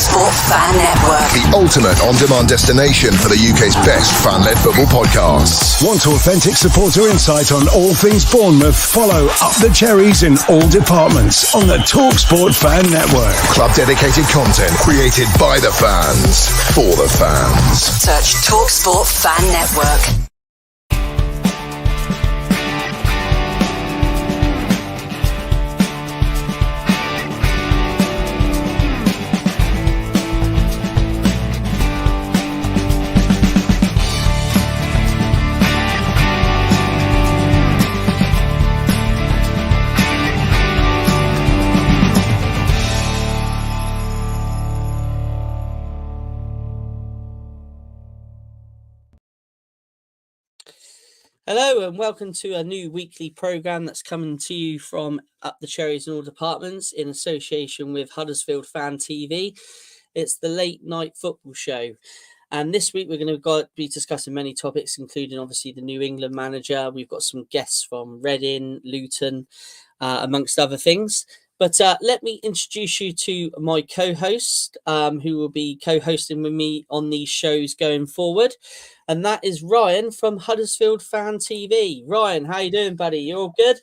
TalkSport Fan Network. The ultimate on-demand destination for the UK's best fan-led football podcasts. Want authentic supporter insight on all things Bournemouth? Follow Up the Cherries in All Departments on the TalkSport Fan Network. Club-dedicated content created by the fans, for the fans. Search TalkSport Fan Network. Hello and welcome to a new weekly programme that's coming to you from Up the Cherries in All Departments in association with Huddersfield Fan TV. It's the late night football show. And this week we're going to be discussing many topics, including obviously the New England manager. We've got some guests from Reading, Luton, amongst other things. But let me introduce you to my co-host, who will be co-hosting with me on these shows going forward. And that is Ryan from Huddersfield Fan TV. Ryan, how you doing, buddy? You all good?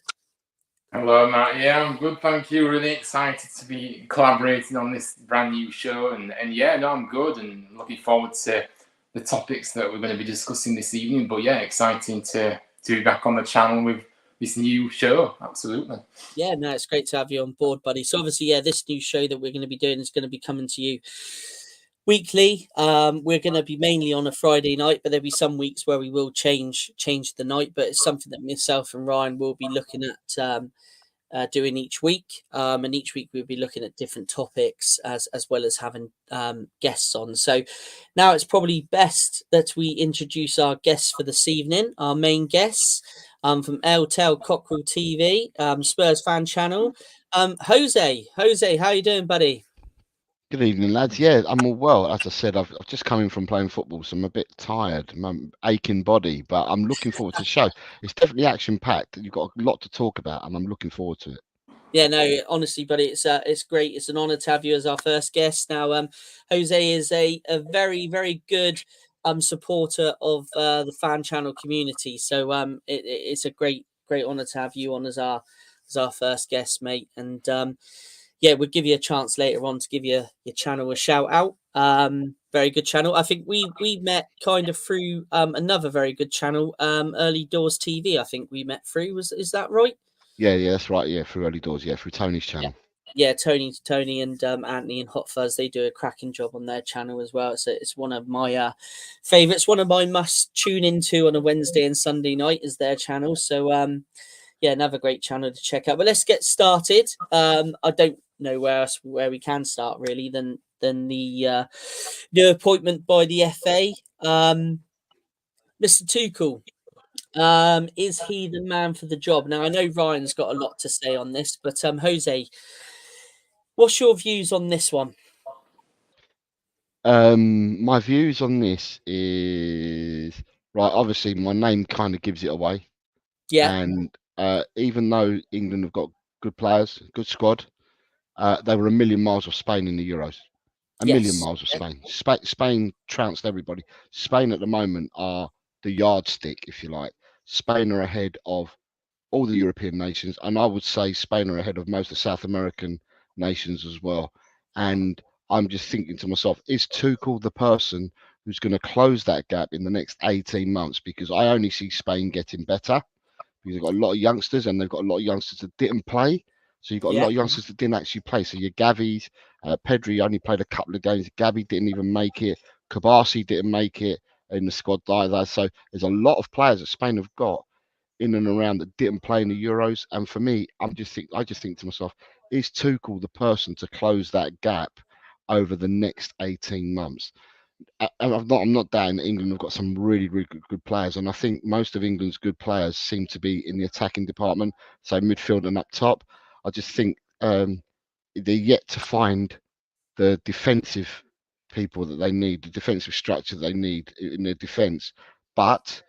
Hello, Matt. Yeah, I'm good, thank you. Really excited to be collaborating on this brand new show. And yeah, no, I'm good and looking forward to the topics that we're going to be discussing this evening. But yeah, exciting to be back on the channel with this new show. Absolutely. Yeah, no, it's great to have you on board, buddy. So obviously, yeah, this new show that we're going to be doing is going to be coming to you weekly. We're going to be mainly on a Friday night, but there'll be some weeks where we will change the night. But it's something that myself and Ryan will be looking at doing each week. And each week we'll be looking at different topics as well as having guests on. So now it's probably best that we introduce our guests for this evening. Our main guests from LTEL Cockerel TV, Spurs fan channel. Jose, how you doing, buddy? Good evening, lads. Yeah, I'm all well. As I said, I've just come in from playing football, so I'm a bit tired. I'm aching body, but I'm looking forward to the show. It's definitely action-packed. You've got a lot to talk about, and I'm looking forward to it. Yeah, no, honestly, buddy, it's great. It's an honour to have you as our first guest. Now, Jose is a very, very good supporter of the fan channel community. So it's a great honour to have you on as our first guest, mate. And yeah, we'll give you a chance later on to give your channel a shout out. Very good channel. I think we met kind of through another very good channel, Early Doors TV. I think we met through. Is that right? Yeah, that's right. Yeah, through Early Doors. Yeah, through Tony's channel. Yeah, Tony and Anthony and Hot Fuzz, they do a cracking job on their channel as well. It's one of my favourites. One of my must tune into on a Wednesday and Sunday night is their channel. So yeah, another great channel to check out. But let's get started. I don't know where we can start really than the new appointment by the FA. Mr. Tuchel, is he the man for the job? Now I know Ryan's got a lot to say on this, but Jose, what's your views on this one? My views on this is right. Obviously, my name kind of gives it away. Yeah, and even though England have got good players, good squad. They were a million miles off Spain in the Euros. A million miles of Spain. Spain trounced everybody. Spain at the moment are the yardstick, if you like. Spain are ahead of all the European nations, and I would say Spain are ahead of most of the South American nations as well. And I'm just thinking to myself, is Tuchel the person who's going to close that gap in the next 18 months? Because I only see Spain getting better because they've got a lot of youngsters, and they've got a lot of youngsters that didn't play. So you've got a lot of youngsters that didn't actually play. So your Gavis, Pedri only played a couple of games. Gavi didn't even make it. Kabasi didn't make it in the squad either. So there's a lot of players that Spain have got in and around that didn't play in the Euros. And for me, I just think to myself, is Tuchel the person to close that gap over the next 18 months? I'm not doubting England have got some really, really good players, and I think most of England's good players seem to be in the attacking department, so midfield and up top. I just think they're yet to find the defensive people that they need, the defensive structure they need in their defence. But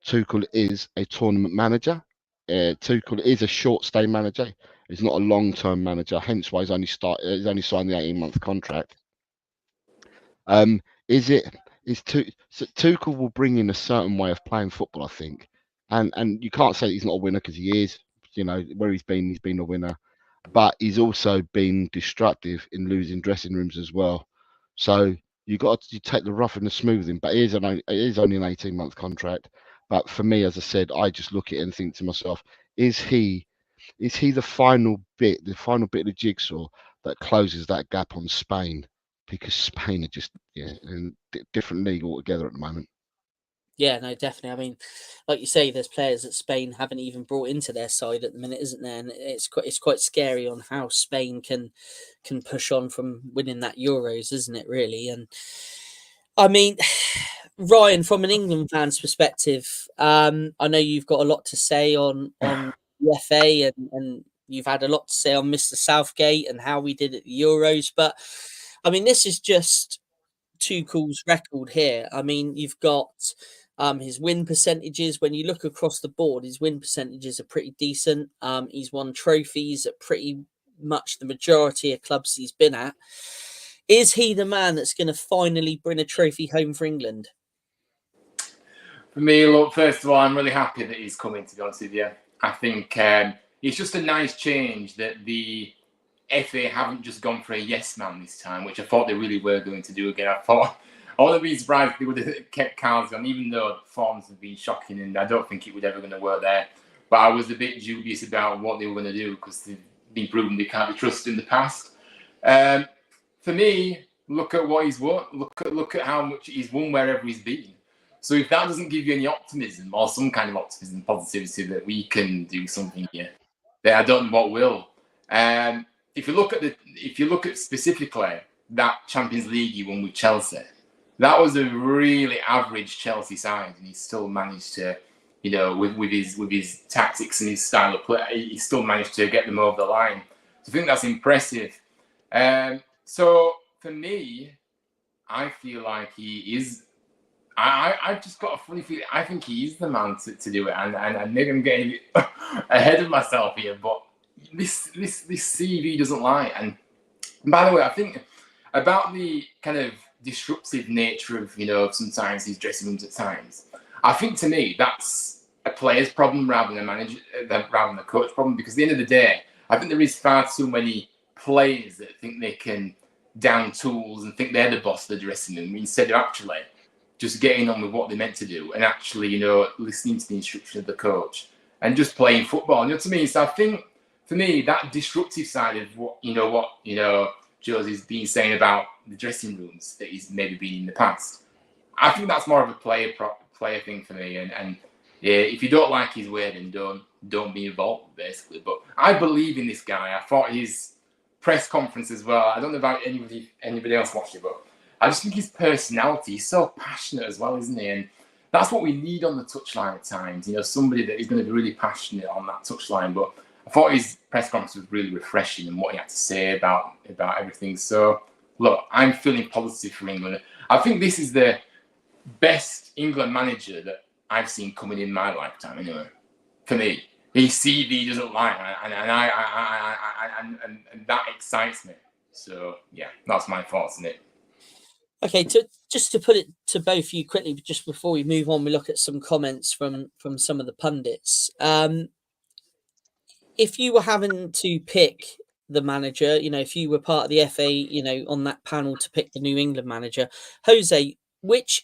Tuchel is a tournament manager. Tuchel is a short-stay manager. He's not a long-term manager. Hence why he's only signed the 18-month contract. Is it? So Tuchel will bring in a certain way of playing football, I think, and you can't say that he's not a winner because he is. You know where he's been a winner, but he's also been destructive in losing dressing rooms as well. So you take the rough and the smooth in, but it is only an 18-month contract. But for me, as I said, I just look at it and think to myself, is he the final bit of the jigsaw that closes that gap on Spain? Because Spain are just in different league altogether at the moment. Yeah, no, definitely. I mean, like you say, there's players that Spain haven't even brought into their side at the minute, isn't there? And it's quite scary on how Spain can push on from winning that Euros, isn't it? Really, and I mean, Ryan, from an England fan's perspective, I know you've got a lot to say on the FA, and you've had a lot to say on Mr. Southgate and how we did at the Euros. But I mean, this is just Tuchel's record here. I mean, you've got his win percentages. When you look across the board, his win percentages are pretty decent. He's won trophies at pretty much the majority of clubs he's been at. Is he the man that's going to finally bring a trophy home for England? For me, look, first of all, I'm really happy that he's coming, to be honest with you. I think it's just a nice change that the FA haven't just gone for a yes man this time, which I thought they really were going to do again. I wouldn't be surprised if they would have kept Cards on, even though the forms have been shocking, and I don't think it was ever going to work there. But I was a bit dubious about what they were going to do because they've been proven they can't be trusted in the past. For me, look at what he's won. Look at how much he's won wherever he's been. So if that doesn't give you any optimism or some kind of optimism, positivity that we can do something here, then I don't know what will. If you look at specifically that Champions League he won with Chelsea, that was a really average Chelsea side, and he still managed to, with his tactics and his style of play, he still managed to get them over the line. So I think that's impressive. So for me, I feel like he is. I've just got a funny feeling. I think he is the man to do it, and maybe I'm getting ahead of myself here, but this CV doesn't lie. And by the way, I think about the kind of disruptive nature of sometimes these dressing rooms at times. I think to me that's a player's problem rather than a coach problem, because at the end of the day, I think there is far too many players that think they can down tools and think they're the boss of the dressing room instead of actually just getting on with what they're meant to do and actually, listening to the instruction of the coach and just playing football. You know what I mean? So I think for me, that disruptive side of what Josie's been saying about the dressing rooms that he's maybe been in the past, I think that's more of a player thing for me. And yeah, if you don't like his way, then don't be involved, basically. But I believe in this guy. I thought his press conference as well. I don't know about anybody else watched it, but I just think his personality is so passionate as well, isn't he? And that's what we need on the touchline at times. Somebody that is going to be really passionate on that touchline. But I thought his press conference was really refreshing and what he had to say about everything. So, look, I'm feeling positive for England. I think this is the best England manager that I've seen coming in my lifetime, anyway. For me, his CV doesn't lie, and that excites me. So, yeah, that's my thoughts on it. Okay, just to put it to both of you quickly, just before we move on, we look at some comments from some of the pundits. If you were having to pick the manager, if you were part of the FA, on that panel to pick the New England manager, Jose, because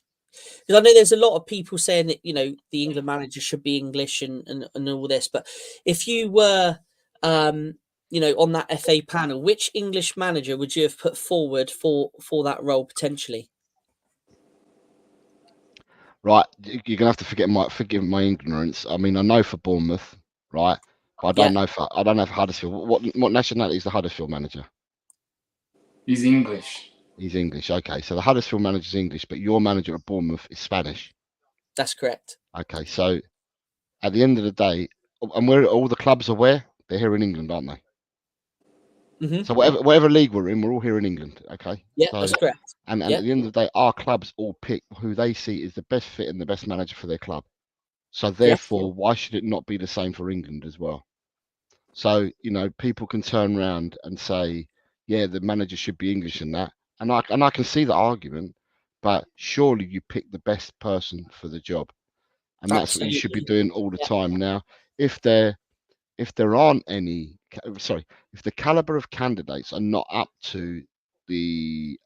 I know there's a lot of people saying that, the England manager should be English and all this, but if you were, on that FA panel, which English manager would you have put forward for that role potentially? Right, you're gonna have to forgive my ignorance. I mean, I know for Bournemouth, right, but I don't know for Huddersfield. What nationality is the Huddersfield manager? He's English. He's English. Okay, so the Huddersfield manager is English, but your manager at Bournemouth is Spanish. That's correct. Okay, so at the end of the day, and where all the clubs are where? They're here in England, aren't they? Mm-hmm. So whatever league we're in, we're all here in England. Okay. Yeah, so, that's correct. And at the end of the day, our clubs all pick who they see is the best fit and the best manager for their club. So therefore, why should it not be the same for England as well? So people can turn around and say, yeah, the manager should be English and that, and I can see the argument, but surely you pick the best person for the job, and that's what you should be doing all the time. Now, if there aren't any, if the caliber of candidates are not up to the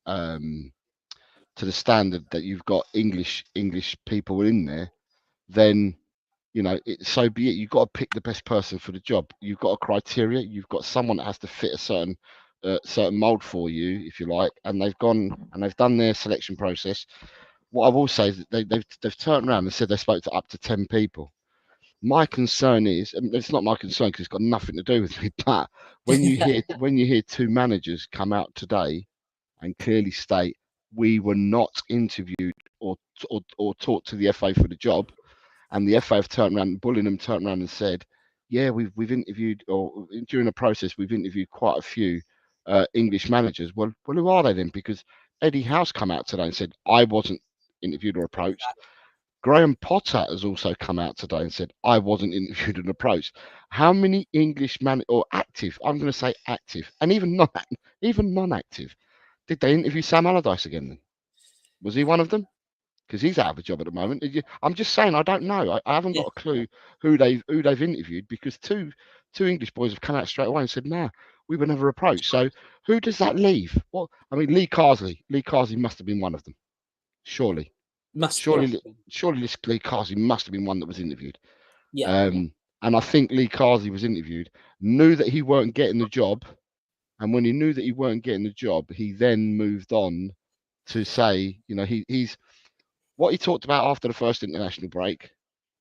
standard that you've got English people in there, then so be it. You've got to pick the best person for the job. You've got a criteria. You've got someone that has to fit a certain mold for you, if you like. And they've gone and they've done their selection process. What I will say is that they've turned around and said they spoke to up to 10 people. My concern is, and it's not my concern because it's got nothing to do with me, but when you hear two managers come out today and clearly state we were not interviewed or talked to the FA for the job, and the FA have turned around, Bullingham turned around and said, yeah, we've interviewed, or during the process we've interviewed quite a few English managers. Well, who are they then? Because Eddie House come out today and said I wasn't interviewed or approached. Graham Potter has also come out today and said I wasn't interviewed and approached. How many English or active? I'm going to say active, and even non-active. Did they interview Sam Allardyce again? Then was he one of them? Because he's out of a job at the moment. I'm just saying I don't know. I haven't got a clue who they've interviewed, because two English boys have come out straight away and said no, we were never approached. So who does that leave? Well, I mean, Lee Carsley must have been one of them. Surely this Lee Carsley must have been one that was interviewed. Yeah. And I think Lee Carsley was interviewed, knew that he weren't getting the job, and when he knew that he weren't getting the job, he then moved on to say, he's what he talked about after the first international break,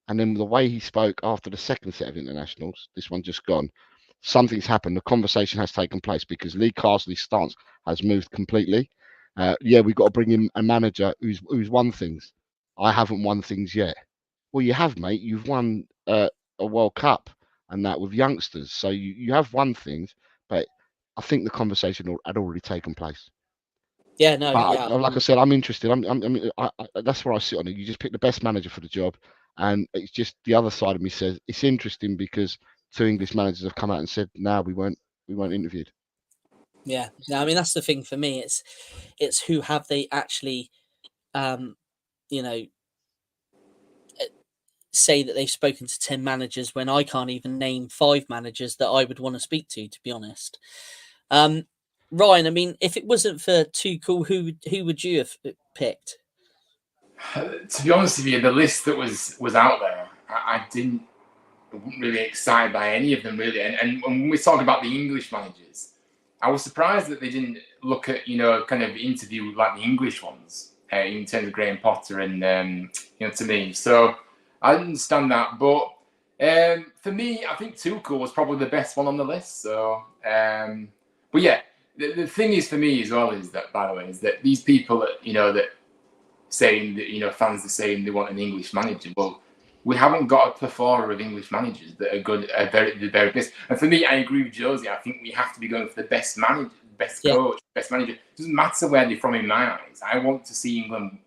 and then the way he spoke after the second set of internationals, this one just gone. Something's happened. The conversation has taken place because Lee Carsley's stance has moved completely. We've got to bring in a manager who's won things. I haven't won things yet. Well, you have, mate. You've won a World Cup and that with youngsters. So you have won things, but I think the conversation had already taken place. Yeah, no, but like I said, I'm interested. That's where I sit on it. You just pick the best manager for the job, and it's just the other side of me says it's interesting because two English managers have come out and said, "No, we weren't interviewed." Yeah, no, I mean that's the thing for me. It's who have they actually, say that they've spoken to 10 managers when I can't even name 5 managers that I would want to speak to be honest. Ryan, I mean, if it wasn't for Tuchel, who would you have picked? To be honest with you, the list that was out there, I wasn't really excited by any of them really. And when we talk about the English managers, I was surprised that they didn't look at kind of interview like the English ones in terms of Graham Potter and to me. So I understand that, but for me, I think Tuchel was probably the best one on the list. So, but yeah. The thing is for me as well is that, by the way, is that these people that that saying that fans are saying they want an English manager. Well, we haven't got a plethora of English managers that are good, the very best. And for me, I agree with Josie. I think we have to be going for the best manager, best coach, best manager. It doesn't matter where they're from in my eyes. I want to see England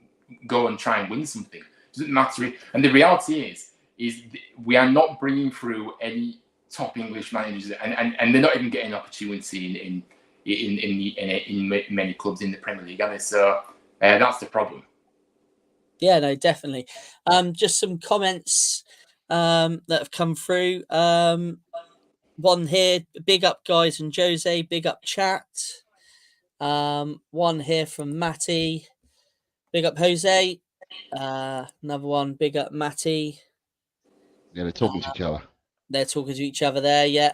go and try and win something. It doesn't matter. And the reality is we are not bringing through any top English managers, and they're not even getting an opportunity in many clubs in the Premier League, are they? So that's the problem. Yeah, no, definitely. Just some comments that have come through. One here, big up guys and Jose, big up chat. One here from Matty, big up Jose. Another one, big up Matty. Yeah, they're talking to each other. They're talking to each other there, yeah.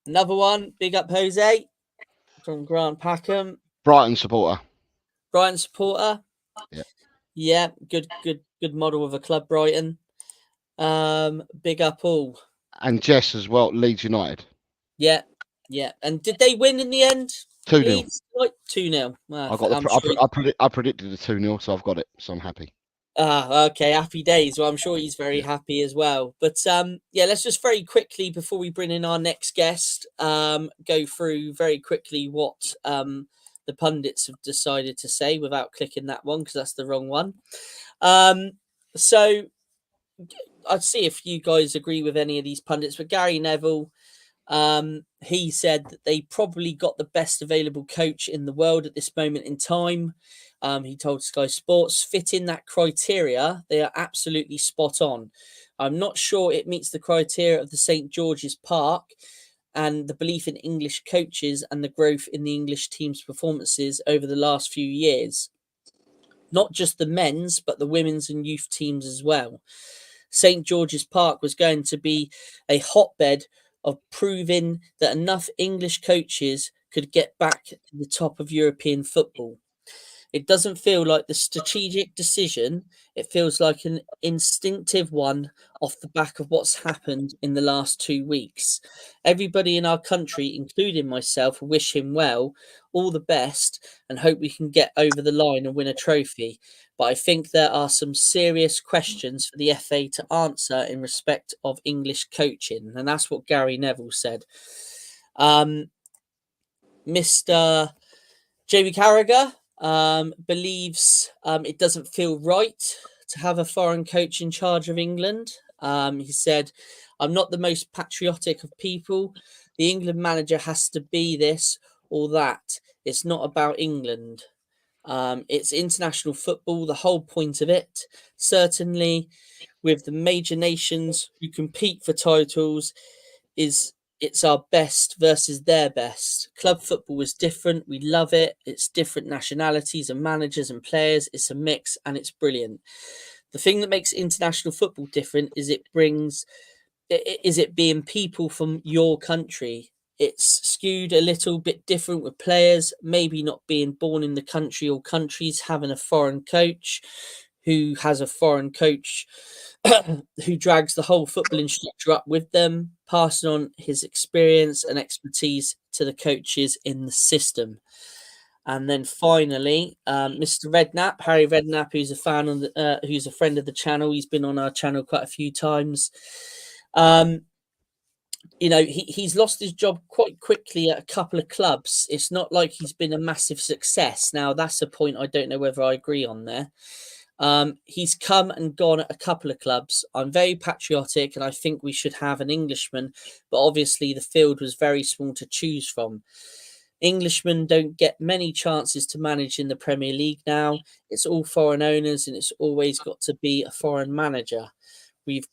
Another one, big up Jose from Grant Packham. Brighton supporter. Yeah, good model of a club, Brighton. Big up all. And Jess as well, Leeds United. Yeah. And did they win in the end? 2-0. 2-0. I predicted a 2-0, so I've got it. So I'm happy. Okay, happy days. Well, I'm sure he's very happy as well. But let's just very quickly before we bring in our next guest, go through very quickly what the pundits have decided to say without clicking that one because that's the wrong one. So I'd see if you guys agree with any of these pundits. But Gary Neville He said that they probably got the best available coach in the world at this moment in time. He told Sky Sports, fit in that criteria, they are absolutely spot on. I'm not sure it meets the criteria of the St. George's Park and the belief in English coaches and the growth in the English team's performances over the last few years. Not just the men's, but the women's and youth teams as well. St. George's Park was going to be a hotbed of proving that enough English coaches could get back to the top of European football. It doesn't feel like the strategic decision. It feels like an instinctive one off the back of what's happened in the last 2 weeks. Everybody in our country, including myself, wish him well, all the best, and hope we can get over the line and win a trophy. But I think there are some serious questions for the FA to answer in respect of English coaching. And that's what Gary Neville said. Mr. Jamie Carragher believes it doesn't feel right to have a foreign coach in charge of England. He said, I'm not the most patriotic of people. The England manager has to be this or that. It's not about England. It's international football, the whole point of it. Certainly with the major nations who compete for titles it's our best versus their best. Club football is different. We love it. It's different nationalities and managers and players. It's a mix and it's brilliant. The thing that makes international football different is it being people from your country. It's skewed a little bit different with players, maybe not being born in the country or countries, having a foreign coach who has a foreign coach who drags the whole footballing structure up with them, passing on his experience and expertise to the coaches in the system. And then finally, Mr. Redknapp, Harry Redknapp, who's a fan on who's a friend of the channel. He's been on our channel quite a few times. He's lost his job quite quickly at a couple of clubs. It's not like he's been a massive success. Now, that's a point I don't know whether I agree on there. He's come and gone at a couple of clubs. I'm very patriotic and I think we should have an Englishman, but obviously the field was very small to choose from. Englishmen don't get many chances to manage in the Premier League now. It's all foreign owners and it's always got to be a foreign manager. We've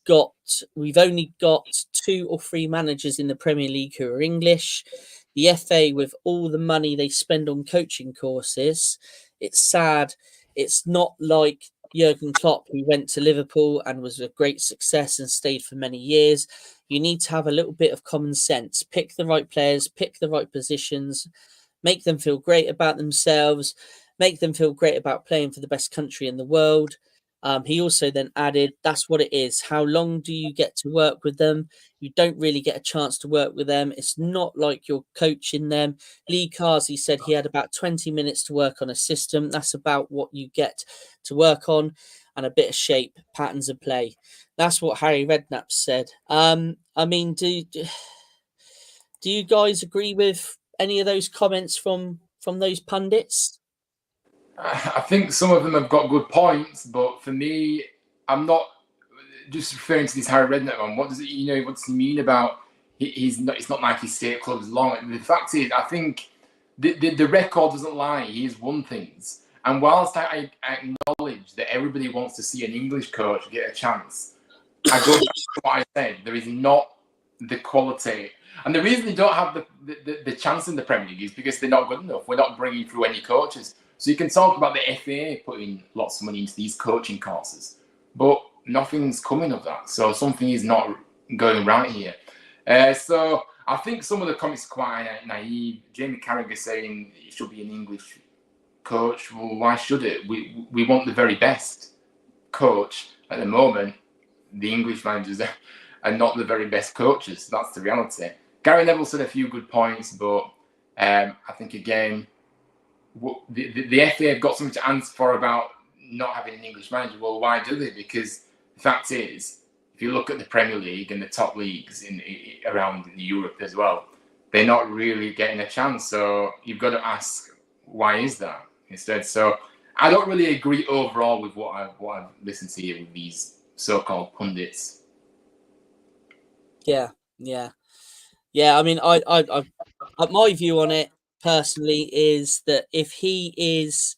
only got 2 or 3 managers in the Premier League who are English. The FA, with all the money they spend on coaching courses, it's sad. It's not like Jurgen Klopp, who went to Liverpool and was a great success and stayed for many years. You need to have a little bit of common sense. Pick the right players, pick the right positions, make them feel great about themselves, make them feel great about playing for the best country in the world. He also then added, that's what it is. How long do you get to work with them? You don't really get a chance to work with them. It's not like you're coaching them. Lee Carsey said he had about 20 minutes to work on a system. That's about what you get to work on, and a bit of shape, patterns of play. That's what Harry Redknapp said. Do you guys agree with any of those comments from those pundits? I think some of them have got good points, but for me, I'm not just referring to this Harry Redknapp one. What does he mean about he's not? It's not like his state club is long. The fact is, I think the record doesn't lie. He's won things, and whilst I acknowledge that everybody wants to see an English coach get a chance, I go back to what I said. There is not the quality. And the reason they don't have the chance in the Premier League is because they're not good enough. We're not bringing through any coaches. So you can talk about the FA putting lots of money into these coaching courses, but nothing's coming of that. So something is not going right here. So I think some of the comments are quite naive. Jamie Carragher saying it should be an English coach. Well, why should it? We want the very best coach. At the moment, the English managers are not the very best coaches. That's the reality. Gary Neville said a few good points, but I think again, the FA have got something to answer for about not having an English manager. Well, why do they? Because the fact is, if you look at the Premier League and the top leagues around Europe as well, they're not really getting a chance. So you've got to ask, why is that instead? So I don't really agree overall with what I've listened to here with these so-called pundits. Yeah. Yeah, I mean, my view on it personally is that if he is,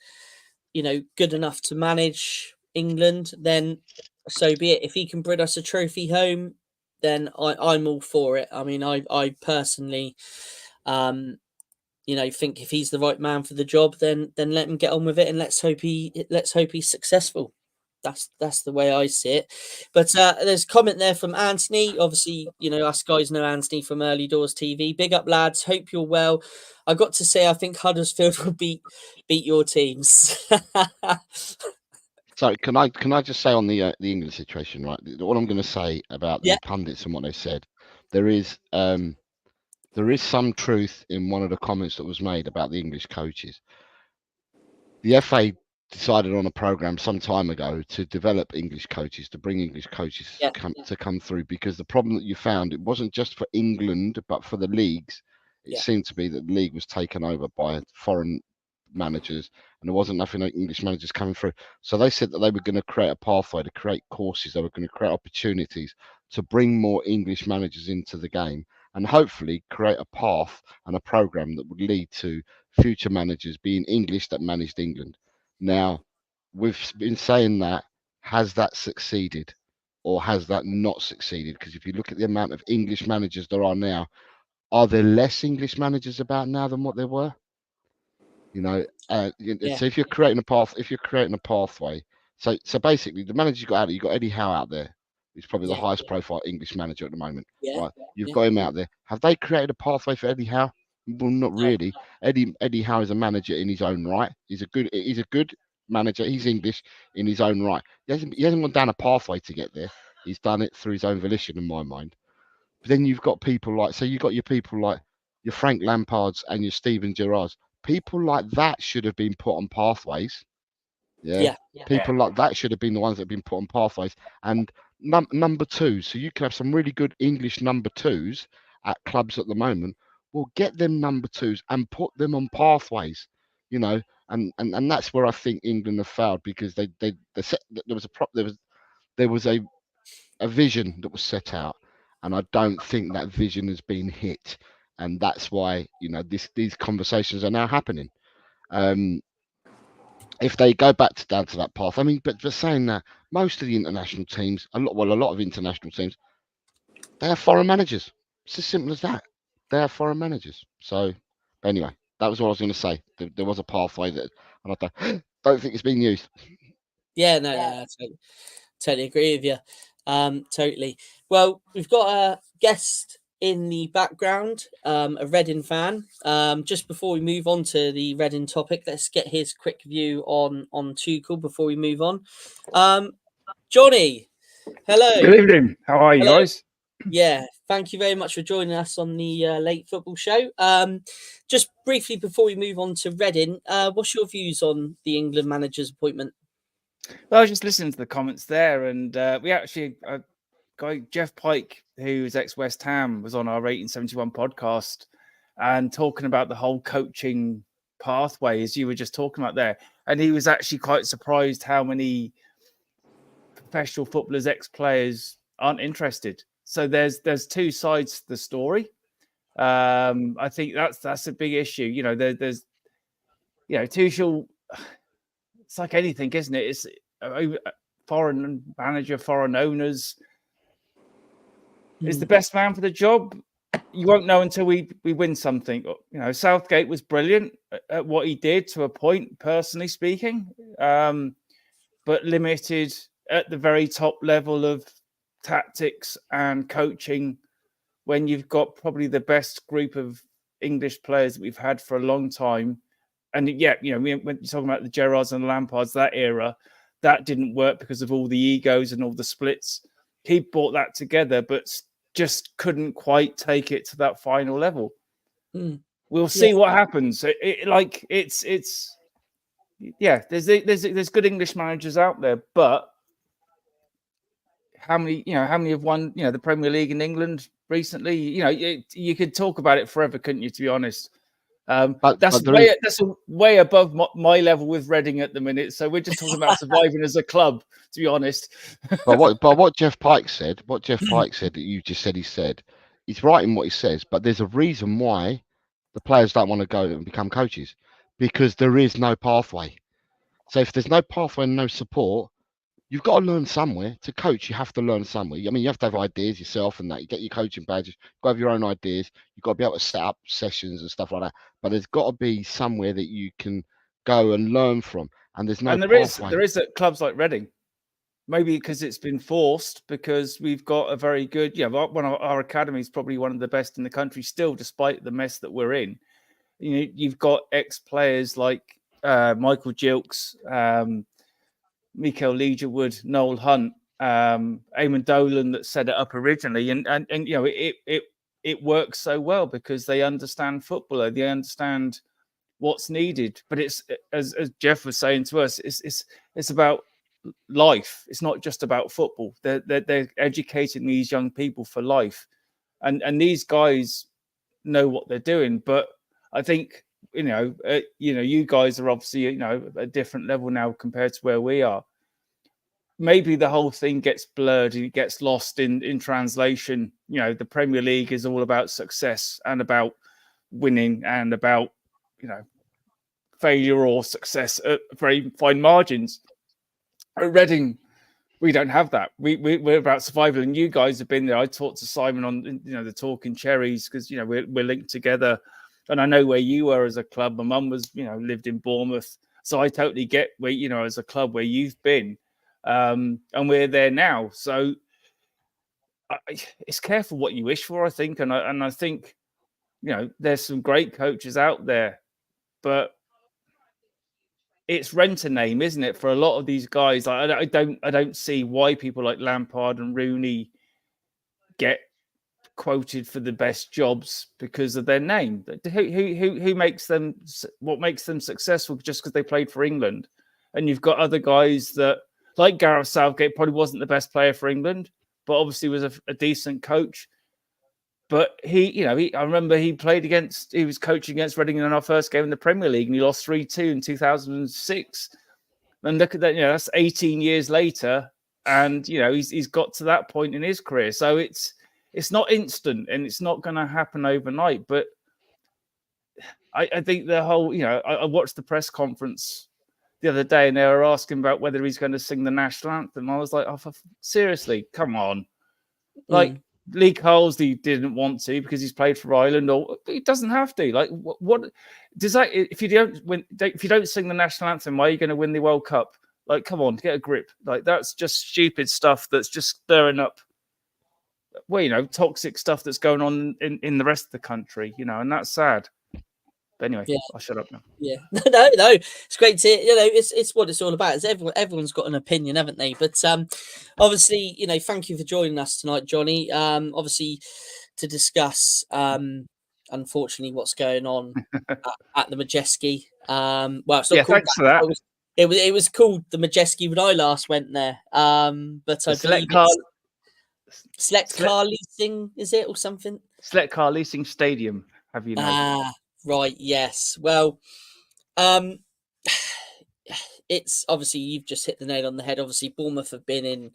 good enough to manage England, then so be it. If he can bring us a trophy home, then I'm all for it. I mean, I personally, um, think if he's the right man for the job, then let him get on with it, and let's hope he's successful. That's the way I see it. But there's a comment there from Anthony. Obviously, us guys know Anthony from Early Doors TV. Big up, lads. Hope you're well. I got to say, I think Huddersfield will beat your teams. So can I just say on the England situation, right? What I'm going to say about Yeah, the pundits and what they said, there is some truth in one of the comments that was made about the English coaches. The FA decided on a program some time ago to develop English coaches, to bring English coaches yeah, to come through, because the problem that you found, it wasn't just for England but for the leagues. It yeah, seemed to be that the league was taken over by foreign managers, and there wasn't enough English managers coming through. So they said that they were going to create a pathway, to create courses, they were going to create opportunities to bring more English managers into the game, and hopefully create a path and a program that would lead to future managers being English that managed England. Now, we've been saying that. Has that succeeded, or has that not succeeded? Because if you look at the amount of English managers there are there less English managers about now than what there were? yeah, So if you're creating a pathway, so basically the manager you got Eddie Howe out there, who's probably the yeah, highest profile English manager at the moment, yeah, right? You've yeah. got him out there. Have they created a pathway for Eddie Howe? Well, not No, really. Eddie Howe is a manager in his own right. He's a good manager. He's English in his own right. He hasn't gone down a pathway to get there. He's done it through his own volition, in my mind. But then you've got people like, so you've got your people like your Frank Lampards and your Steven Gerrards. People like that should have been put on pathways. Yeah. yeah, People like that should have been the ones that have been put on pathways. And number two, so you can have some really good English number twos at clubs at the moment. Well, get them number twos and put them on pathways, you know. And that's where I think England have failed, because they set, there was a vision that was set out, and I don't think that vision has been hit, and that's why these conversations are now happening. If they go down to that path, I mean, but for saying that, most of the international teams, a lot of international teams, they have foreign managers. It's as simple as that. They have foreign managers. So anyway, that was what I was going to say. There was a pathway that, and I don't think it's been used. yeah. No, I totally agree with you. Totally. Well, we've got a guest in the background, a Reading fan. Just before we move on to the Reading topic, let's get his quick view on Tuchel before we move on. Johnny, hello. Good evening. How are you guys? Yeah, thank you very much for joining us on the Late Football Show. Just briefly before we move on to Reading, what's your views on the England manager's appointment? Well, I was just listening to the comments there, and we actually, guy Jeff Pike, who's ex-West Ham, was on our 1871 podcast and talking about the whole coaching pathway, as you were just talking about there. And he was actually quite surprised how many professional footballers, ex-players, aren't interested. So there's two sides to the story. I think that's a big issue. There's Tuchel. It's like anything, isn't it? It's a foreign manager, foreign owners. Is the best man for the job? You won't know until we win something. Southgate was brilliant at what he did to a point, personally speaking, but limited at the very top level of tactics and coaching, when you've got probably the best group of English players that we've had for a long time. And when you're talking about the Gerrards and the Lampards, that era, that didn't work because of all the egos and all the splits. He brought that together, but just couldn't quite take it to that final level. We'll see what happens. There's good English managers out there, but how many have won, the Premier League in England recently? You could talk about it forever, couldn't you, to be honest? That's way above my level with Reading at the minute. So we're just talking about surviving as a club, to be honest. But what Jeff Pike said, that you just said, he he's right in what he says, but there's a reason why the players don't want to go and become coaches, because there is no pathway. So if there's no pathway and no support, you've got to learn somewhere. To coach, you have to learn somewhere. I mean, you have to have ideas yourself and that. You get your coaching badges, you've got to have your own ideas. You've got to be able to set up sessions and stuff like that. But there's got to be somewhere that you can go and learn from. And there's no pathway. There is at clubs like Reading. Maybe because it's been forced, because we've got a very good, one of our academy is probably one of the best in the country still, despite the mess that we're in. You know, you've got ex-players like Michael Gilks, Mikael Legerwood, Noel Hunt, Eamon Dolan that set it up originally, and you know it works so well because they understand football, they understand what's needed. But it's as Jeff was saying to us, it's about life. It's not just about football. They're educating these young people for life, and these guys know what they're doing. But I think you guys are obviously a different level now compared to where we are. Maybe the whole thing gets blurred and it gets lost in translation. You know, the Premier League is all about success and about winning and about failure or success at very fine margins. At Reading, we don't have that. We're about survival, and you guys have been there. I talked to Simon on the Talking Cherries because we're linked together, and I know where you were as a club. My mum was lived in Bournemouth, so I totally get where as a club where you've been, and we're there now. So it's careful what you wish for, I think, and I think there's some great coaches out there, but it's rent a name, isn't it, for a lot of these guys? I don't see why people like Lampard and Rooney get quoted for the best jobs because of their name. Who makes them? What makes them successful just because they played for England? And you've got other guys that, like Gareth Southgate, probably wasn't the best player for England, but obviously was a decent coach. But I remember he was coaching against Reading in our first game in the Premier League, and he lost 3-2 in 2006. And look at that, that's 18 years later, and he's got to that point in his career. So it's not instant, and it's not going to happen overnight. But I think the whole, I watched the press conference the other day, and they were asking about whether he's going to sing the national anthem. I was like, oh, seriously, come on, like. Lee Carlsley didn't want to because he's played for Ireland, or he doesn't have to. Like, what does that? If you don't sing the national anthem, why are you going to win the World Cup? Like, come on, get a grip. Like, that's just stupid stuff. That's just stirring up, toxic stuff that's going on in the rest of the country. And that's sad. But anyway, I'll shut up now. Yeah, no, it's great to hear. It's what it's all about. It's everyone's got an opinion, haven't they? But obviously, thank you for joining us tonight, Johnny. Obviously, to discuss, unfortunately, what's going on at the Majeski. Well, it's not called thanks for that. It was called the Majeski when I last went there. But I believe Select Car Leasing, is it, or something? Select Car Leasing Stadium. Have you know? Right, yes. Well, it's obviously you've just hit the nail on the head. Obviously, Bournemouth have been in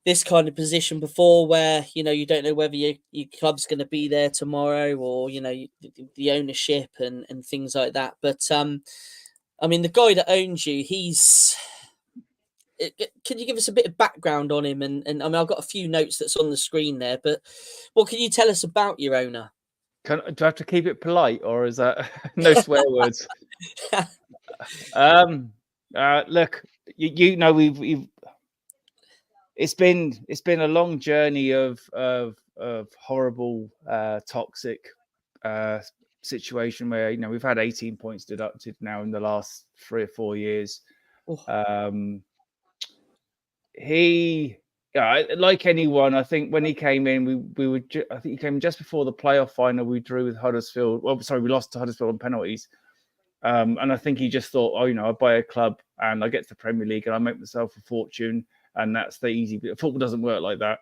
this kind of position before where, you don't know whether your club's going to be there tomorrow or, the ownership and things like that. But, I mean, the guy that owns you, can you give us a bit of background on him? And I mean, I've got a few notes that's on the screen there, but what can you tell us about your owner? Do I have to keep it polite, or is that no swear words? Look, we've it's been a long journey of horrible, toxic situation where we've had 18 points deducted now in the last 3 or 4 years. Like anyone, I think when he came in, I think he came in just before the playoff final. We drew with Huddersfield. Well, sorry, we lost to Huddersfield on penalties. And I think he just thought, I buy a club and I get to the Premier League and I make myself a fortune, and that's the easy bit. Football doesn't work like that.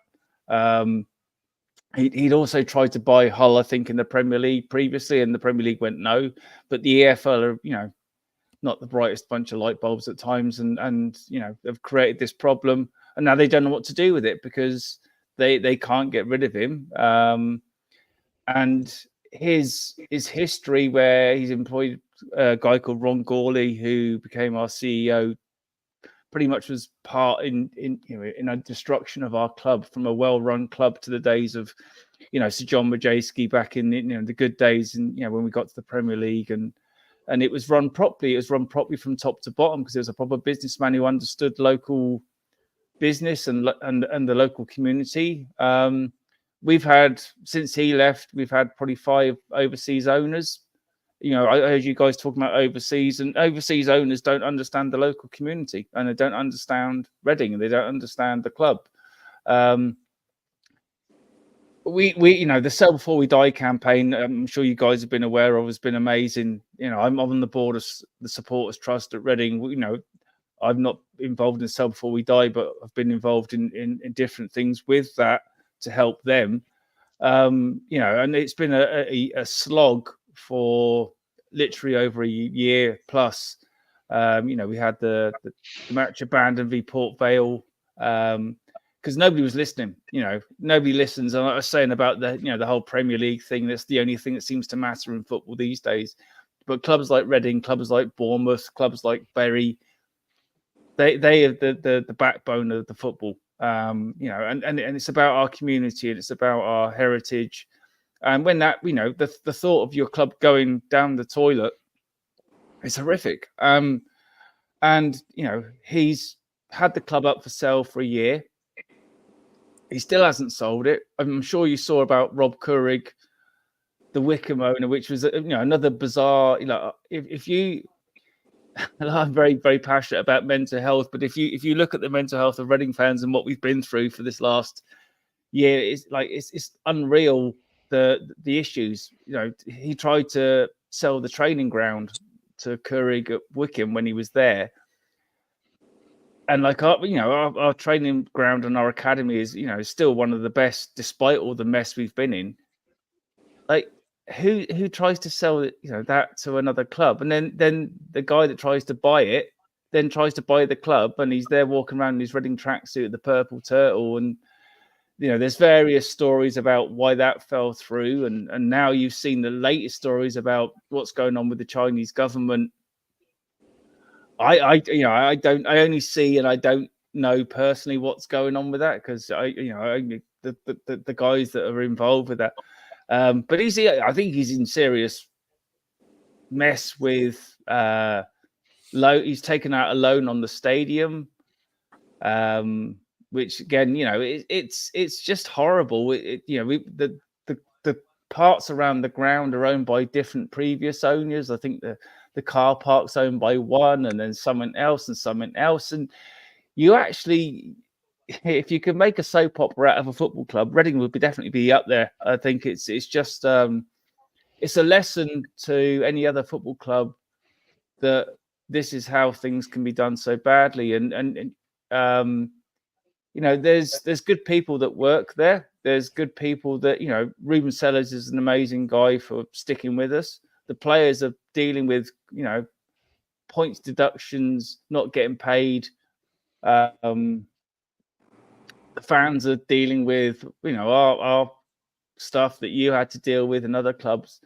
He'd also tried to buy Hull, I think, in the Premier League previously, and the Premier League went no. But the EFL are, not the brightest bunch of light bulbs at times, and have created this problem. And now they don't know what to do with it because They can't get rid of him. And his history, where he's employed a guy called Ron Gawley, who became our CEO, pretty much was part in a destruction of our club, from a well-run club to the days of, Sir John Majewski back in the good days, and when we got to the Premier League, and it was run properly. It was run properly from top to bottom, because there was a proper businessman who understood local business and the local community. We've had, since he left, we've had probably 5 overseas owners. I heard you guys talking about overseas, and overseas owners don't understand the local community, and they don't understand Reading, and they don't understand the club. We the Sell Before We Die campaign, I'm sure you guys have been aware of, has been amazing. I'm on the board of the Supporters Trust at Reading. I'm not involved in Sell Before We Die, but I've been involved in different things with that to help them. And it's been a slog for literally over a year plus. We had the match abandoned v Port Vale, because nobody was listening. Nobody listens. And I was saying about the whole Premier League thing, that's the only thing that seems to matter in football these days. But clubs like Reading, clubs like Bournemouth, clubs like Bury, they are the backbone of the football. And it's about our community, and it's about our heritage. And when that, the thought of your club going down the toilet is horrific. And he's had the club up for sale for a year. He still hasn't sold it. I'm sure you saw about Rob Courig, the Wickham owner, which was another bizarre. If you, I'm very, very passionate about mental health, but if you look at the mental health of Reading fans and what we've been through for this last year, it's unreal. The issues. He tried to sell the training ground to Courig at Wickham when he was there. And our training ground and our academy is, still one of the best, despite all the mess we've been in. Who tries to sell it, that to another club? And then the guy that tries to buy it then tries to buy the club, and he's there walking around in his Reading tracksuit, the purple turtle. And, there's various stories about why that fell through. And now you've seen the latest stories about what's going on with the Chinese government. I only see, and I don't know personally what's going on with that, because the guys that are involved with that. But I think he's in serious mess with he's taken out a loan on the stadium, which again, it's just horrible. The parts around the ground are owned by different previous owners. I think the car park's owned by one, and then someone else, and you actually, if you could make a soap opera out of a football club, Reading would definitely be up there. I think it's just it's a lesson to any other football club that this is how things can be done so badly. And there's good people that work there. There's good people that, Ruben Sellers is an amazing guy for sticking with us. The players are dealing with, points deductions, not getting paid. The fans are dealing with, our stuff that you had to deal with in other clubs.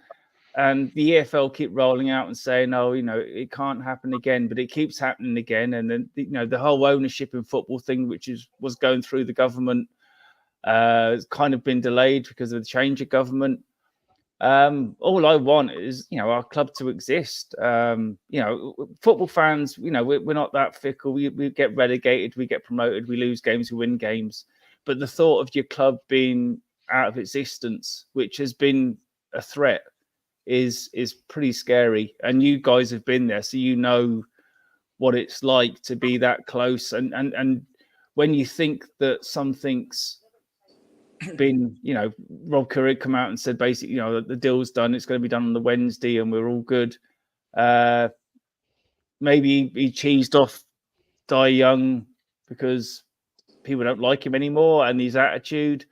And the EFL keep rolling out and saying, "Oh, it can't happen again," but it keeps happening again. And then, the whole ownership in football thing, which was going through the government, has kind of been delayed because of the change of government. All I want is, our club to exist. Football fans, we're not that fickle. We get relegated, we get promoted, we lose games, we win games. But the thought of your club being out of existence, which has been a threat, is pretty scary. And you guys have been there, so you know what it's like to be that close. And when you think that something's been, Rob Courig come out and said basically, that the deal's done, it's going to be done on the Wednesday, and we're all good. Maybe he cheesed off Die Young because people don't like him anymore, and his attitude.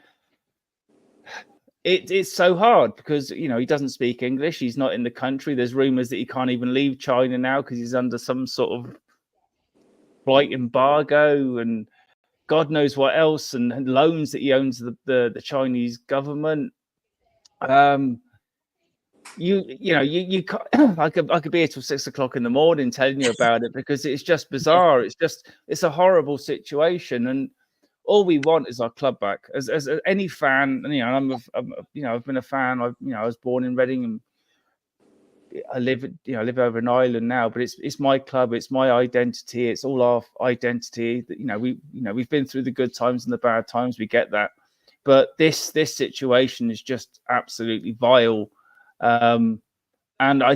It's so hard because, he doesn't speak English. He's not in the country. There's rumors that he can't even leave China now because he's under some sort of flight embargo. And God knows what else, and loans that he owns the Chinese government. You I could be here till 6 o'clock in the morning telling you about it, because it's just bizarre. It's a horrible situation, and all we want is our club back. As any fan, and I've been a fan. I was born in Reading, and I live over in Ireland now, but it's my club, it's my identity, it's all our identity. That we've been through the good times and the bad times. We get that, but this situation is just absolutely vile. And I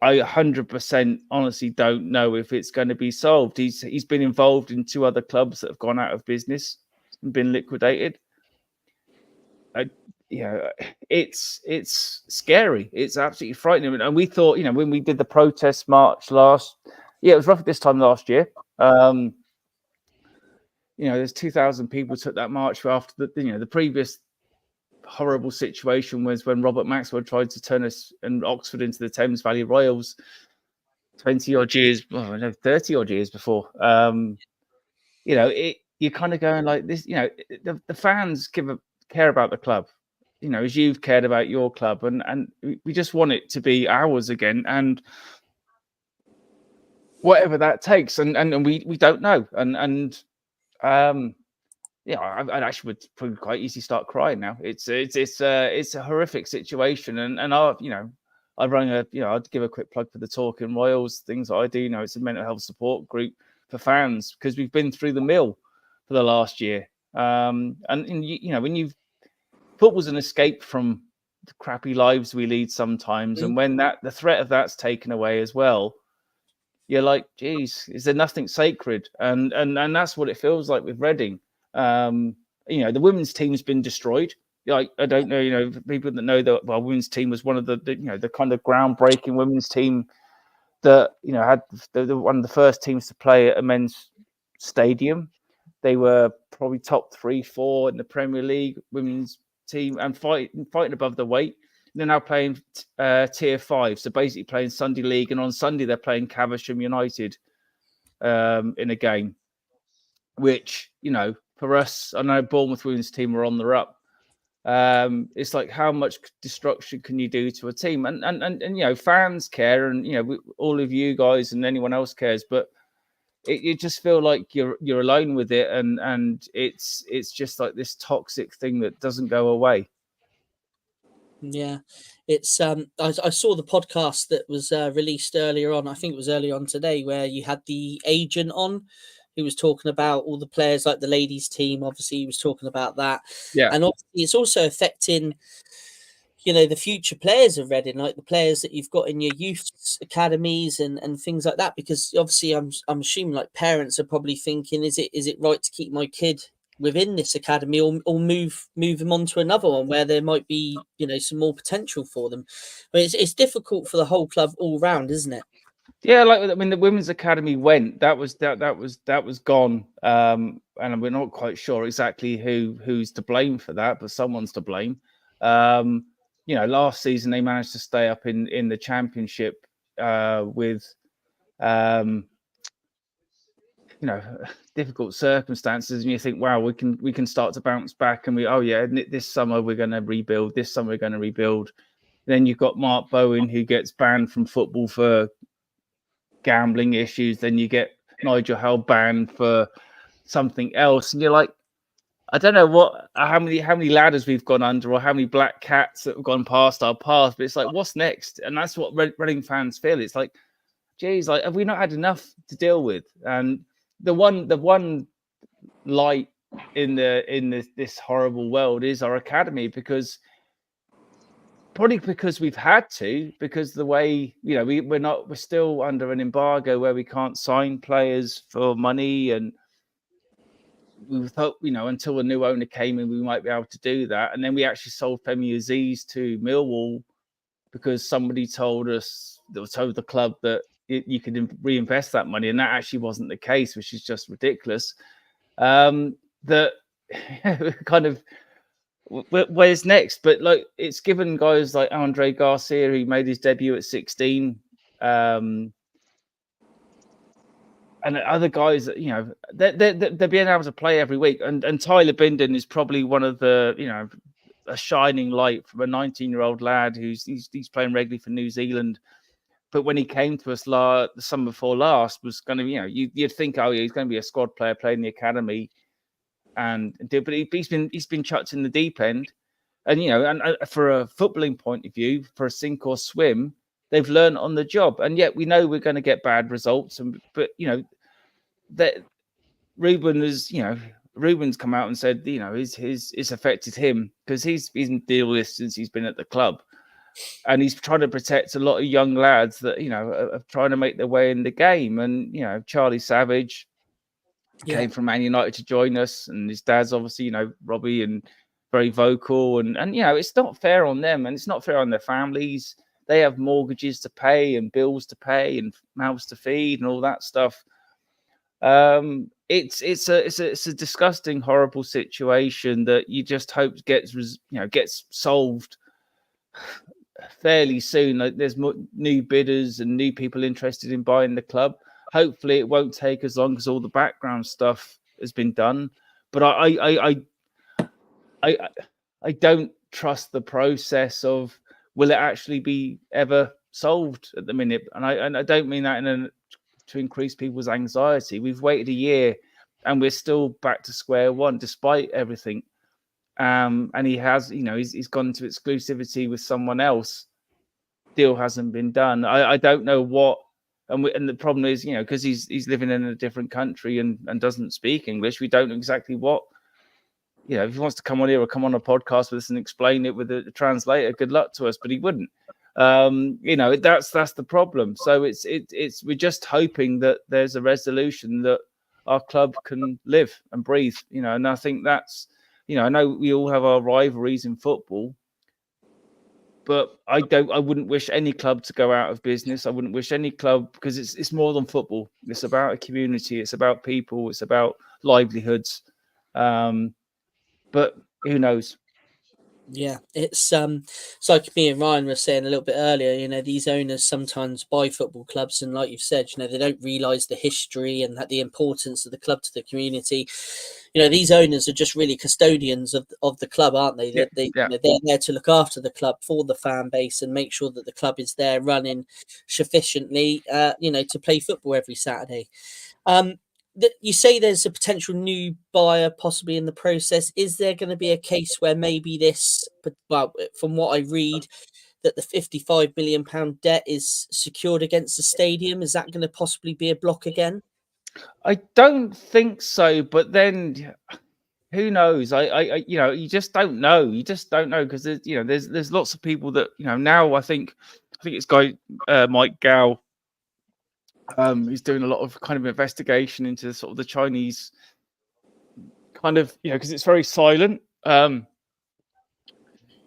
100% honestly don't know if it's going to be solved. He's been involved in 2 other clubs that have gone out of business and been liquidated. It's scary. It's absolutely frightening. And we thought, when we did the protest march it was roughly this time last year. There's 2,000 people took that march after the previous horrible situation was when Robert Maxwell tried to turn us and Oxford into the Thames Valley Royals 30 odd years before. You're kind of going like this. The fans care about the club, as you've cared about your club, and we just want it to be ours again, and whatever that takes, and we don't know, I actually would probably quite easily start crying now. It's a horrific situation, and I run I'd give a quick plug for the Talking Royals, things that I do. It's a mental health support group for fans, because we've been through the mill for the last year. When football's an escape from the crappy lives we lead sometimes, and when the threat of that's taken away as well, you're like, geez, is there nothing sacred? And that's what it feels like with Reading. The women's team's been destroyed. Like, I don't know, people that know that women's team was one of the kind of groundbreaking women's team that had one of the first teams to play at a men's stadium. They were probably top 3-4 in the Premier League women's team, and fighting above the weight. They're now playing tier 5, so basically playing Sunday League, and on Sunday they're playing Caversham United in a game, which for us, I know Bournemouth women's team are on the up. It's like, how much destruction can you do to a team? And fans care, and all of you guys and anyone else cares, but you just feel like you're alone with it, and it's just like this toxic thing that doesn't go away. Yeah, it's I saw the podcast that was released earlier on. I think it was earlier on today, where you had the agent on, who was talking about all the players, like the ladies team. Obviously, he was talking about that. Yeah, and obviously it's also affecting the future players of Reading, like the players that you've got in your youth academies and things like that. Because obviously, I'm assuming like parents are probably thinking, is it right to keep my kid within this academy, or move them on to another one where there might be some more potential for them? But it's difficult for the whole club all round, isn't it? Yeah, the women's academy went. That was gone, and we're not quite sure exactly who's to blame for that, but someone's to blame. Last season they managed to stay up in the championship with difficult circumstances, and you think, wow, we can start to bounce back, and this summer we're going to rebuild. This summer we're going to rebuild. Then you've got Mark Bowen, who gets banned from football for gambling issues. Then you get Nigel Hell banned for something else, and you're like, I don't know how many ladders we've gone under, or how many black cats that have gone past our path, but it's like, what's next? And that's what Reading fans feel. It's like, geez, like, have we not had enough to deal with? And the one light in this horrible world is our academy, because we've had to, because the way we're still under an embargo where we can't sign players for money, and we thought until a new owner came in we might be able to do that. And then we actually sold Femi Aziz to Millwall because somebody told the club that you could reinvest that money, and that actually wasn't the case, which is just ridiculous. That kind of, where's next? But like, it's given guys like Andre Garcia, who made his debut at 16, and other guys that, they're being able to play every week. And Tyler Bindon is probably one of the, a shining light from a 19-year-old lad he's playing regularly for New Zealand. But when he came to us the summer before last, was going to, you'd think, oh yeah, he's going to be a squad player playing the academy, but he's been chucked in the deep end, and for a footballing point of view, for a sink or swim, they've learned on the job, and yet we know we're going to get bad results, but that Ruben's come out and said, it's affected him because he's been dealing with this since he's been at the club. And he's trying to protect a lot of young lads that, are trying to make their way in the game. And, Charlie Savage came from Man United to join us. And his dad's obviously, Robbie, and very vocal. And it's not fair on them. And it's not fair on their families. They have mortgages to pay and bills to pay and mouths to feed and all that stuff. It's a disgusting, horrible situation that you just hope gets solved fairly soon. Like, there's more new bidders and new people interested in buying the club. Hopefully it won't take as long because all the background stuff has been done. But I don't trust the process of will it actually be ever solved at the minute. And I don't mean that to increase people's anxiety. We've waited a year and we're still back to square one despite everything. And he has, he's gone into exclusivity with someone else. Deal hasn't been done. I don't know what, and the problem is, because he's living in a different country and doesn't speak English, we don't know exactly what, if he wants to come on here or come on a podcast with us and explain it with a translator, good luck to us, but he wouldn't. That's the problem. So it's we're just hoping that there's a resolution that our club can live and breathe, and I think that's, I know we all have our rivalries in football, but I wouldn't wish any club to go out of business. I wouldn't wish any club, because it's more than football. It's about a community. It's about people. It's about livelihoods. But who knows? Yeah, it's like me and Ryan were saying a little bit earlier, these owners sometimes buy football clubs, and like you've said, they don't realise the history and the importance of the club to the community. These owners are just really custodians of the club, aren't they? They're there to look after the club for the fan base and make sure that the club is there running sufficiently, to play football every Saturday. You say there's a potential new buyer possibly in the process. Is there going to be a case where maybe this, well, from what I read, that the £55 million debt is secured against the stadium? Is that going to possibly be a block again? I don't think so, but then who knows? You just don't know. You just don't know, because there's lots of people that now I think it's Mike Gow. He's doing a lot of kind of investigation into sort of the Chinese kind of, because it's very silent.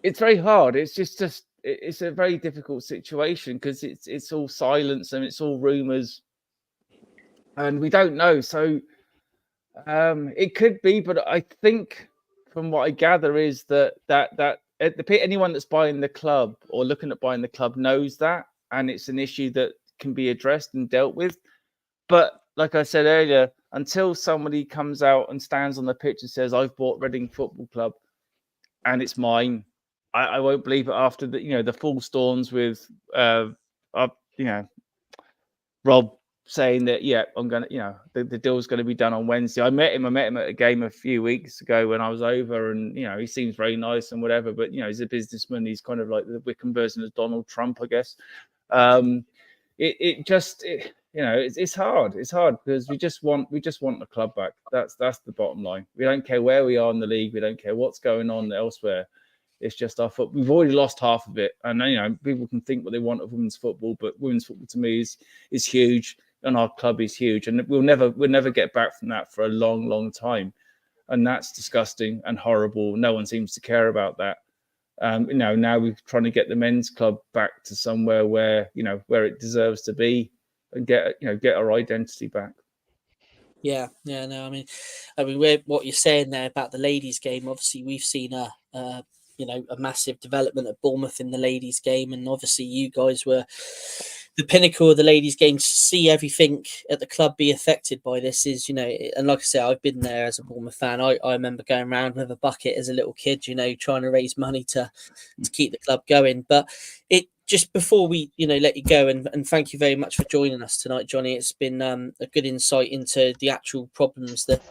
It's very hard. It's just it's a very difficult situation because it's all silence and it's all rumors, and we don't know. So it could be, but I think from what I gather is that anyone that's buying the club or looking at buying the club knows that, and it's an issue that can be addressed and dealt with. But like I said earlier, until somebody comes out and stands on the pitch and says, I've bought Reading Football Club and it's mine, I won't believe it after the full storms with Rob saying that, I'm gonna, the deal's gonna be done on Wednesday. I met him at a game a few weeks ago when I was over, and he seems very nice and whatever, but he's a businessman. He's kind of like the Wickham version of Donald Trump, I guess. It's hard. It's hard because we just want the club back. That's the bottom line. We don't care where we are in the league. We don't care what's going on elsewhere. It's just our foot. We've already lost half of it, and people can think what they want of women's football, but women's football to me is huge, and our club is huge, and we'll never get back from that for a long, long time, and that's disgusting and horrible. No one seems to care about that. Now we're trying to get the men's club back to somewhere where it deserves to be, and get our identity back. Yeah, no, I mean, what you're saying there about the ladies' game. Obviously, we've seen a massive development at Bournemouth in the ladies' game, and obviously, you guys were the pinnacle of the ladies' game, to see everything at the club be affected by this is, and like I say, I've been there as a Bournemouth fan. I remember going around with a bucket as a little kid, trying to raise money to keep the club going. But it just before we, let you go, and thank you very much for joining us tonight, Johnny. It's been a good insight into the actual problems that,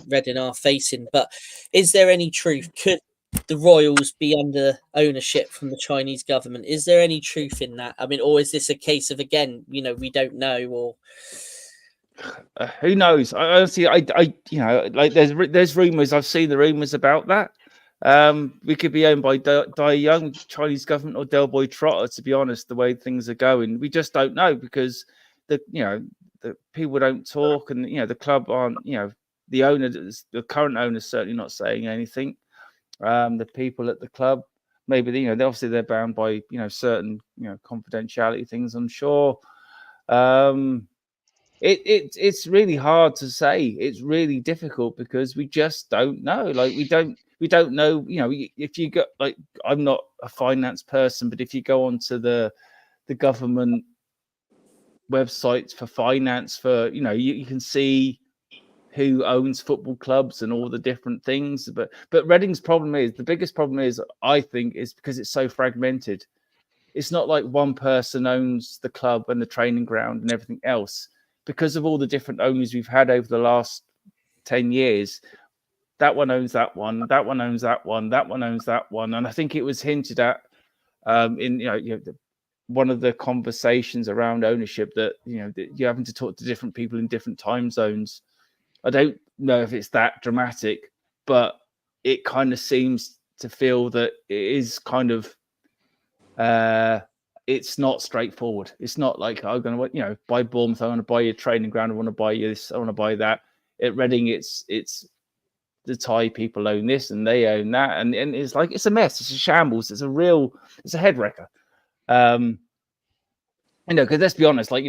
Reading are facing. But is there any truth? Could the Royals be under ownership from the Chinese government? Is there any truth in that? I mean, or is this a case of, again, we don't know, or who knows? I honestly, like there's rumors. I've seen the rumors about that. We could be owned by Dai Young, Chinese government, or Del Boy Trotter. To be honest, the way things are going, we just don't know, because the people don't talk, and the club aren't. The owner, the current owner, is certainly not saying anything. The people at the club, maybe obviously they're bound by certain confidentiality things, I'm sure. It's really hard to say. It's really difficult because we just don't know. Like we don't know. If you go, like, I'm not a finance person, but if you go onto the government websites for finance, for you can see who owns football clubs and all the different things. But Reading's the biggest problem is, I think, is because it's so fragmented. It's not like one person owns the club and the training ground and everything else. Because of all the different owners we've had over the last 10 years, that one owns that one, that one owns that one, that one owns that one. And I think it was hinted at in one of the conversations around ownership that that you're having to talk to different people in different time zones. I don't know if it's that dramatic, but it kind of seems to feel that it is kind of it's not straightforward. It's not like, I'm going to buy Bournemouth, I want to buy your training ground, I want to buy you this, I want to buy that. At Reading, it's the Thai people own this and they own that, and it's like, it's a mess, it's a shambles, it's a head wrecker. Because let's be honest, like,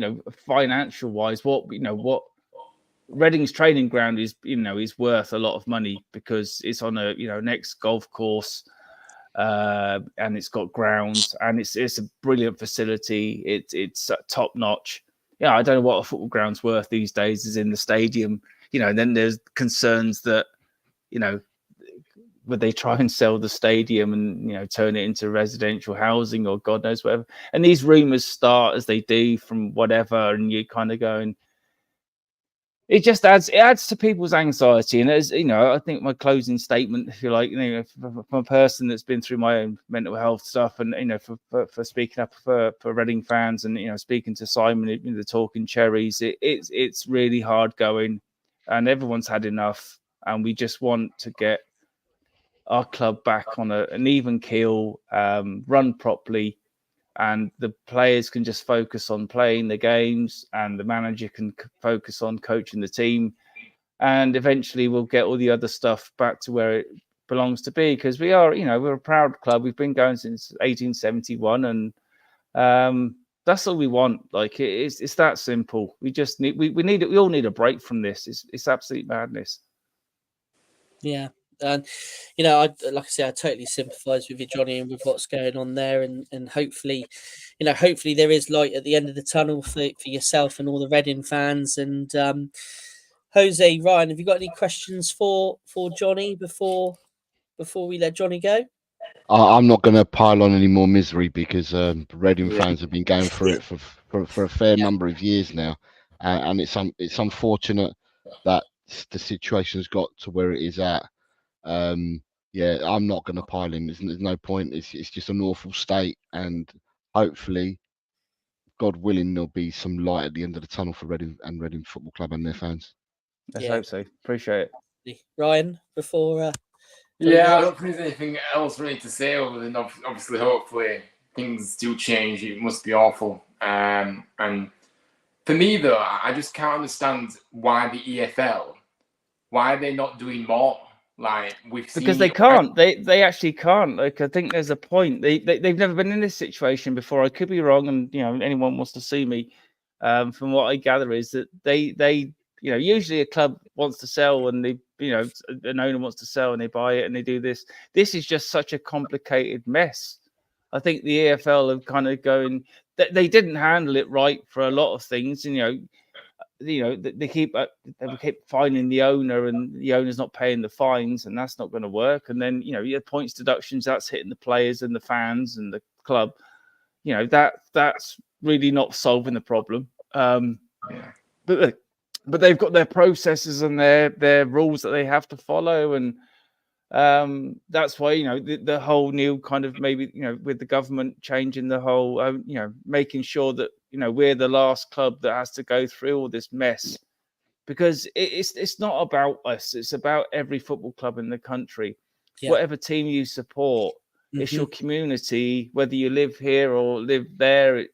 financial wise, what Reading's training ground is, is worth a lot of money because it's on a next golf course, and it's got grounds, and it's a brilliant facility. It's top notch. Yeah, I don't know what a football ground's worth these days. Is in the stadium, and then there's concerns that would they try and sell the stadium and turn it into residential housing or God knows whatever. And these rumors start as they do from whatever, and you kind of going. It just adds to people's anxiety, and as I think my closing statement, if you like, from a person that's been through my own mental health stuff, and for speaking up for Reading fans, and speaking to Simon, the Talking Cherries, it's really hard going, and everyone's had enough, and we just want to get our club back on an even keel, run properly. And the players can just focus on playing the games, and the manager can focus on coaching the team. And eventually we'll get all the other stuff back to where it belongs to be, because we are, we're a proud club. We've been going since 1871, and that's all we want. Like, it's that simple. We just need, we need it. We all need a break from this. It's absolute madness. Yeah. And I like I say, I totally sympathise with you, Johnny, and with what's going on there, and hopefully, hopefully there is light at the end of the tunnel for yourself and all the Reading fans. And Jose, Ryan, have you got any questions for Johnny before we let Johnny go? I'm not going to pile on any more misery, because Reading fans have been going through it for a fair number of years now, and it's unfortunate that the situation's got to where it is at. Yeah, I'm not going to pile in. There's no point. It's just an awful state, and hopefully, God willing, there'll be some light at the end of the tunnel for Reading Football Club and their fans. Let's hope so. Appreciate it. Ryan, before. Yeah, I don't think there's anything else really to say other than obviously, hopefully, things do change. It must be awful. And for me, though, I just can't understand why the EFL, why are they not doing more? Like, because they can't. They actually can't. Like, I think there's a point. They've never been in this situation before. I could be wrong, and anyone wants to sue me. From what I gather is that they usually a club wants to sell, and they an owner wants to sell, and they buy it, and they do this. This is just such a complicated mess I think the EFL have kind of going. They didn't handle it right for a lot of things. They keep fining the owner, and the owner's not paying the fines, and that's not going to work. And then you have points deductions, that's hitting the players and the fans and the club. That's really not solving the problem. But they've got their processes and their rules that they have to follow, and that's why the whole new kind of maybe with the government changing the whole making sure that we're the last club that has to go through all this mess, because it's not about us, it's about every football club in the country. Whatever team you support, it's your community, whether you live here or live there.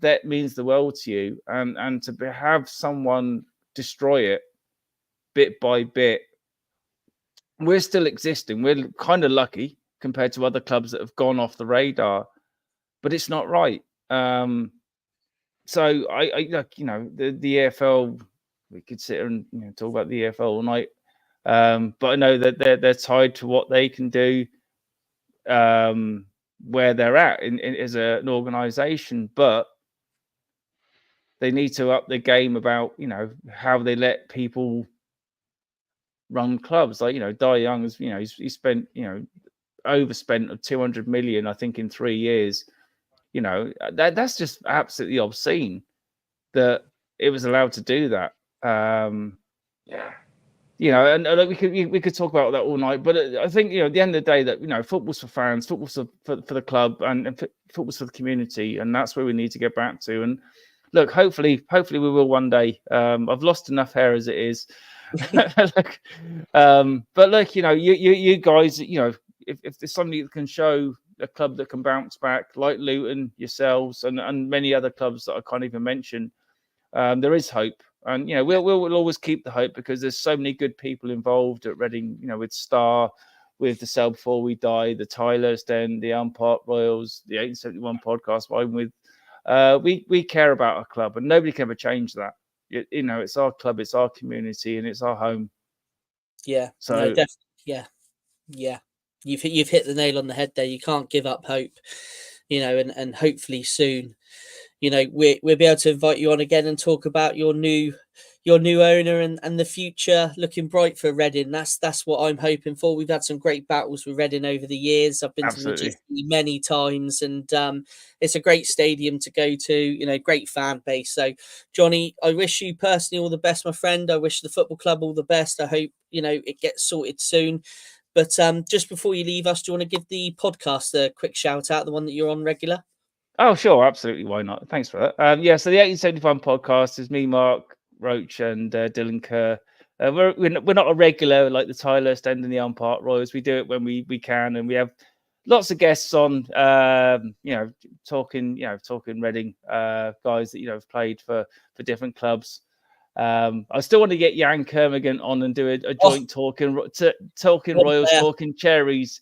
That means the world to you, and to have someone destroy it bit by bit. We're still existing. We're kind of lucky compared to other clubs that have gone off the radar, but it's not right. So I the EFL. We could sit here and talk about the EFL all night, but I know that they're tied to what they can do, where they're at as an organisation, but they need to up the game about how they let people run clubs. Like Di Young has he spent overspent of 200 million, I think, in 3 years. That's just absolutely obscene that it was allowed to do that. And we could talk about that all night, but I think at the end of the day that football's for fans, football's for the club, and football's for the community, and that's where we need to get back to. And look, hopefully we will one day. I've lost enough hair as it is. But look, you guys, if there's somebody that can show a club that can bounce back, like Luton, yourselves, and many other clubs that I can't even mention, there is hope. And we'll always keep the hope, because there's so many good people involved at Reading. With Star, with the Sell Before We Die, the Tylehurst End, the Park Royals, the 1871 podcast. I'm with. We care about our club, and nobody can ever change that. It's our club, it's our community, and it's our home. Yeah. So no, definitely. Yeah. You've hit the nail on the head there. You can't give up hope. And hopefully soon, we'll be able to invite you on again and talk about your new owner and the future looking bright for Reading. That's what I'm hoping for. We've had some great battles with Reading over the years. I've been to the GC many times, and it's a great stadium to go to, great fan base. So Johnny, I wish you personally all the best, my friend. I wish the football club all the best. I hope it gets sorted soon. But just before you leave us, do you want to give the podcast a quick shout out, the one that you're on regular? Oh, sure. Absolutely. Why not? Thanks for that. So the 1871 podcast is me, Mark Roach, and Dylan Kerr. We're not a regular like the Tylehurst End and the Park Royals. We do it when we can, and we have lots of guests on, talking Reading, guys that have played for different clubs. I still want to get Jan Kermigan on and do a joint talking Royals, talking Cherries,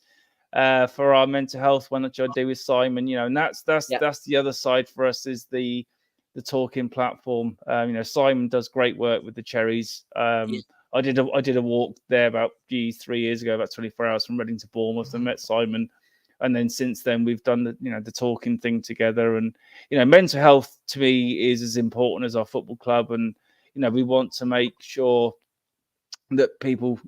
for our mental health one, which I do with Simon. And that's the other side for us, is the talking platform. Simon does great work with the Cherries. I did a walk there about 3 years ago, about 24 hours from Reading to Bournemouth, and met Simon. And then since then, we've done the talking thing together. And mental health to me is as important as our football club. And we want to make sure that people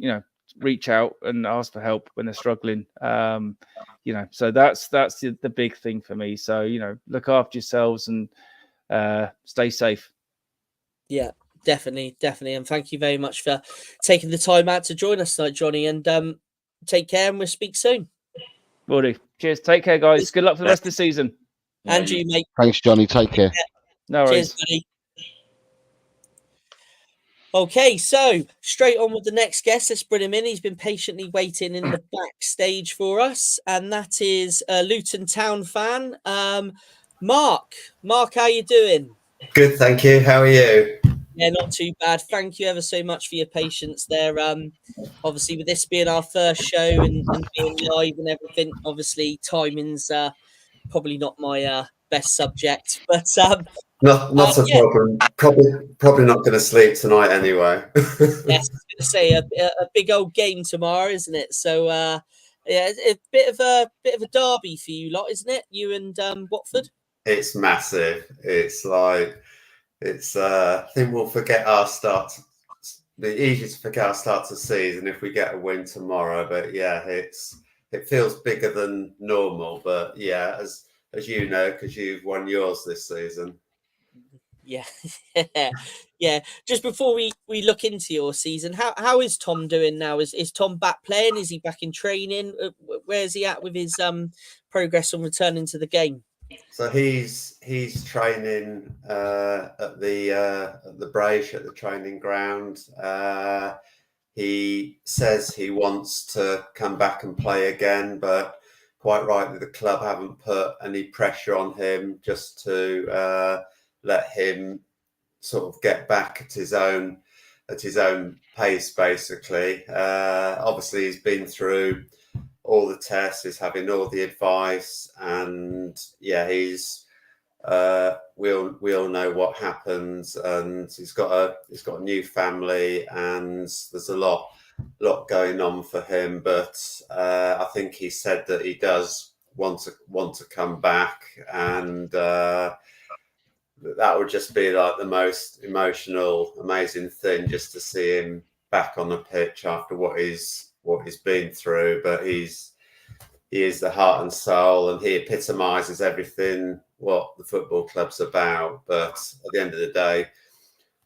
reach out and ask for help when they're struggling. So that's the big thing for me. So look after yourselves and stay safe. Yeah, definitely. And thank you very much for taking the time out to join us tonight, Johnny. And take care, and we'll speak soon. Will do. Cheers. Take care, guys. Good luck for the rest of the season. And you, mate. Thanks, Johnny. Take care. No worries. Cheers, buddy. Okay, so straight on with the next guest. Let's bring him in. He's been patiently waiting in the backstage for us, and that is a Luton Town fan, Mark. Mark, how you doing? Good, thank you. How are you? Yeah, not too bad. Thank you ever so much for your patience there. Obviously, with this being our first show and being live and everything, obviously timing's probably not my best subject, but not a problem. Probably not going to sleep tonight anyway. Yes, I was going to say a big old game tomorrow, isn't it? So Yeah, it's a bit of a derby for you lot, isn't it? You and Watford. It's massive. It's like I think we'll forget our start. The easiest to forget our start to season if we get a win tomorrow. But yeah, it feels bigger than normal. But yeah, as you know, because you've won yours this season. Yeah, yeah. Just before we look into your season, how is Tom doing now? Is Tom back playing? Is he back in training? Where's he at with his progress on returning to the game? So he's training at the Brace at the training ground. He says he wants to come back and play again, but quite rightly, the club haven't put any pressure on him, just to let him sort of get back at his own pace, basically. Obviously, he's been through all the tests, he's having all the advice, and yeah, he's we all know what happens, and he's got a new family, and there's a lot going on for him. But I think he said that he does want to come back, and that would just be like the most emotional, amazing thing, just to see him back on the pitch after what he's been through. But he is the heart and soul, and he epitomises everything what the football club's about. But at the end of the day,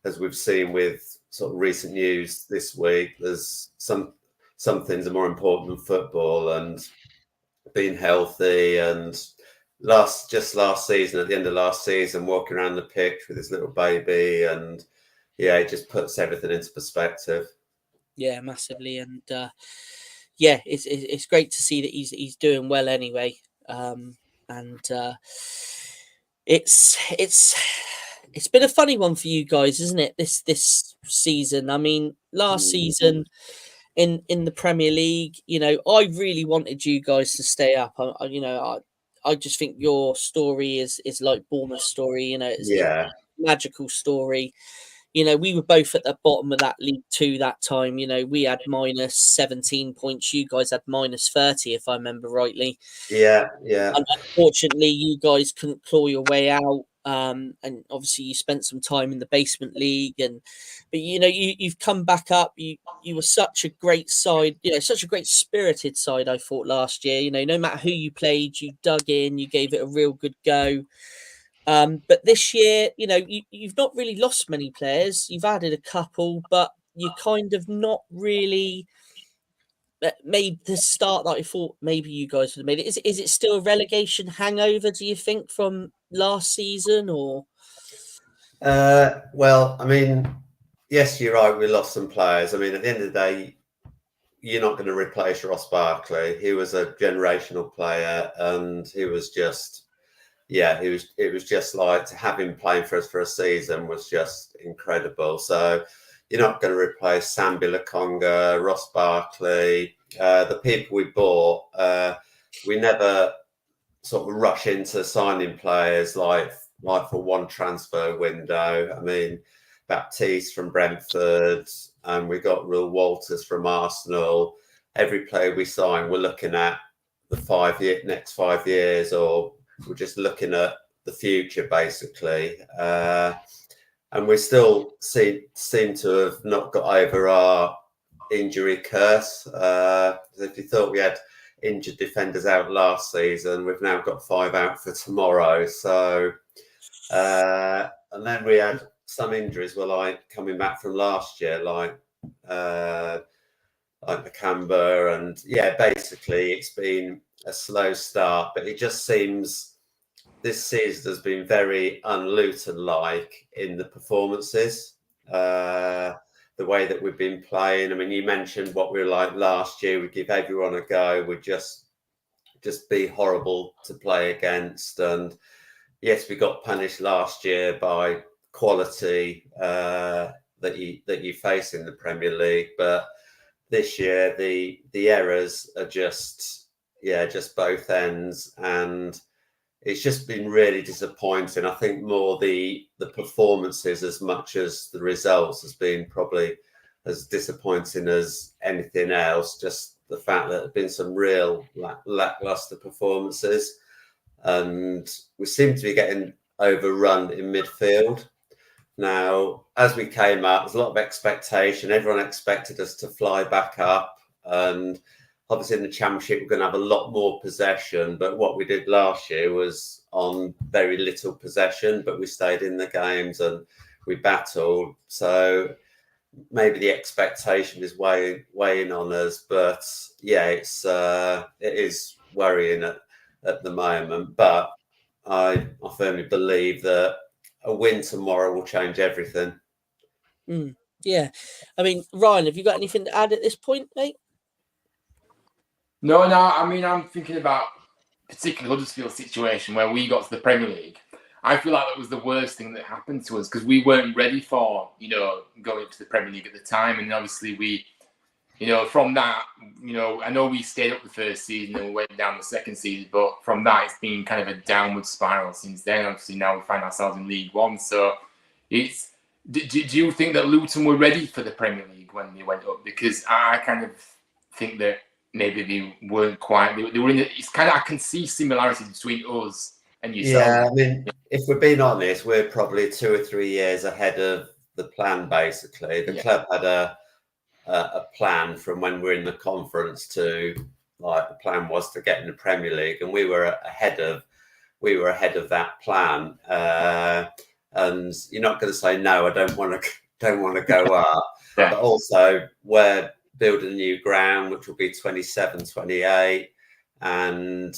as we've seen with sort of recent news this week, there's some things are more important than football, and being healthy. And last season, at the end of last season, walking around the pitch with his little baby, and yeah, it just puts everything into perspective. Yeah, massively, and yeah, it's great to see that he's doing well anyway. And it's been a funny one for you guys, isn't it? This season. I mean, last season in the Premier League, you know, I really wanted you guys to stay up. I just think your story is like Bournemouth's story. You know, it's a magical story. You know, we were both at the bottom of that League Two that time. You know, we had minus 17 points. You guys had minus 30, if I remember rightly. Yeah. And unfortunately, you guys couldn't claw your way out. And obviously, you spent some time in the basement league. But you know, you've come back up. You were such a great side. You know, such a great spirited side. I thought last year. You know, no matter who you played, you dug in. You gave it a real good go. But this year, you know, you've not really lost many players. You've added a couple, but you kind of not really made the start that I thought maybe you guys would have made it. Is it still a relegation hangover, do you think, from last season, or? Well, I mean, yes, you're right. We lost some players. I mean, at the end of the day, you're not going to replace Ross Barkley. He was a generational player, and he was just. Yeah, it was just like, to have him playing for us for a season was just incredible. So you're not going to replace Sambi Lakonga, Ross Barkley, the people we bought. We never sort of rush into signing players like for one transfer window. I mean, Baptiste from Brentford, and we got Will Walters from Arsenal. Every player we sign, we're looking at the next 5 years, or we're just looking at the future, basically. And we still seem to have not got over our injury curse. If you thought we had injured defenders out last season, we've now got 5 out for tomorrow. So, and then we had some injuries were like coming back from last year, like Nakamba, and yeah, basically it's been a slow start, but it just seems this season has been very un-Luton-like in the performances, the way that we've been playing. I mean, you mentioned what we were like last year. We'd give everyone a go. We'd just be horrible to play against. And yes, we got punished last year by quality that you face in the Premier League, but this year the errors are just both ends, and it's just been really disappointing. I think more the performances as much as the results has been probably as disappointing as anything else. Just the fact that there have been some real lackluster performances, and we seem to be getting overrun in midfield. Now, as we came up, there's a lot of expectation. Everyone expected us to fly back up, and obviously in the Championship we're going to have a lot more possession, but what we did last year was on very little possession, but we stayed in the games and we battled. So maybe the expectation is weighing on us, but yeah, it is worrying at the moment. But I firmly believe that a win tomorrow will change everything. Yeah, I mean, Ryan, have you got anything to add at this point, mate? No. I mean, I'm thinking about particularly Huddersfield situation where we got to the Premier League. I feel like that was the worst thing that happened to us because we weren't ready for, going to the Premier League at the time. And obviously we, from that, I know we stayed up the first season and we went down the second season, but from that, it's been kind of a downward spiral since then. Obviously now we find ourselves in League One. So it's, do you think that Luton were ready for the Premier League when they went up? Because I kind of think that maybe they weren't quite, they were in it's kind of, I can see similarities between us and yourself. Yeah, I mean, if we're being honest, we're probably 2 or 3 years ahead of the plan, basically. The club had a plan from when we're in the conference to, like, the plan was to get in the Premier League, and we were ahead of that plan. And you're not going to say, no, I don't want to go up. But also we're building a new ground, which will be 27, 28. And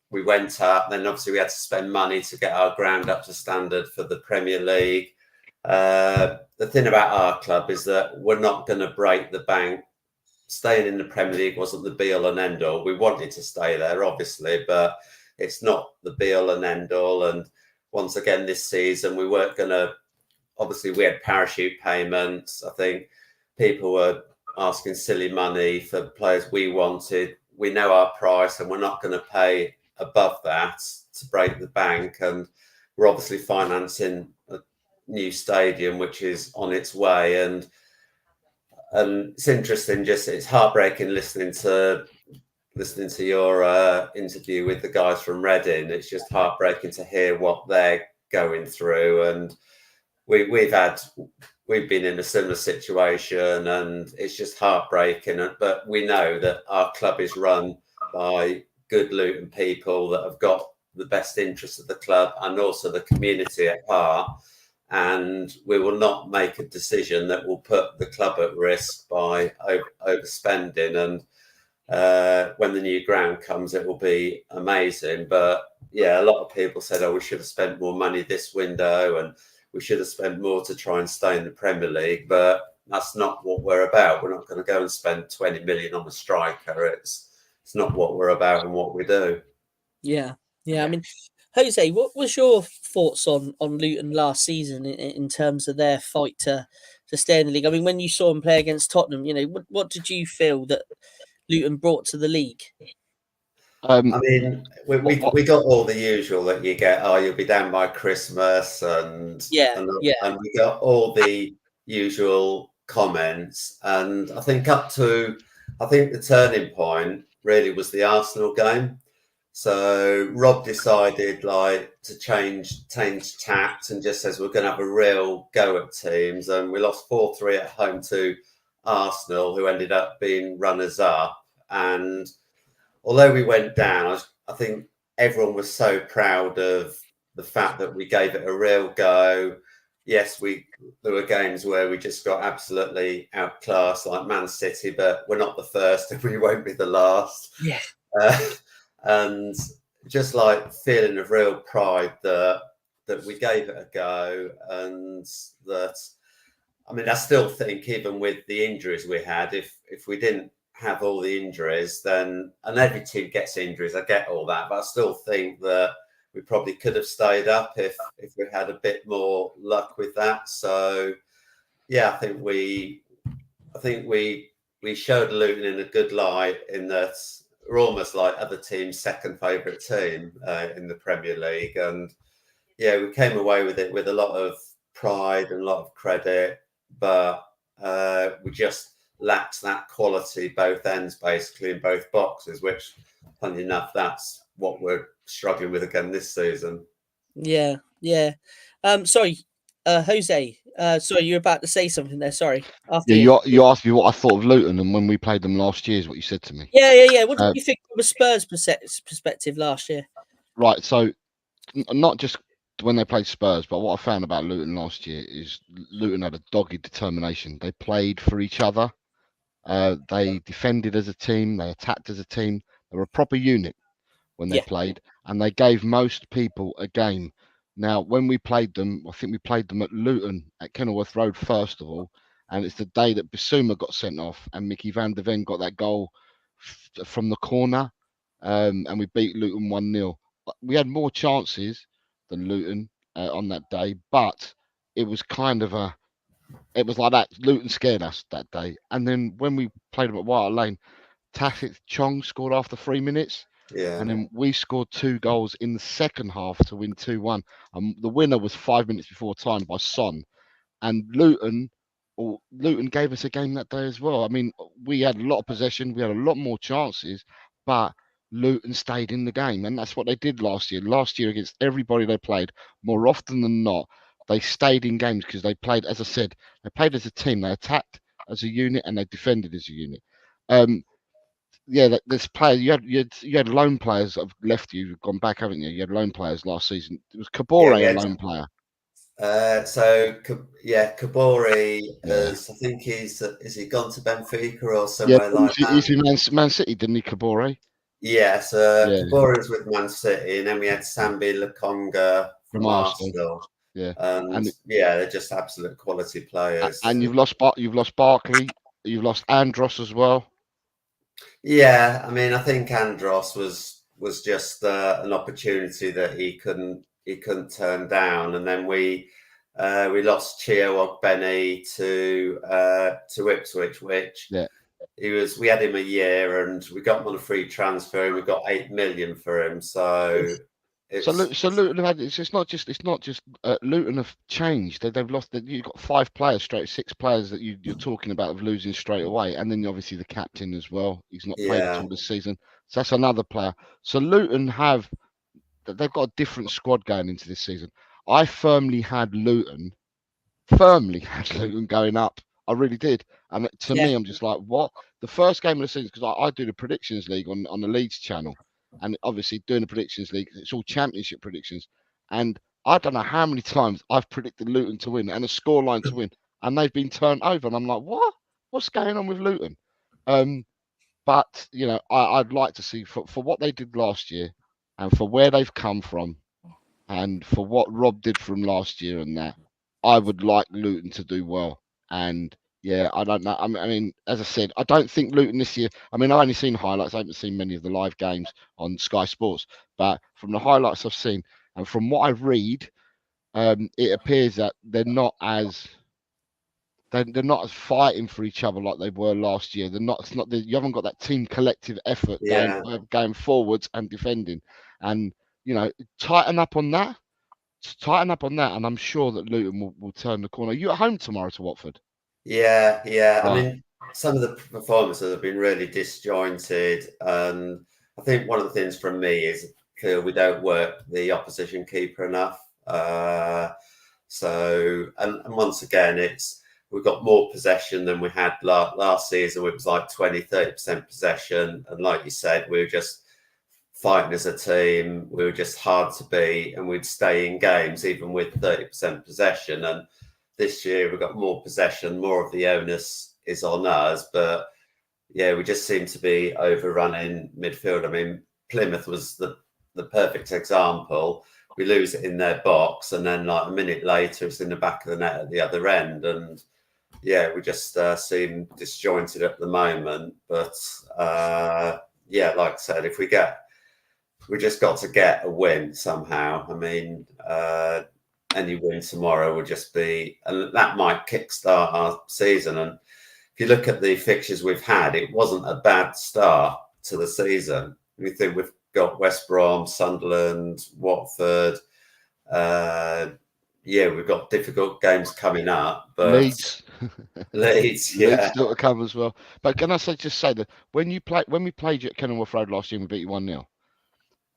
we went up. Then obviously we had to spend money to get our ground up to standard for the Premier League. The thing about our club is that we're not going to break the bank. Staying in the Premier League wasn't the be-all and end-all. We wanted to stay there, obviously, but it's not the be-all and end-all. And once again, this season, we weren't going to... Obviously, we had parachute payments. I think people were asking silly money for players we wanted. We know our price, and we're not going to pay above that to break the bank. And we're obviously financing a new stadium, which is on its way. And it's interesting, it's heartbreaking listening to your interview with the guys from Reading. It's just heartbreaking to hear what they're going through. And we've been in a similar situation, and it's just heartbreaking. But we know that our club is run by good Luton people that have got the best interests of the club and also the community at heart. And we will not make a decision that will put the club at risk by overspending. And when the new ground comes, it will be amazing. But yeah, a lot of people said, oh, we should have spent more money this window and we should have spent more to try and stay in the Premier League. But that's not what we're about. We're not going to go and spend 20 million on a striker. It's not what we're about and what we do. Yeah. I mean, Jose, what was your thoughts on Luton last season in terms of their fight to stay in the league? I mean, when you saw them play against Tottenham, what did you feel that Luton brought to the league? I mean, we got all the usual that you get. Oh, you'll be down by Christmas, and we got all the usual comments. And I think the turning point really was the Arsenal game. So Rob decided to change tact and just says we're going to have a real go at teams, and we lost 4-3 at home to Arsenal, who ended up being runners up. And although we went down, I think everyone was so proud of the fact that we gave it a real go. Yes, there were games where we just got absolutely outclassed, like Man City, but we're not the first and we won't be the last. Yeah. And just feeling of real pride that we gave it a go, and that, I mean, I still think even with the injuries we had, if we didn't have all the injuries, then, and every team gets injuries, I get all that, but I still think that we probably could have stayed up if we had a bit more luck with that. So yeah, I think we showed Luton in a good light, in that we're almost like other teams' second favourite team in the Premier League. And yeah, we came away with it with a lot of pride and a lot of credit, but we just lacks that quality both ends, basically in both boxes, which, funny enough, that's what we're struggling with again this season. Yeah. Sorry, Jose. Sorry, you were about to say something there. Sorry. After You asked me what I thought of Luton, and when we played them last year is what you said to me. Yeah. What did you think from a Spurs perspective last year? Right. So not just when they played Spurs, but what I found about Luton last year is Luton had a dogged determination. They played for each other. They defended as a team. They attacked as a team. They were a proper unit when they played, and they gave most people a game. Now, when we played them, I think we played them at Luton at Kenilworth Road first of all, and it's the day that Bissouma got sent off and Mickey van der Ven got that goal from the corner, and we beat Luton 1-0. We had more chances than Luton on that day, but it was kind of it was like that. Luton scared us that day, and then when we played them at White Hart Lane, Tafik Chong scored after 3 minutes. Yeah. And then we scored 2 goals in the second half to win 2-1. The winner was 5 minutes before time by Son. And Luton gave us a game that day as well. I mean, we had a lot of possession. We had a lot more chances, but Luton stayed in the game. And that's what they did last year. Last year, against everybody they played, more often than not, they stayed in games because they played, as I said, they played as a team. They attacked as a unit and they defended as a unit. There's players. You had loan players that have left you, gone back, haven't you? You had loan players last season. It was Kabore, a loan player. Kabore is. I think is he gone to Benfica or somewhere like that? He's in Man City, didn't he, Kabore? Yes, Kabore is with Man City, and then we had Sambi Lakonga from Arsenal. Yeah, and they're just absolute quality players. And you've lost Barkley, you've lost Andros as well. Yeah, I mean, I think Andros was just an opportunity that he couldn't turn down, and then we lost Chio Ogbeni to Ipswich, which we had him a year, and we got him on a free transfer, and we got 8 million for him. So Luton have it's not just Luton have changed. They've lost. You've got 5 players, 6 players that you're talking about of losing straight away, and then obviously the captain as well. He's not played at all this season, so that's another player. So Luton they've got a different squad going into this season. I firmly had Luton going up. I really did, and to me, I'm just like, what? The first game of the season, because I do the predictions league on the Leeds channel. And obviously doing the predictions league, it's all championship predictions. And I don't know how many times I've predicted Luton to win and a scoreline to win, and they've been turned over. And I'm like, what? What's going on with Luton? But, I'd like to see for what they did last year and for where they've come from and for what Rob did from last year and that, I would like Luton to do well. And I don't know. I mean, as I said, I don't think Luton this year. I mean, I've only seen highlights. I haven't seen many of the live games on Sky Sports. But from the highlights I've seen and from what I read, it appears that they're not as fighting for each other like they were last year. You haven't got that team collective effort going forwards and defending. And tighten up on that. And I'm sure that Luton will turn the corner. Are you at home tomorrow to Watford? Yeah. I mean, some of the performances have been really disjointed, and I think one of the things from me is we don't work the opposition keeper enough. So once again, we've got more possession than we had last season. It was like 20-30% possession, and like you said, we were just fighting as a team. We were just hard to beat, and we'd stay in games even with 30% possession. And this year we've got more possession, more of the onus is on us, but we just seem to be overrunning midfield. I mean, Plymouth was the perfect example. We lose it in their box, and then like a minute later it's in the back of the net at the other end, and we just seem disjointed at the moment. But like I said, we just got to get a win somehow. I mean, any win tomorrow would just be, and that might kickstart our season. And if you look at the fixtures we've had, it wasn't a bad start to the season. We think we've got West Brom, Sunderland, Watford, yeah, we've got difficult games coming up, but Leeds, Leeds, Leeds yeah, still to come as well. But can I just say that when we played you at Kenilworth Road last year, and we beat you 1-0.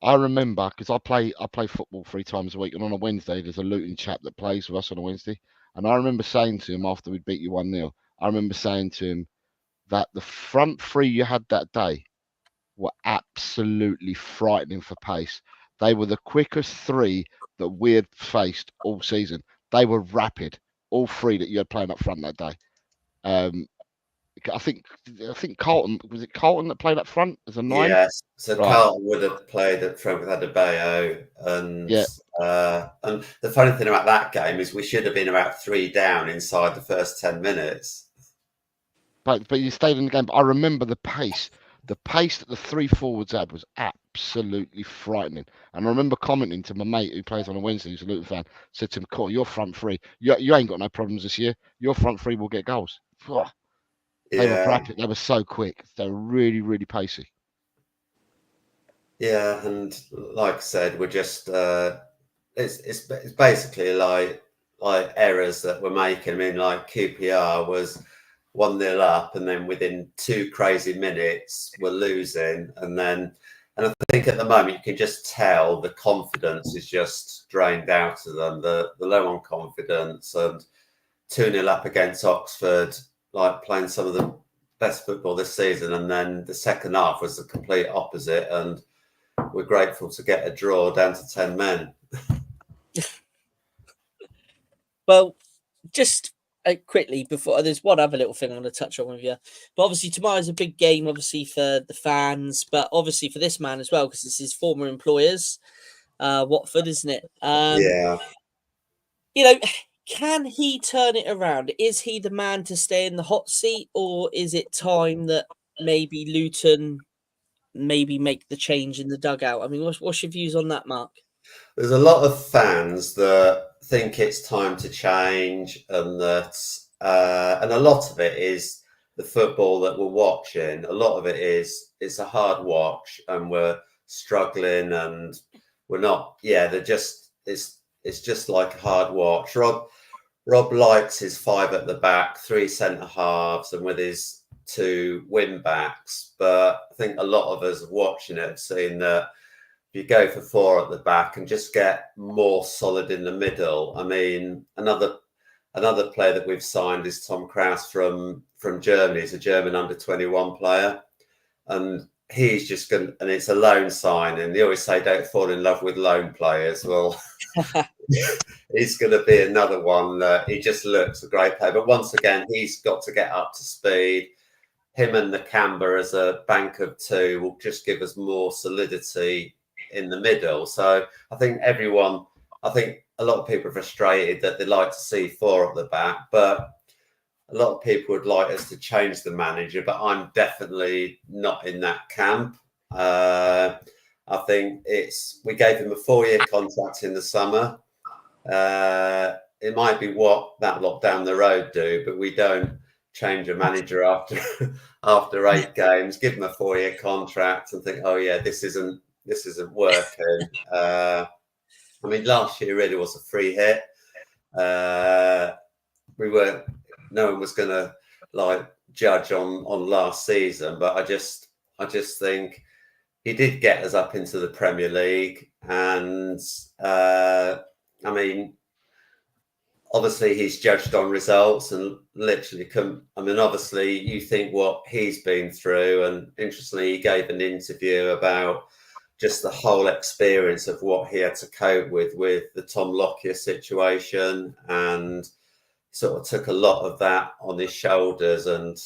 I remember because I play football 3 times a week, and on a Wednesday there's a Luton chap that plays with us on a Wednesday, and I remember saying to him after we beat you 1-0, I remember saying to him that the front three you had that day were absolutely frightening for pace. They were the quickest 3 that we had faced all season. They were rapid, all 3 that you had playing up front that day. I think Carlton, was it Carlton that played up front as a 9? yes. So Right. Carlton would have played at front with Adebayo, and Yeah. And the funny thing about that game is we should have been about 3 down inside the first 10 minutes. But you stayed in the game. But I remember the pace. The pace that the 3 forwards had was absolutely frightening. And I remember commenting to my mate who plays on a Wednesday, who's a Luton fan, said to him, "Cool, your front 3, you ain't got no problems this year. Your front 3 will get goals." They were rapid. They were so quick. They were really, really pacey. Yeah, and like I said, we're just it's basically like errors that we're making. I mean, like QPR was 1-0 up, and then within 2 crazy minutes we're losing, and I think at the moment you can just tell the confidence is just drained out of them. The low on confidence, and 2-0 up against Oxford, like playing some of the best football this season, and then the second half was the complete opposite, and we're grateful to get a draw down to 10 men. Well, just quickly before, there's one other little thing I want to touch on with you. But obviously tomorrow's a big game, obviously for the fans, but obviously for this man as well, because it's his former employers, Watford, isn't it? Yeah. You know, can he turn it around? Is he the man to stay in the hot seat, or is it time that maybe Luton maybe make the change in the dugout? I mean, what's your views on that, Mark? There's a lot of fans that think it's time to change, and that and a lot of it is the football that we're watching. A lot of it is it's a hard watch, and we're struggling, and we're not. Yeah, they're just it's just like a hard watch. Rob likes his 5 at the back, 3 centre halves, and with his 2 wing backs. But I think a lot of us watching it have seen that if you go for 4 at the back and just get more solid in the middle. I mean, another player that we've signed is Tom Kraus from Germany. He's a German under-21 player, and he's just going. And it's a loan signing. They always say don't fall in love with loan players. Well, he's going to be another one. He just looks a great player, but once again, he's got to get up to speed. Him and the Nakamba as a bank of 2 will just give us more solidity in the middle. So I think a lot of people are frustrated that they like to see 4 at the back, but a lot of people would like us to change the manager, but I'm definitely not in that camp. I think we gave him a 4-year contract in the summer. It might be what that lot down the road do, but we don't change a manager after 8 games, give him a 4-year contract and think, oh yeah, this isn't working. I mean, last year really was a free hit. No one was going to like judge on last season, but I just think he did get us up into the Premier League, and I mean, obviously he's judged on results and literally obviously you think what he's been through, and interestingly he gave an interview about just the whole experience of what he had to cope with the Tom Lockyer situation, and sort of took a lot of that on his shoulders. And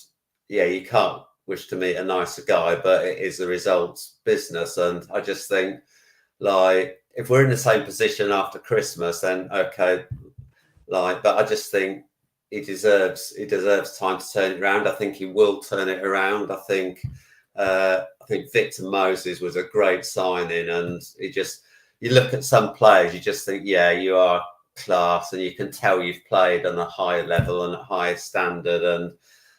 yeah, you can't wish to meet a nicer guy, but it is the results business. And I just think, like, if we're in the same position after Christmas, then okay, like, but I just think he deserves time to turn it around. I think he will turn it around. I think Victor Moses was a great signing, and you look at some players, you just think, yeah, you are class, and you can tell you've played on a higher level and a higher standard. And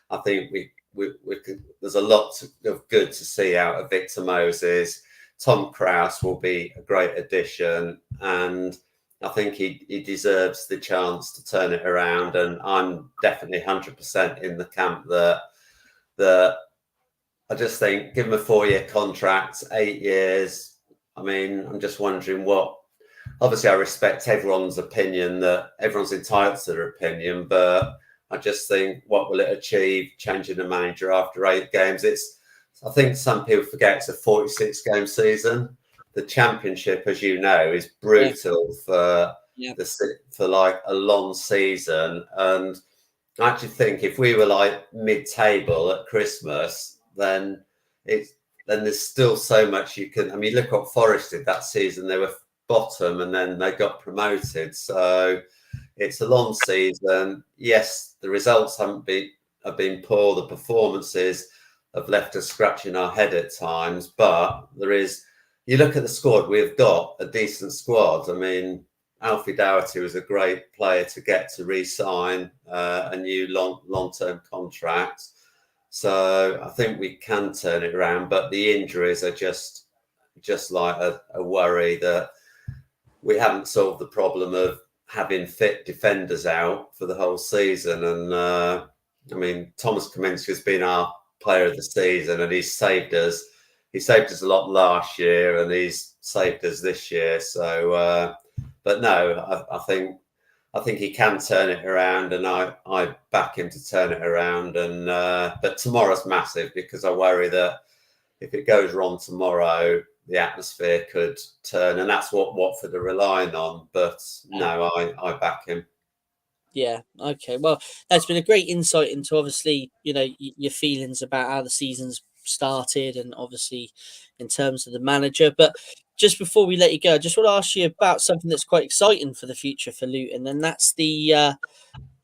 I think there's a lot of good to see out of Victor Moses. Tom Kraus will be a great addition, and I think he deserves the chance to turn it around, and I'm definitely 100% in the camp that I just think give him a 4-year contract, 8 years. I mean, I'm just wondering what. Obviously, I respect everyone's opinion, that everyone's entitled to their opinion, but I just think, what will it achieve changing the manager after 8 games? I think some people forget it's a 46-game season. The Championship, as you know, is brutal for like a long season. And I actually think if we were like mid-table at Christmas, then there's still so much you can. I mean, look what Forest did that season. They were bottom and then they got promoted. So it's a long season. Yes, the results have been poor. The performances have left us scratching our head at times. But you look at the squad, we've got a decent squad. I mean, Alfie Doherty was a great player to get to re-sign a new long-term contract. So I think we can turn it around, but the injuries are just like a worry that we haven't solved the problem of having fit defenders out for the whole season. And I mean, Thomas Kaminski has been our player of the season, and he's saved us. He saved us a lot last year, and he's saved us this year. So, but no, I think he can turn it around, and I back him to turn it around. And but tomorrow's massive, because I worry that if it goes wrong tomorrow, the atmosphere could turn, and that's what Watford are relying on. But no, I back him. Yeah. Okay. Well, that's been a great insight into, obviously, your feelings about how the season's started, and obviously in terms of the manager. But just before we let you go, I just want to ask you about something that's quite exciting for the future for Luton, and that's the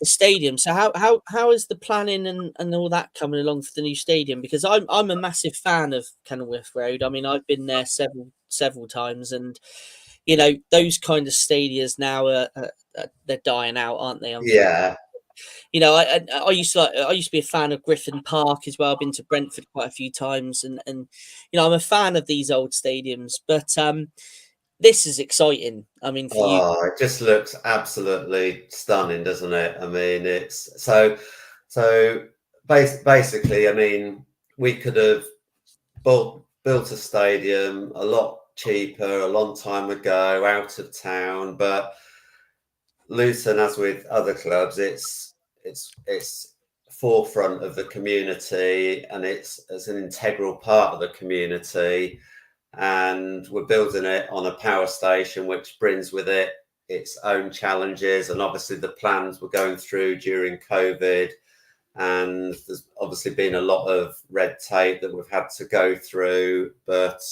stadium. So how is the planning and all that coming along for the new stadium? Because I'm a massive fan of Kenilworth Road. I mean, I've been there several times, and those kind of stadiums now they're dying out, aren't they? Yeah. I used to be a fan of Griffin Park as well. I've been to Brentford quite a few times, and I'm a fan of these old stadiums. But this is exciting. I mean, for you, it just looks absolutely stunning, doesn't it? I mean, it's so basically. I mean, we could have built a stadium a lot cheaper a long time ago, out of town, but Luton, as with other clubs, it's forefront of the community, and it's an integral part of the community. And we're building it on a power station, which brings with it its own challenges. And obviously the plans were going through during COVID, and there's obviously been a lot of red tape that we've had to go through. But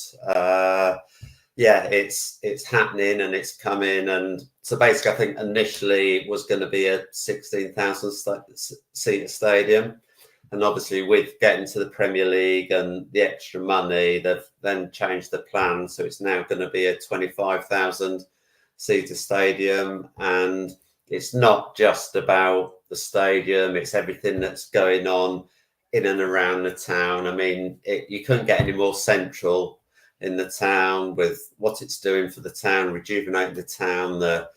it's happening, and it's coming. And so basically, I think initially it was going to be a 16,000 seat stadium. And obviously, with getting to the Premier League and the extra money, they've then changed the plan. So it's now going to be a 25,000 seater stadium. And it's not just about the stadium, it's everything that's going on in and around the town. I mean, you couldn't get any more central in the town with what it's doing for the town, rejuvenating the town, the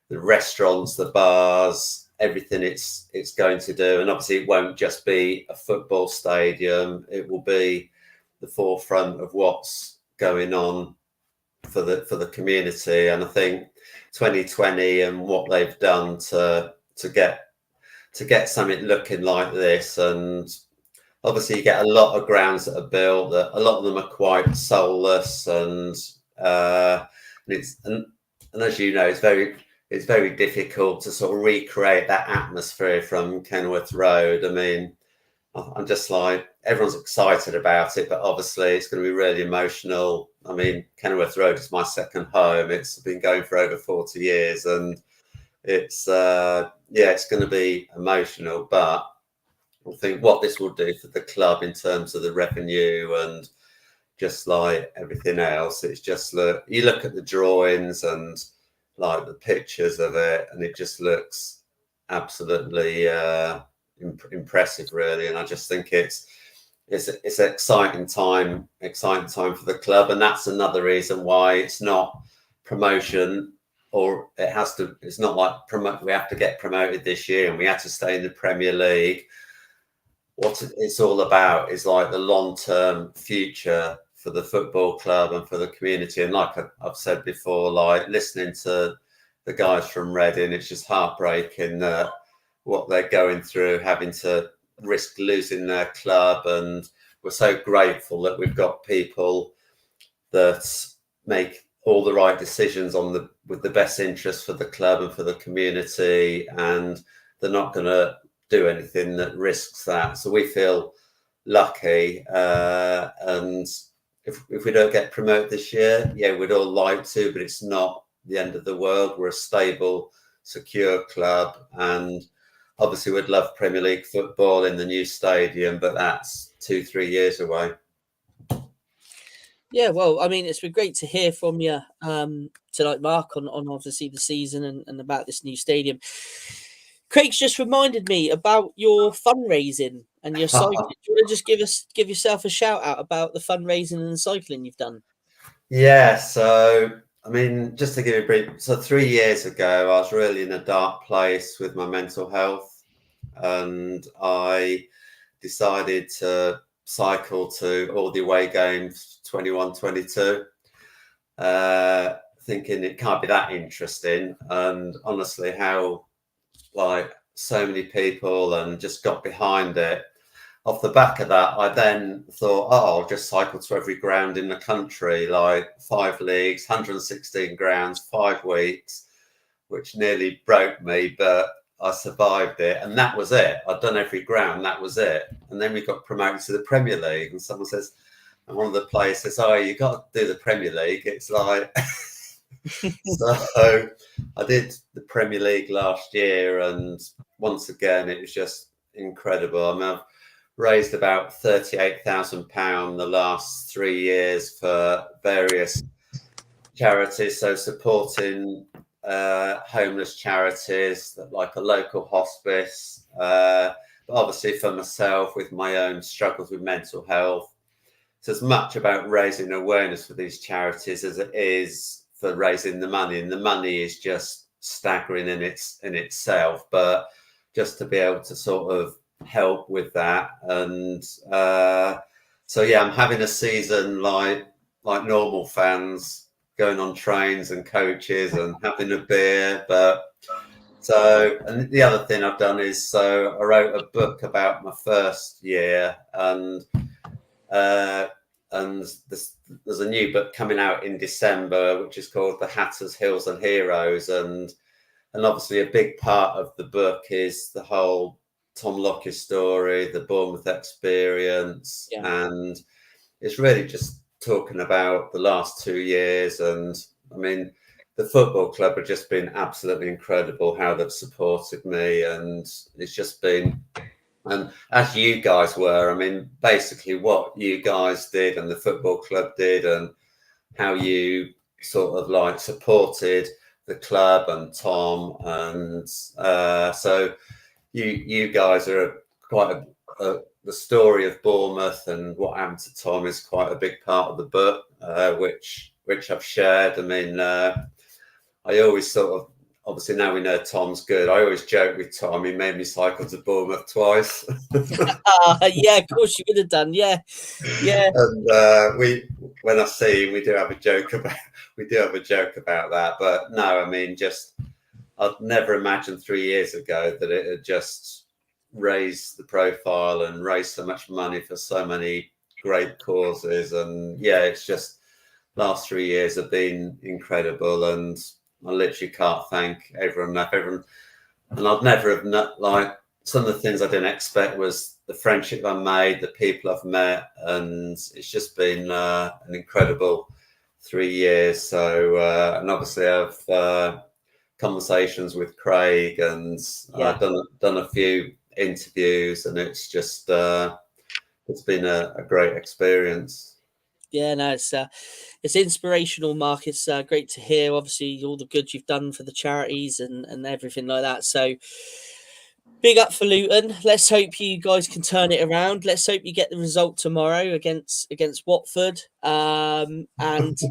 restaurants, the bars, everything it's going to do. And obviously it won't just be a football stadium, it will be the forefront of what's going on for the community. And I think 2020 and what they've done to get something looking like this, and obviously you get a lot of grounds that are built that a lot of them are quite soulless, and as you know, it's very difficult to sort of recreate that atmosphere from Kenilworth Road. I mean, I'm just like, everyone's excited about it, but obviously it's going to be really emotional. I mean, Kenilworth Road is my second home. It's been going for over 40 years, and it's going to be emotional. But I think what this will do for the club in terms of the revenue and just like everything else, it's just you look at the drawings and like the pictures of it, and it just looks absolutely impressive, really. And I just think it's an exciting time for the club, and that's another reason why it's not promotion or it has to. It's not like we have to get promoted this year and we have to stay in the Premier League. What it's all about is like the long-term future for the football club and for the community. And like I've said before, like listening to the guys from Reading, it's just heartbreaking what they're going through, having to risk losing their club. And we're so grateful that we've got people that make all the right decisions with the best interest for the club and for the community, and they're not going to do anything that risks that. So we feel lucky, and if we don't get promoted this year, yeah, we'd all like to, but it's not the end of the world. We're a stable, secure club, and obviously we'd love Premier League football in the new stadium, but that's 2-3 years away. Yeah, well, I mean, it's been great to hear from you tonight, Mark, on obviously the season and about this new stadium. Craig's just reminded me about your fundraising and your cycling. Do you want to just give yourself a shout out about the fundraising and the cycling you've done? Yeah, so I mean, just to give you a brief, so 3 years ago, I was really in a dark place with my mental health, and I decided to cycle to all the away games 21-22, thinking it can't be that interesting. And honestly, how like so many people and just got behind it. Off the back of that, I then thought, I'll just cycle to every ground in the country, like 5 leagues, 116 grounds, 5 weeks, which nearly broke me, but I survived it. And that was it. I'd done every ground. That was it. And then we got promoted to the Premier League. And someone says, and one of the players says, you got to do the Premier League. It's like, so I did the Premier League last year. And once again, it was just incredible. I mean, I've raised about £38,000 the last 3 years for various charities. So supporting homeless charities like a local hospice, but obviously for myself with my own struggles with mental health. So as much about raising awareness for these charities as it is for raising the money, and the money is just staggering in itself, but just to be able to sort of help with that. And so yeah, I'm having a season like normal fans, going on trains and coaches and having a beer. But so, and the other thing I've done is, so I wrote a book about my first year, and there's a new book coming out in December, which is called The Hatters, Hills and Heroes. And obviously a big part of the book is the whole Tom Lockyer story, the Bournemouth experience. Yeah. And it's really just talking about the last 2 years. And I mean, the football club have just been absolutely incredible how they've supported me. And it's just been, and as you guys were, I mean, basically what you guys did and the football club did, and how you sort of like supported the club and Tom. And so you guys are quite the story of Bournemouth and what happened to Tom is quite a big part of the book, which I've shared. I mean, I always sort of, obviously now we know Tom's good, I always joke with Tom, he made me cycle to Bournemouth twice. Yeah, of course you would have done. Yeah. And when I see him, we do have a joke about that. But no, I mean, just I'd never imagined 3 years ago that it had just raised the profile and raised so much money for so many great causes. And yeah, it's just last 3 years have been incredible, and I literally can't thank everyone enough. And I'd never have like some of the things I didn't expect was the friendship I made, the people I've met, and it's just been an incredible 3 years. So and obviously I've conversations with Craig, and I've done a few interviews, and it's just it's been a great experience. Yeah, no, it's inspirational, Mark. It's great to hear, obviously, all the good you've done for the charities and everything like that. So Big up for Luton. Let's hope you guys can turn it around. Let's hope you get the result tomorrow against Watford. And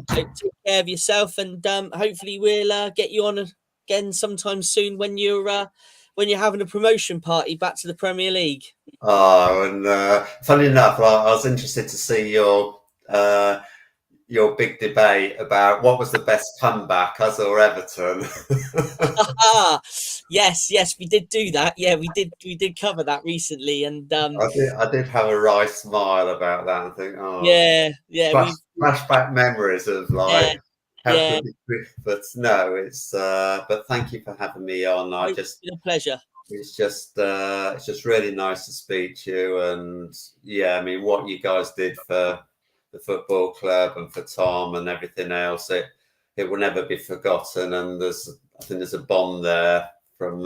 take care of yourself. And hopefully we'll get you on again sometime soon when you're having a promotion party back to the Premier League. Oh, and funny enough, I was interested to see your big debate about what was the best comeback, us or Everton. Yes, we did do that. Yeah, we did cover that recently, and I did have a wry smile about that and think, flashback memories of like how could it be? But no, it's but thank you for having me on. It's been a pleasure. It's just really nice to speak to you, and yeah, I mean what you guys did for the football club and for Tom and everything else, it will never be forgotten. And I think there's a bond there from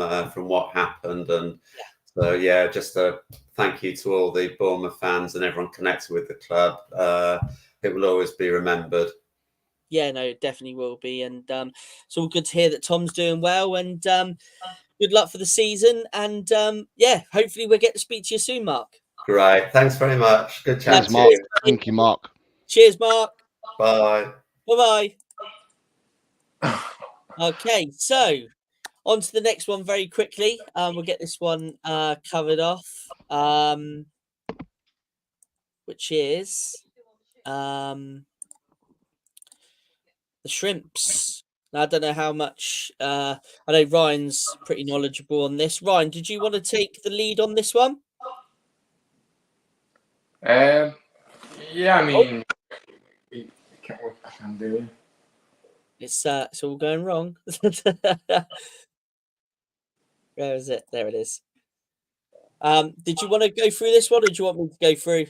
what happened. And so yeah, just a thank you to all the Bournemouth fans and everyone connected with the club. It will always be remembered. Yeah, no, it definitely will be. And it's all good to hear that Tom's doing well. And good luck for the season. And hopefully we'll get to speak to you soon, Mark. Great. Thanks very much. Good chat, Mark. Thank you, Mark. Cheers, Mark. Bye. Bye-bye. Okay, so on to the next one very quickly. We'll get this one covered off, which is the Shrimps. Now, I don't know how much. I know Ryan's pretty knowledgeable on this. Ryan, did you want to take the lead on this one? Yeah, I mean, we can do it. It's all going wrong. Where is it? There it is. Did you want to go through this one, or do you want me to go through?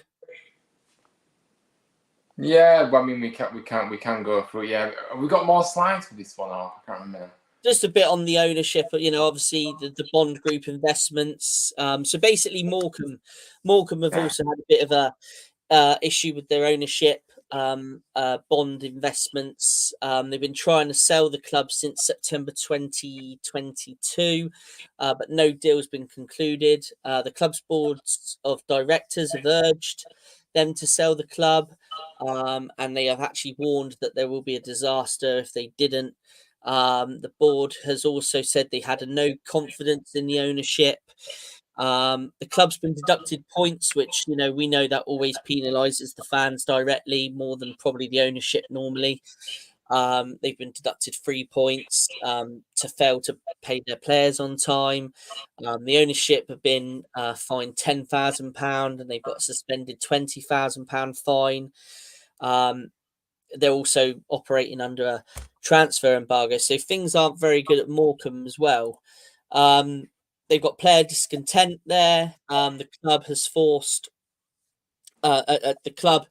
Yeah, well, I mean, we can go through. Yeah, have we got more slides for this one? Or I can't remember. Just a bit on the ownership, obviously the Bond Group investments. So basically, Morecambe have also had a bit of a issue with their ownership. Bond investments. They've been trying to sell the club since September 2022, but no deal's been concluded. The club's boards of directors have urged them to sell the club, and they have actually warned that there will be a disaster if they didn't. The board has also said they had no confidence in the ownership. The club's been deducted points, which we know that always penalises the fans directly more than probably the ownership normally. They've been deducted 3 points to fail to pay their players on time. The ownership have been fined £10,000 and they've got a suspended £20,000 fine. They're also operating under a transfer embargo, so things aren't very good at Morecambe as well. They've got player discontent there. The club has forced the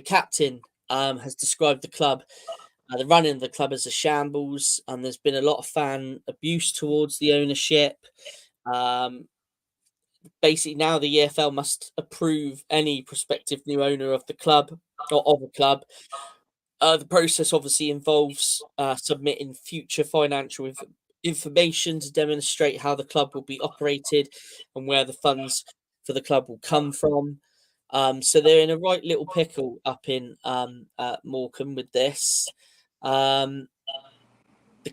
captain has described the club, the running of the club, as a shambles, and there's been a lot of fan abuse towards the ownership. Basically, now the EFL must approve any prospective new owner of the club or of a club. The process obviously involves submitting future financial information to demonstrate how the club will be operated and where the funds for the club will come from. So they're in a right little pickle up in Morecambe with this. The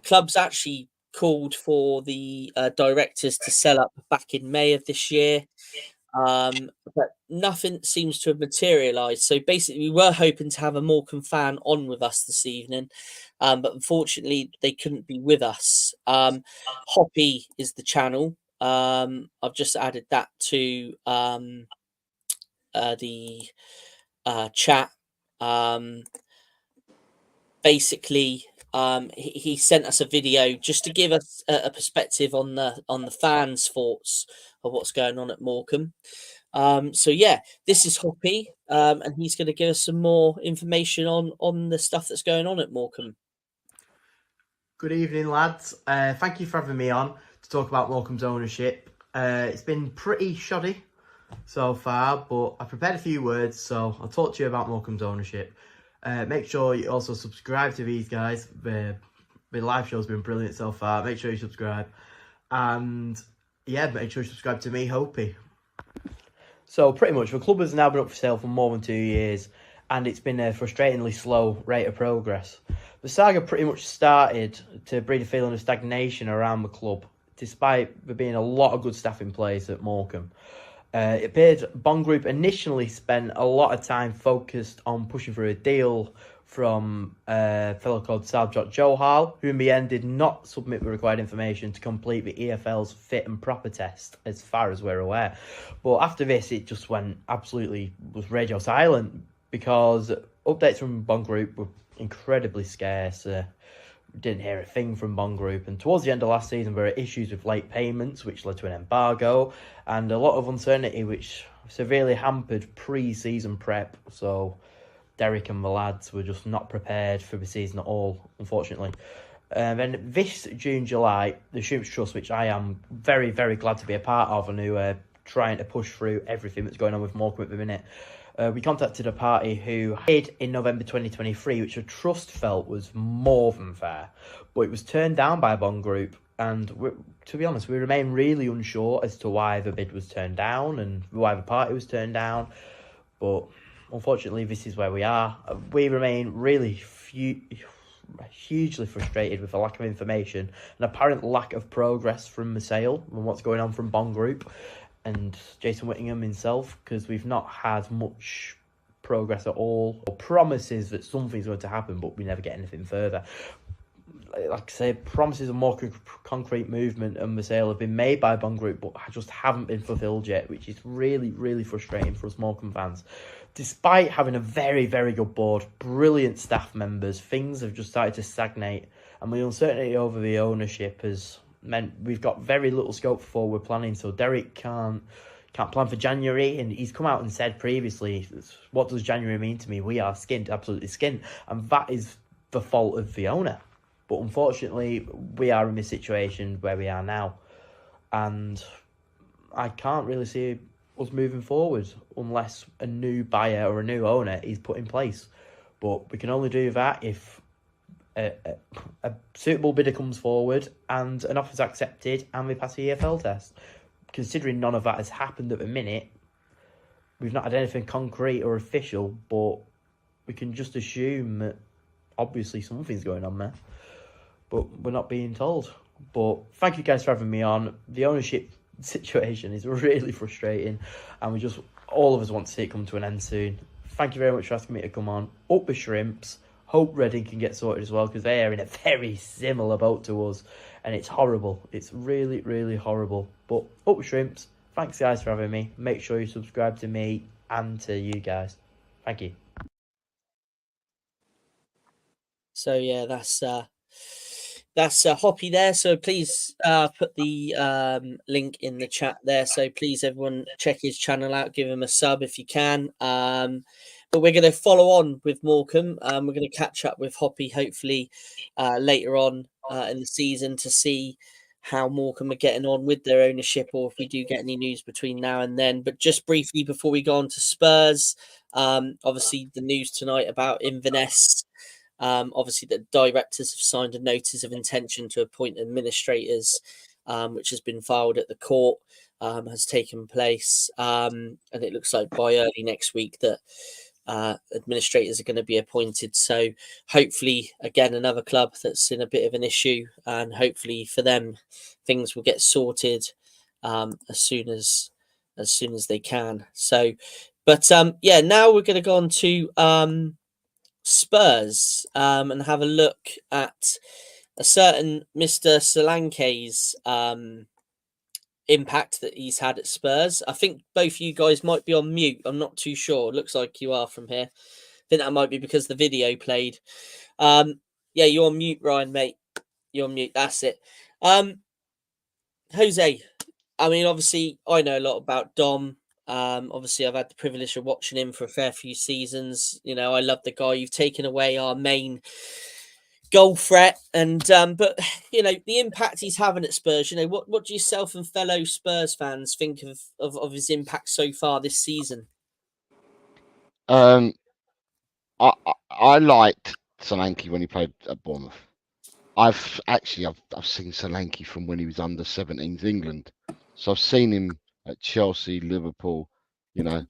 club's actually called for the directors to sell up back in May of this year. But nothing seems to have materialised. So basically, we were hoping to have a Morecambe fan on with us this evening, but unfortunately, they couldn't be with us. Hoppy is the channel. I've just added that to the chat. Basically, he sent us a video just to give us a perspective on the fans' thoughts of what's going on at Morecambe. So yeah, this is Hoppy, and he's going to give us some more information on the stuff that's going on at Morecambe. Good evening, lads. Thank you for having me on to talk about Morecambe's ownership. It's been pretty shoddy so far, but I prepared a few words, so I'll talk to you about Morecambe's ownership. Make sure you also subscribe to these guys. The live show's been brilliant so far. Make sure you subscribe. And Yeah, make sure you subscribe to me, Hopey. So pretty much, the club has now been up for sale for more than 2 years, and it's been a frustratingly slow rate of progress. The saga pretty much started to breed a feeling of stagnation around the club, despite there being a lot of good staff in place at Morecambe. It appeared Bond Group initially spent a lot of time focused on pushing through a deal from a fellow called Sarjot Johal, who in the end did not submit the required information to complete the EFL's fit and proper test, as far as we're aware. But after this, it just went was radio silent, because updates from Bond Group were incredibly scarce. Didn't hear a thing from Bond Group, and towards the end of last season there were issues with late payments which led to an embargo and a lot of uncertainty which severely hampered pre-season prep. So Derek and the lads were just not prepared for the season at all, unfortunately. Then this June-July, the Shrimps Trust, which I am very, very glad to be a part of, and who are trying to push through everything that's going on with Morecambe at the minute, we contacted a party who bid in November 2023, which the Trust felt was more than fair, but it was turned down by Bond Group, and to be honest, we remain really unsure as to why the bid was turned down and why the party was turned down, but unfortunately this is where we are. We remain really hugely frustrated with the lack of information and apparent lack of progress from the sale and what's going on from Bond Group and Jason Whittingham himself, because we've not had much progress at all, or promises that something's going to happen, but we never get anything further. Like I say, promises of more concrete movement and the sale have been made by Bond Group, but just haven't been fulfilled yet, which is really, really frustrating for us Morecambe fans. Despite having a very, very good board, brilliant staff members, things have just started to stagnate, and the uncertainty over the ownership has meant we've got very little scope for forward planning. So Derek can't plan for January, and he's come out and said previously, what does January mean to me? We are skint, absolutely skint, and that is the fault of the owner. But unfortunately, we are in this situation where we are now, and I can't really see us moving forward unless a new buyer or a new owner is put in place. But we can only do that if a suitable bidder comes forward and an offer's accepted and we pass the EFL test. Considering none of that has happened at the minute, we've not had anything concrete or official, but we can just assume that obviously something's going on there, but we're not being told. But thank you guys for having me on. The ownership situation is really frustrating, and all of us want to see it come to an end soon. Thank you very much for asking me to come on. Up the Shrimps. Hope Reading can get sorted as well, because they are in a very similar boat to us, and it's horrible. It's really, really horrible. But up the Shrimps. Thanks guys for having me. Make sure you subscribe to me and to you guys. Thank you. So yeah, that's Hoppy there. So please put the link in the chat there. So please everyone check his channel out, give him a sub if you can. But we're going to follow on with Morecambe. We're going to catch up with Hoppy hopefully later on in the season to see how Morecambe are getting on with their ownership, or if we do get any news between now and then. But just briefly before we go on to Spurs, obviously the news tonight about Inverness. Obviously, the directors have signed a notice of intention to appoint administrators, which has been filed at the court, has taken place. And it looks like by early next week that administrators are going to be appointed. So hopefully, again, another club that's in a bit of an issue, and hopefully for them, things will get sorted as soon as they can. So, but yeah, now we're going to go on to Spurs and have a look at a certain Mr. Solanke's impact that he's had at Spurs. I think both you guys might be on mute. I'm not too sure. It looks like you are from here. I think that might be because the video played. Yeah, you're on mute, Ryan, mate. You're on mute. That's it. Jose, I mean, obviously, I know a lot about Dom. Obviously, I've had the privilege of watching him for a fair few seasons. You know, I love the guy. You've taken away our main goal threat, and but you know the impact he's having at Spurs. You know, what do yourself and fellow Spurs fans think of his impact so far this season? I liked Solanke when he played at Bournemouth. I've seen Solanke from when he was under 17s England, So I've seen him at Chelsea, Liverpool. You know,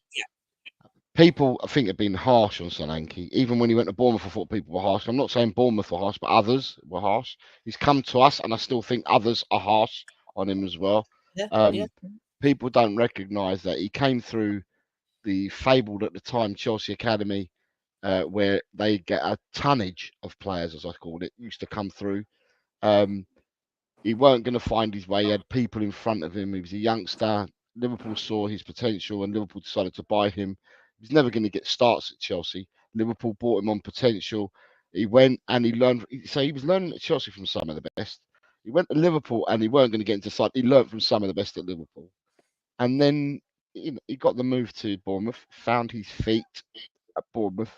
people I think have been harsh on Solanke. Even when he went to Bournemouth, I thought people were harsh. I'm not saying Bournemouth were harsh, but others were harsh. He's come to us, and I still think others are harsh on him as well. Yeah. People don't recognise that he came through the fabled at the time Chelsea Academy, where they get a tonnage of players, as I called it, used to come through. He weren't going to find his way. He had people in front of him. He was a youngster. Liverpool saw his potential, and Liverpool decided to buy him. He's never going to get starts at Chelsea. Liverpool bought him on potential. He went and he learned. So he was learning at Chelsea from some of the best. He went to Liverpool and he weren't going to get into side. He learned from some of the best at Liverpool, and then he got the move to Bournemouth. Found his feet at Bournemouth.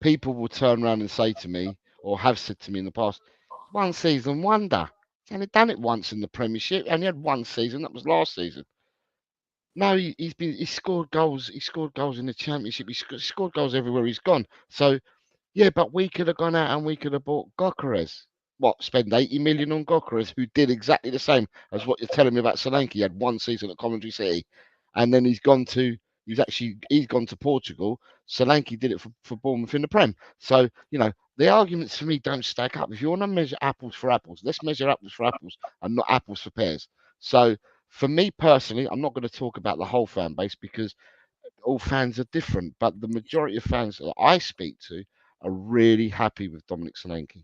People will turn around and say to me, or have said to me in the past, one season wonder. He's only done it once in the Premiership, and he had one season. That was last season. No, he scored goals. He scored goals in the Championship. He scored goals everywhere he's gone. So yeah, but we could have gone out and we could have bought Gyökeres. What, spend 80 million on Gyökeres, who did exactly the same as what you're telling me about Solanke. He had one season at Coventry City, and then he's gone to Portugal. Solanke did it for Bournemouth in the Prem. So, you know, the arguments for me don't stack up. If you want to measure apples for apples, let's measure apples for apples and not apples for pears. So for me personally, I'm not going to talk about the whole fan base because all fans are different, but the majority of fans that I speak to are really happy with Dominic Solanke.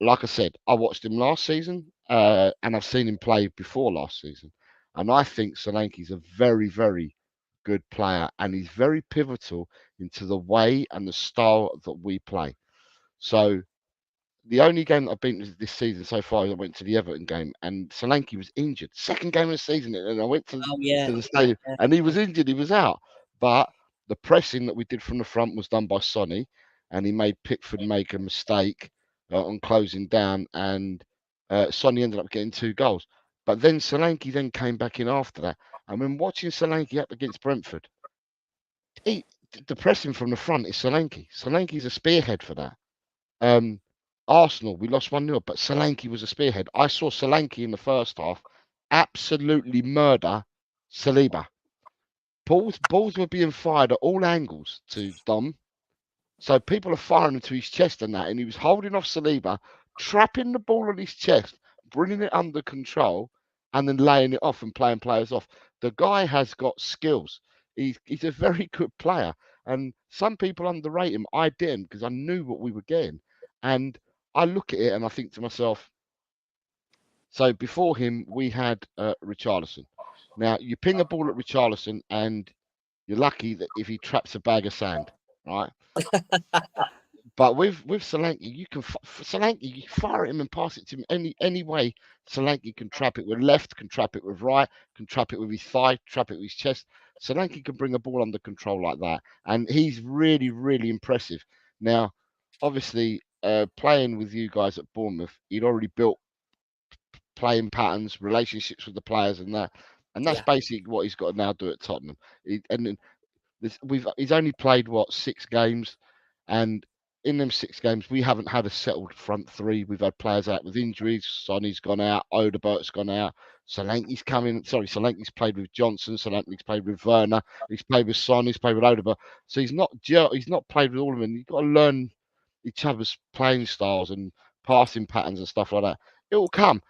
Like I said, I watched him last season, and I've seen him play before last season, and I think Solanke's a very, very good player, and he's very pivotal into the way and the style that we play. So the only game that I've been this season so far, I went to the Everton game, and Solanke was injured. Second game of the season, and I went to the stadium, and he was injured. He was out, but the pressing that we did from the front was done by Sonny, and he made Pickford make a mistake on closing down, and Sonny ended up getting 2 goals. But then Solanke then came back in after that, and when watching Solanke up against Brentford, the pressing from the front is Solanke. Solanke's a spearhead for that. Arsenal, we lost 1-0, but Solanke was a spearhead. I saw Solanke in the first half absolutely murder Saliba. Balls were being fired at all angles to Dom. So people are firing into his chest and that, and he was holding off Saliba, trapping the ball on his chest, bringing it under control, and then laying it off and playing players off. The guy has got skills. He's a very good player. And some people underrate him. I didn't, because I knew what we were getting. And I look at it and I think to myself, so before him, we had Richarlison. Now, you ping a ball at Richarlison and you're lucky that if he traps a bag of sand, right? But with Solanke, you fire at him and pass it to him any way. Solanke can trap it with left, can trap it with right, can trap it with his thigh, trap it with his chest. Solanke can bring a ball under control like that, and he's really, really impressive. Now, obviously, playing with you guys at Bournemouth, he'd already built playing patterns, relationships with the players, and that's basically what he's got to now do at Tottenham. He's only played 6 games, and in them 6 games we haven't had a settled front three. We've had players out with injuries. Sonny's gone out, Odebert's gone out, Solanke's played with Johnson, Solanke's played with Werner, he's played with Son, he's played with Oderbert. So he's not played with all of them. You've got to learn each other's playing styles and passing patterns and stuff like that. It will come.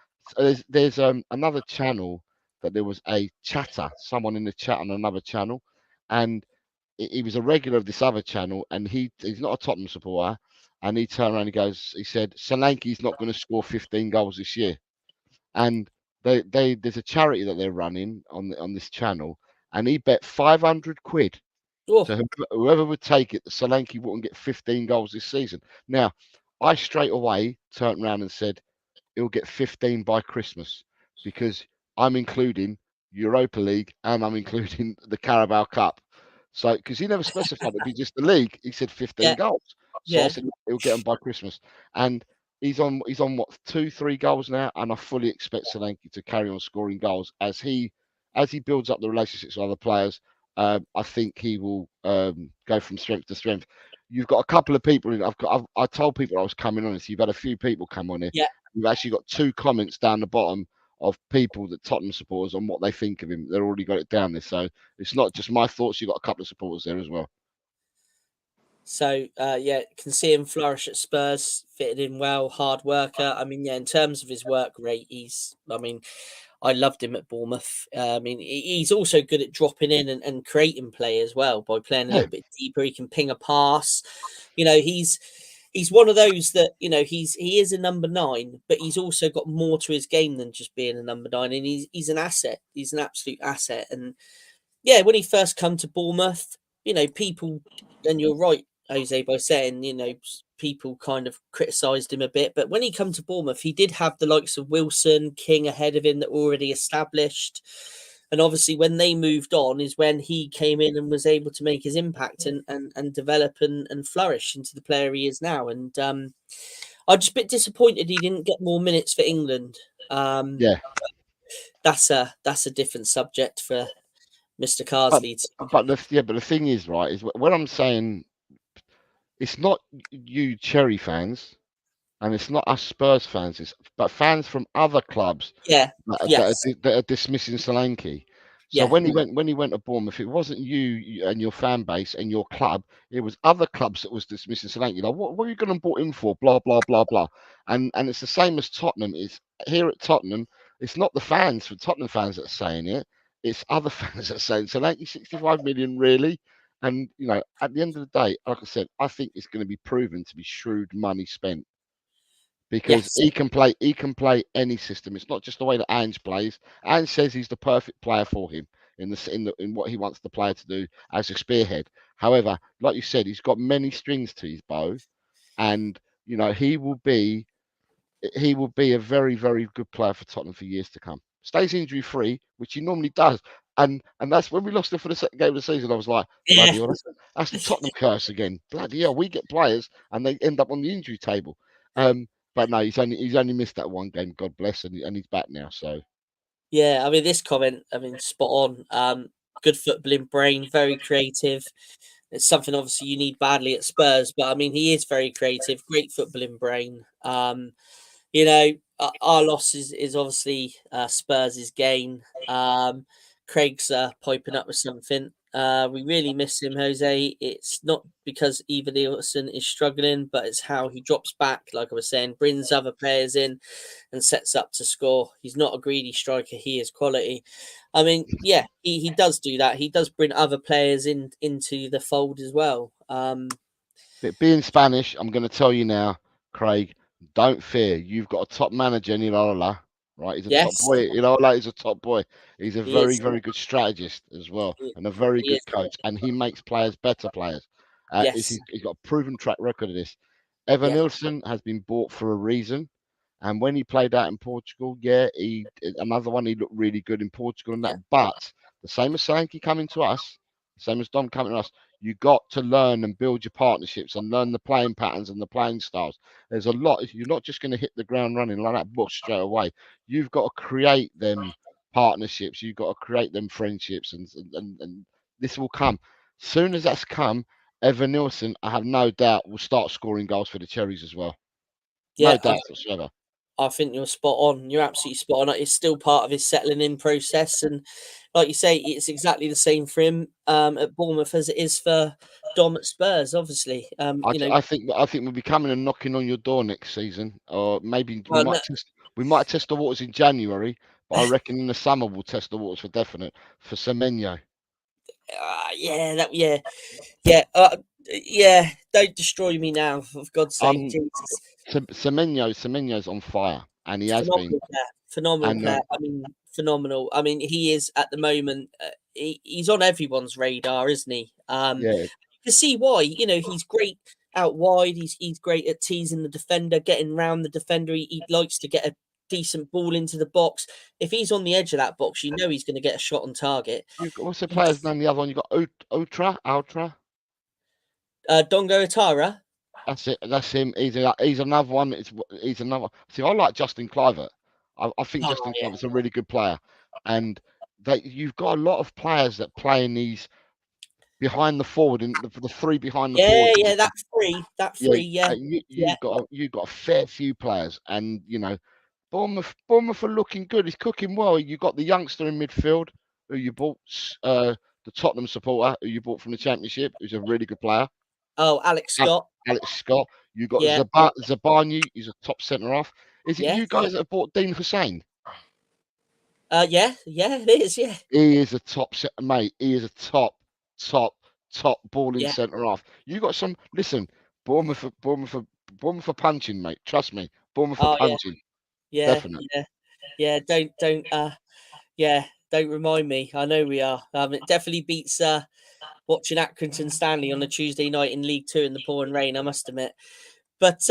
There's another channel that there was a chatter, someone in the chat on another channel, and he was a regular of this other channel, and he's not a Tottenham supporter, and he turned around and he said, Solanke's not going to score 15 goals this year. And there's a charity that they're running on this channel, and he bet 500 quid to whoever would take it that Solanke wouldn't get 15 goals this season. Now, I straight away turned around and said, he'll get 15 by Christmas, because I'm including Europa League and I'm including the Carabao Cup. So, because he never specified it'd be just the league, he said 15 goals. So I said he'll get them by Christmas, and he's on what, 2-3 goals now, and I fully expect Solanke to carry on scoring goals as he builds up the relationships with other players. I think he will go from strength to strength. You've got a couple of people in. I told people I was coming on, so you've had a few people come on here. Yeah. We've actually got 2 comments down the bottom of people that Tottenham supporters on what they think of him. They've already got it down there. So it's not just my thoughts. You've got a couple of supporters there as well. So can see him flourish at Spurs, fitted in well, hard worker. I mean, in terms of his work rate, I loved him at Bournemouth. He's also good at dropping in and creating play as well by playing a little bit deeper. He can ping a pass. He's one of those that, he is a number 9, but he's also got more to his game than just being a number 9. And he's an asset. He's an absolute asset. And when he first come to Bournemouth, people, and you're right, Jose, by saying, people kind of criticised him a bit. But when he come to Bournemouth, he did have the likes of Wilson, King ahead of him that were already established. And obviously when they moved on is when he came in and was able to make his impact and develop and flourish into the player he is now. And I'm just a bit disappointed he didn't get more minutes for England. That's a different subject for Mr. Carsley. But the thing is, right, is when I'm saying it's not you Cherry fans and it's not us Spurs fans, but fans from other clubs that are dismissing Solanke. So when he went to Bournemouth, it wasn't you and your fan base and your club. It was other clubs that was dismissing Solanke. Like, what are you going to bought him for? Blah blah blah blah. And it's the same as Tottenham. Is here at Tottenham. It's not the fans, for Tottenham fans, that are saying it. It's other fans that are saying Solanke 65 million, really. And at the end of the day, like I said, I think it's going to be proven to be shrewd money spent. Because he can play any system. It's not just the way that Ange plays. Ange says he's the perfect player for him in what he wants the player to do as a spearhead. However, like you said, he's got many strings to his bow, and he will be a very, very good player for Tottenham for years to come. Stays injury free, which he normally does, and that's when we lost him for the second game of the season. I was like, bloody hell, that's the Tottenham curse again. Bloody hell, we get players and they end up on the injury table. But no, he's only missed that one game. God bless, and he's back now. So, this comment, spot on. Good footballing brain, very creative. It's something obviously you need badly at Spurs, but he is very creative, great footballing brain. Our loss is obviously Spurs' gain. Craig's piping up with something. We really miss him, Jose. It's not because Evanilson is struggling, but it's how he drops back, like I was saying, brings other players in and sets up to score. He's not a greedy striker. He is quality. He does do that. He does bring other players into the fold as well. Being Spanish, I'm going to tell you now, Craig, don't fear. You've got a top manager in Iraola. Right, he's a top boy. He's a top boy. He's a very, very good strategist as well, and a very good coach. And he makes players better players. He's got a proven track record of this. Evanilson has been bought for a reason, and when he played out in Portugal, another one, he looked really good in Portugal and that. But the same as Solanke coming to us, the same as Dom coming to us, you got to learn and build your partnerships and learn the playing patterns and the playing styles. There's a lot. You're not just going to hit the ground running like that bush straight away. You've got to create them partnerships. You've got to create them friendships, and this will come. Soon as that's come, Evanilson, I have no doubt, will start scoring goals for the Cherries as well. No doubt whatsoever. I think you're spot on. You're absolutely spot on. It's still part of his settling in process, and like you say, it's exactly the same for him at Bournemouth as it is for Dom at Spurs. Obviously, I think we'll be coming and knocking on your door next season, or maybe we might test the waters in January, but I reckon in the summer we'll test the waters for definite for Semenyo. Don't destroy me now, for God's sake. Semenyo's on fire, and he has been phenomenal player. Phenomenal. He is at the moment. He's on everyone's radar, isn't he? You can see why. He's great out wide. He's great at teasing the defender, getting round the defender. He likes to get a decent ball into the box. If he's on the edge of that box, he's going to get a shot on target. What's the player's name? The other one you got Ultra. Dongo Atara. That's it. That's him. He's another one. He's another. See, I like Justin Kluivert. I think Justin Kluivert's a really good player, and you've got a lot of players that play in these behind the forward and the three behind the forward. That three. You've got a fair few players, and Bournemouth are looking good. He's cooking well. You got the youngster in midfield who you bought, the Tottenham supporter who you bought from the Championship, who's a really good player. Oh, Alex Scott. Alex Scott. You got Yeah. Zabani. He's a top centre half. Is it you guys that have bought Dean Hussein? Yeah, it is. Yeah. He is a top set, mate. He is a top balling centre half. You got some. Listen, Bournemouth are punching, mate. Trust me, Bournemouth are punching. Yeah, Definitely. yeah. Don't remind me. I know we are. It definitely beats watching Accrington Stanley on a Tuesday night in League Two in the pouring rain, I must admit. But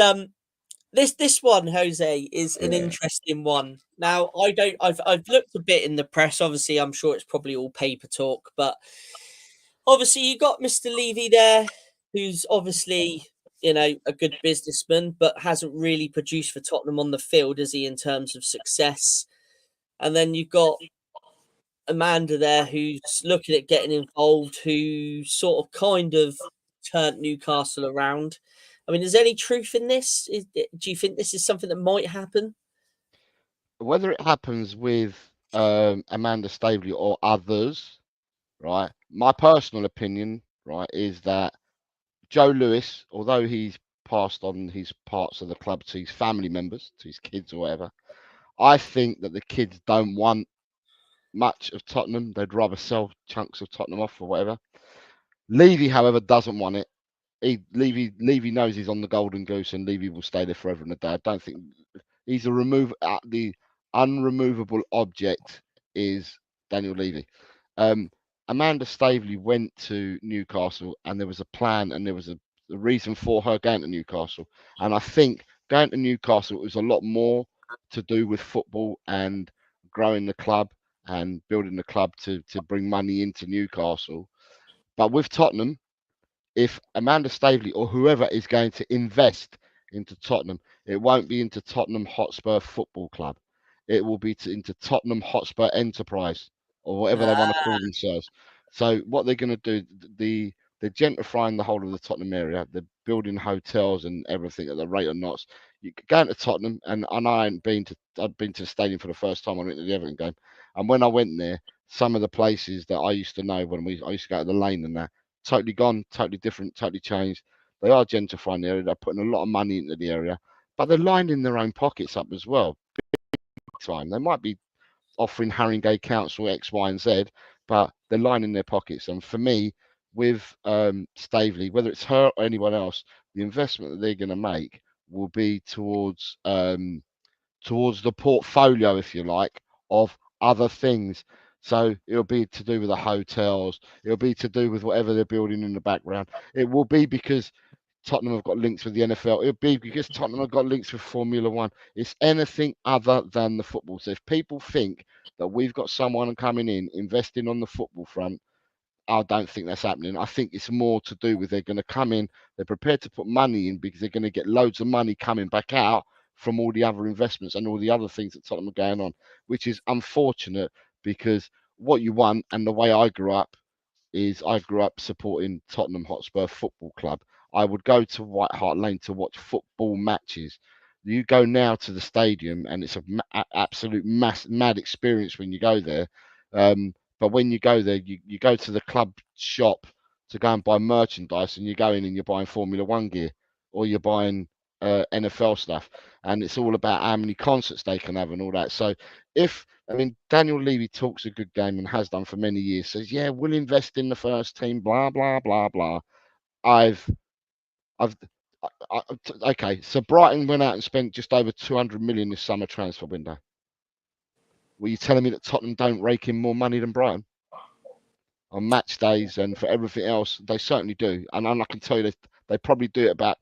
this one, Jose, is an interesting one. Now, I've looked a bit in the press. Obviously, I'm sure it's probably all paper talk, but obviously you got Mr. Levy there, who's obviously, a good businessman, but hasn't really produced for Tottenham on the field, is he, in terms of success? And then you've got Amanda there, who's looking at getting involved, who sort of kind of turned Newcastle around. I mean, is there any truth in this? Do you think this is something that might happen? Whether it happens with Amanda Staveley or others, right? My personal opinion, right, is that Joe Lewis, although he's passed on his parts of the club to his family members, to his kids or whatever, I think that the kids don't want much of Tottenham. They'd rather sell chunks of Tottenham off or whatever. Levy, however, doesn't want it. Levy knows he's on the golden goose, and Levy will stay there forever and a day. I don't think he's the unremovable object is Daniel Levy. Amanda Staveley went to Newcastle, and there was a plan, and there was a reason for her going to Newcastle. And I think going to Newcastle was a lot more to do with football and growing the club and building the club to bring money into Newcastle. But with Tottenham, if Amanda Staveley or whoever is going to invest into Tottenham, it won't be into Tottenham Hotspur Football Club. It will be into Tottenham Hotspur Enterprise or whatever they want to call themselves. So what they're going to do, they're gentrifying the whole of the Tottenham area. They're building hotels and everything at the rate of knots. You go into Tottenham, and I've been to the stadium for the first time. I went to the Everton game, and when I went there, some of the places that I used to know I used to go to the lane and that, totally gone, totally different, totally changed. They are gentrifying the area. They're putting a lot of money into the area, but they're lining their own pockets up as well. Big time. They might be offering Haringey Council X, Y, and Z, but they're lining their pockets. And for me, with Staveley, whether it's her or anyone else, the investment that they're going to make will be towards the portfolio, if you like, of other things. So it'll be to do with the hotels. It'll be to do with whatever they're building in the background. It will be because Tottenham have got links with the NFL. It'll be because Tottenham have got links with Formula One. It's anything other than the football. So if people think that we've got someone coming in, investing on the football front, I don't think that's happening. I think it's more to do with they're going to come in, they're prepared to put money in because they're going to get loads of money coming back out from all the other investments and all the other things that Tottenham are going on, which is unfortunate because what you want, and the way I grew up supporting Tottenham Hotspur Football Club. I would go to White Hart Lane to watch football matches. You go now to the stadium, and it's an absolute mad experience when you go there. But when you go there, you go to the club shop to go and buy merchandise, and you go in and you're buying Formula One gear, or you're buying NFL stuff, and it's all about how many concerts they can have and all that. So Daniel Levy talks a good game and has done for many years. Says, yeah, we'll invest in the first team, blah blah blah blah. Okay. So Brighton went out and spent just over 200 million this summer transfer window. Were you telling me that Tottenham don't rake in more money than Brighton on match days and for everything else? They certainly do, and I can tell you they probably do it about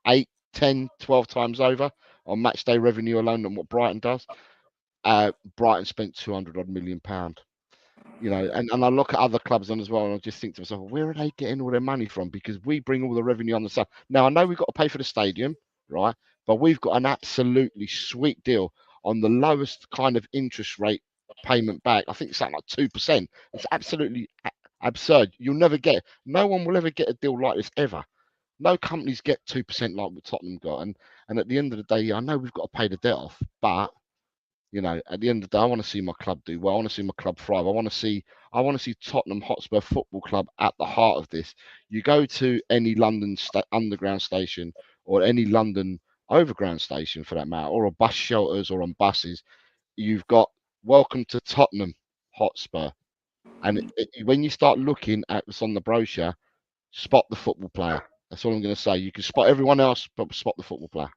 8, 10, 12 times over on match day revenue alone than what Brighton does. Brighton spent 200 odd million pound, and I look at other clubs on as well, and I just think to myself, where are they getting all their money from? Because we bring all the revenue on the side. Now I know we've got to pay for the stadium, right? But we've got an absolutely sweet deal on the lowest kind of interest rate payment back. I think it's something like 2%. It's absolutely absurd. No one will ever get a deal like this ever. No companies get 2% like what Tottenham got. And at the end of the day, I know we've got to pay the debt off, but You know, at the end of the day, I want to see my club do well. I want to see my club thrive. I want to see Tottenham Hotspur Football Club at the heart of this. You go to any London underground station or any London overground station for that matter, or on bus shelters or on buses, you've got welcome to Tottenham Hotspur. And when you start looking at what's on the brochure, spot the football player. That's all I'm going to say. You can spot everyone else, but spot the football player.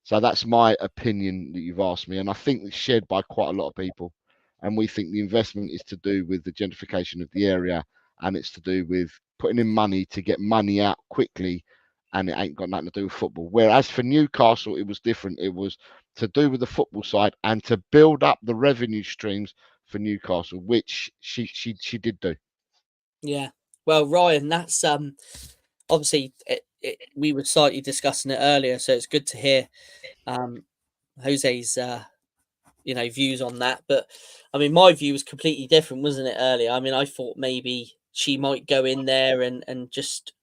So that's my opinion that you've asked me, and I think it's shared by quite a lot of people. And we think the investment is to do with the gentrification of the area, and it's to do with putting in money to get money out quickly, and it ain't got nothing to do with football. Whereas for Newcastle, it was different. It was to do with the football side and to build up the revenue streams for Newcastle, which she did do. Yeah. Well, Ryan, that's obviously we were slightly discussing it earlier, so it's good to hear Jose's views on that. But I mean, my view was completely different, wasn't it, earlier? I mean, I thought maybe she might go in there and just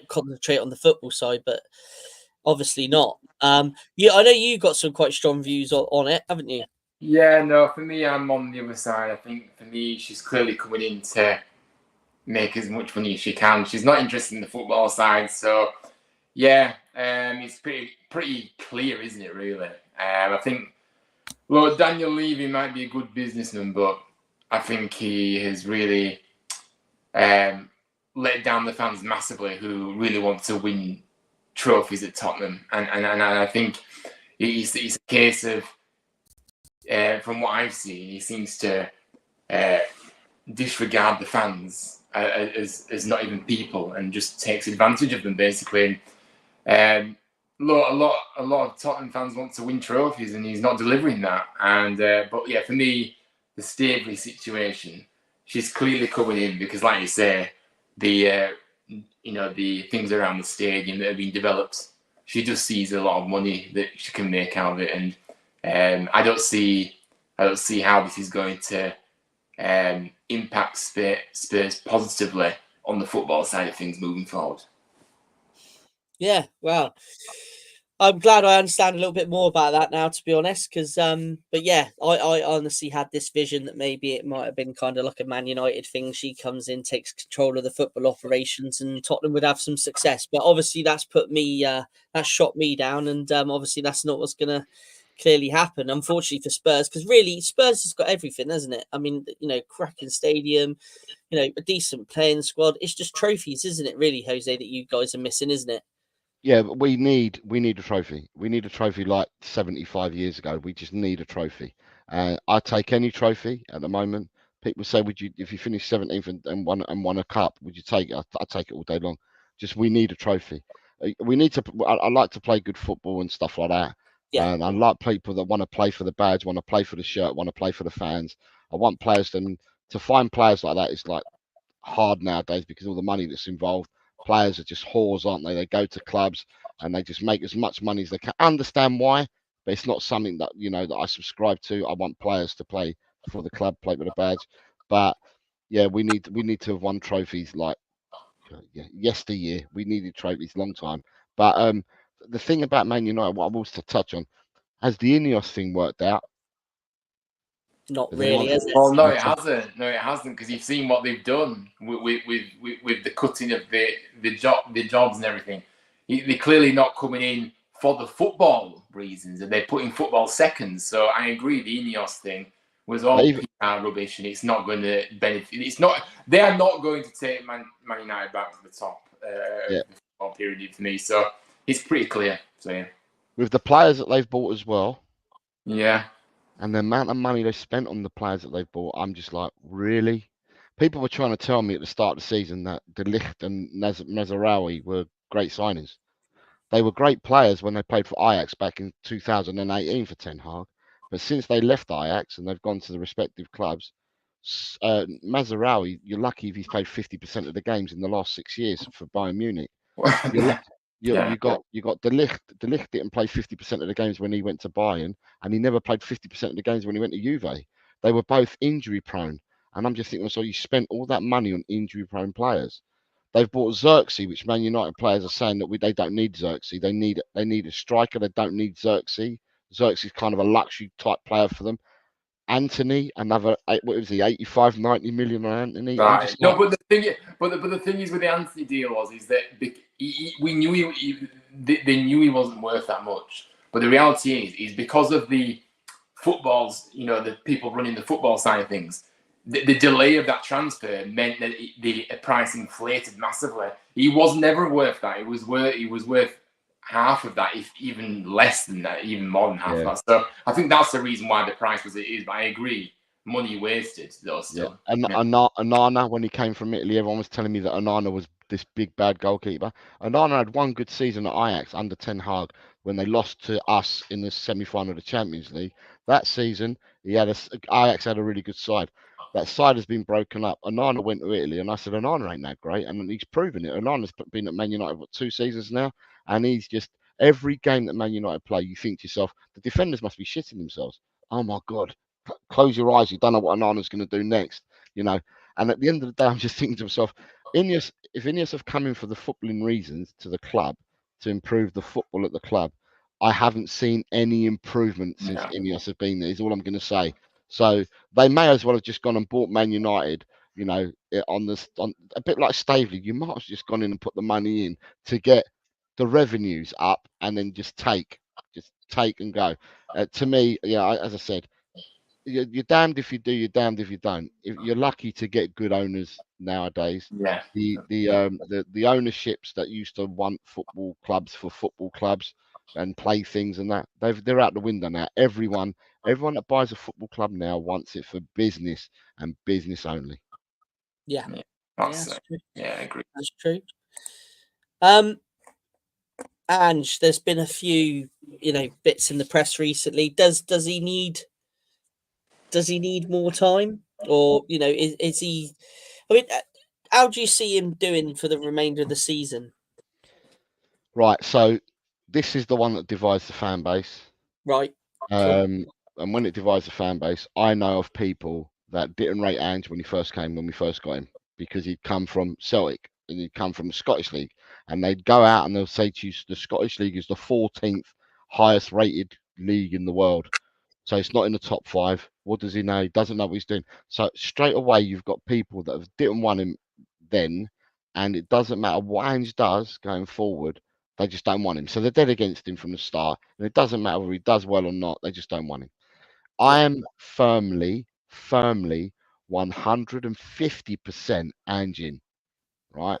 concentrate on the football side, but obviously not. Yeah, I know you got some quite strong views on it, haven't you? Yeah, no, for me, I'm on the other side. I think for me, she's clearly coming in to make as much money as she can. She's not interested in the football side, so yeah, it's pretty clear, isn't it? Really, I think. Well, Daniel Levy might be a good businessman, but I think he has really let down the fans massively, who really want to win trophies at Tottenham, and I think it's a case of. From what I've seen, he seems to disregard the fans as not even people, and just takes advantage of them basically. A lot of Tottenham fans want to win trophies, and he's not delivering that. And but yeah, for me, the Staveley situation, she's clearly coming in because, like you say, the things around the stadium that have been developed, she just sees a lot of money that she can make out of it, and I don't see how this is going to impact Spurs positively on the football side of things moving forward. Yeah, well, I'm glad I understand a little bit more about that now, to be honest. Because, but yeah, I honestly had this vision that maybe it might have been kind of like a Man United thing. She comes in, takes control of the football operations, and Tottenham would have some success. But obviously, that's shot me down, and obviously, that's not what's going to clearly happen, unfortunately, for Spurs, because really Spurs has got everything, hasn't it? I mean, cracking stadium, a decent playing squad. It's just trophies, isn't it, really, Jose, that you guys are missing, isn't it? Yeah, but we need a trophy. We need a trophy like 75 years ago. We just need a trophy. I take any trophy at the moment. People say, "Would you, if you finish 17th and won a cup, would you take it?" I take it all day long. Just we need a trophy. We need to. I like to play good football and stuff like that. Yeah. And I like people that want to play for the badge, want to play for the shirt, want to play for the fans. I want players to find players like that is like hard nowadays because all the money that's involved. Players are just whores, aren't they? They go to clubs and they just make as much money as they can. Understand why, but it's not something that that I subscribe to. I want players to play for the club, play with a badge. But yeah, we need to have won trophies like yesteryear. We needed trophies long time. But the thing about Man United, what I want to touch on, has the Ineos thing worked out? Not really, has it? Well, no, it hasn't. No, it hasn't, because you've seen what they've done with the cutting of the jobs and everything. They're clearly not coming in for the football reasons, and they're putting football second. So I agree, the Ineos thing was all PR rubbish, and it's not going to benefit. It's not. They are not going to take Man United back to the top of the football period for me. So it's pretty clear. So yeah, with the players that they've bought as well. Yeah. And the amount of money they spent on the players that they've bought, I'm just like, really? People were trying to tell me at the start of the season that De Ligt and Mazraoui were great signings. They were great players when they played for Ajax back in 2018 for Ten Hag. But since they left Ajax and they've gone to the respective clubs, Mazraoui, you're lucky if he's played 50% of the games in the last 6 years for Bayern Munich. You got De Ligt. De Ligt didn't play 50% of the games when he went to Bayern, and he never played 50% of the games when he went to Juve. They were both injury prone, and I'm just thinking, so you spent all that money on injury prone players. They've bought Xerxes, which Man United players are saying that they don't need Xerxes. They need a striker. They don't need Xerxes. Xerxes is kind of a luxury type player for them. Anthony, another what was he, 85, 90 million on Anthony. Right. No, but the thing is with the Anthony deal is that we knew they knew he wasn't worth that much. But the reality is because of the footballs, the people running the football side of things, the delay of that transfer meant that the price inflated massively. He was never worth that. He was worth half of that, if even less than that, even more than half of that. So I think that's the reason why the price was it is. But I agree, money wasted though still. And Onana, when he came from Italy, everyone was telling me that Onana was this big bad goalkeeper. Onana had one good season at Ajax under Ten Hag when they lost to us in the semi-final of the Champions League. That season, Ajax had a really good side. That side has been broken up. Onana went to Italy, and I said, Onana ain't that great, and he's proven it. Onana's been at Man United for 2 seasons now, and he's just every game that Man United play, you think to yourself, the defenders must be shitting themselves. Oh my God. Close your eyes. You don't know what Onana's going to do next, And at the end of the day, I'm just thinking to myself, if Ineos have come in for the footballing reasons to the club to improve the football at the club, I haven't seen any improvement since Ineos have been there. Is all I'm going to say. So they may as well have just gone and bought Man United. On a bit like Staveley, you might have just gone in and put the money in to get the revenues up, and then just take and go. To me, as I said, you're damned if you do, you're damned if you don't. If you're lucky to get good owners nowadays, the ownerships that used to want football clubs for football clubs and play things and that, they're out the window now. Everyone that buys a football club now wants it for business and business only. Yeah, that's true. Yeah, I agree. That's true. Ange, there's been a few, bits in the press recently. Does he need more time, or is he? I mean, how do you see him doing for the remainder of the season? Right. So this is the one that divides the fan base. Right. And when it divides the fan base, I know of people that didn't rate Ange when we first got him, because he'd come from Celtic and he'd come from the Scottish League, and they'd go out and they'll say to you, the Scottish League is the 14th highest rated league in the world. So it's not in the top 5. What does he know? He doesn't know what he's doing. So straight away, you've got people that didn't want him then, and it doesn't matter what Ange does going forward. They just don't want him. So they're dead against him from the start. And it doesn't matter whether he does well or not. They just don't want him. I am firmly 150% Ange in, right?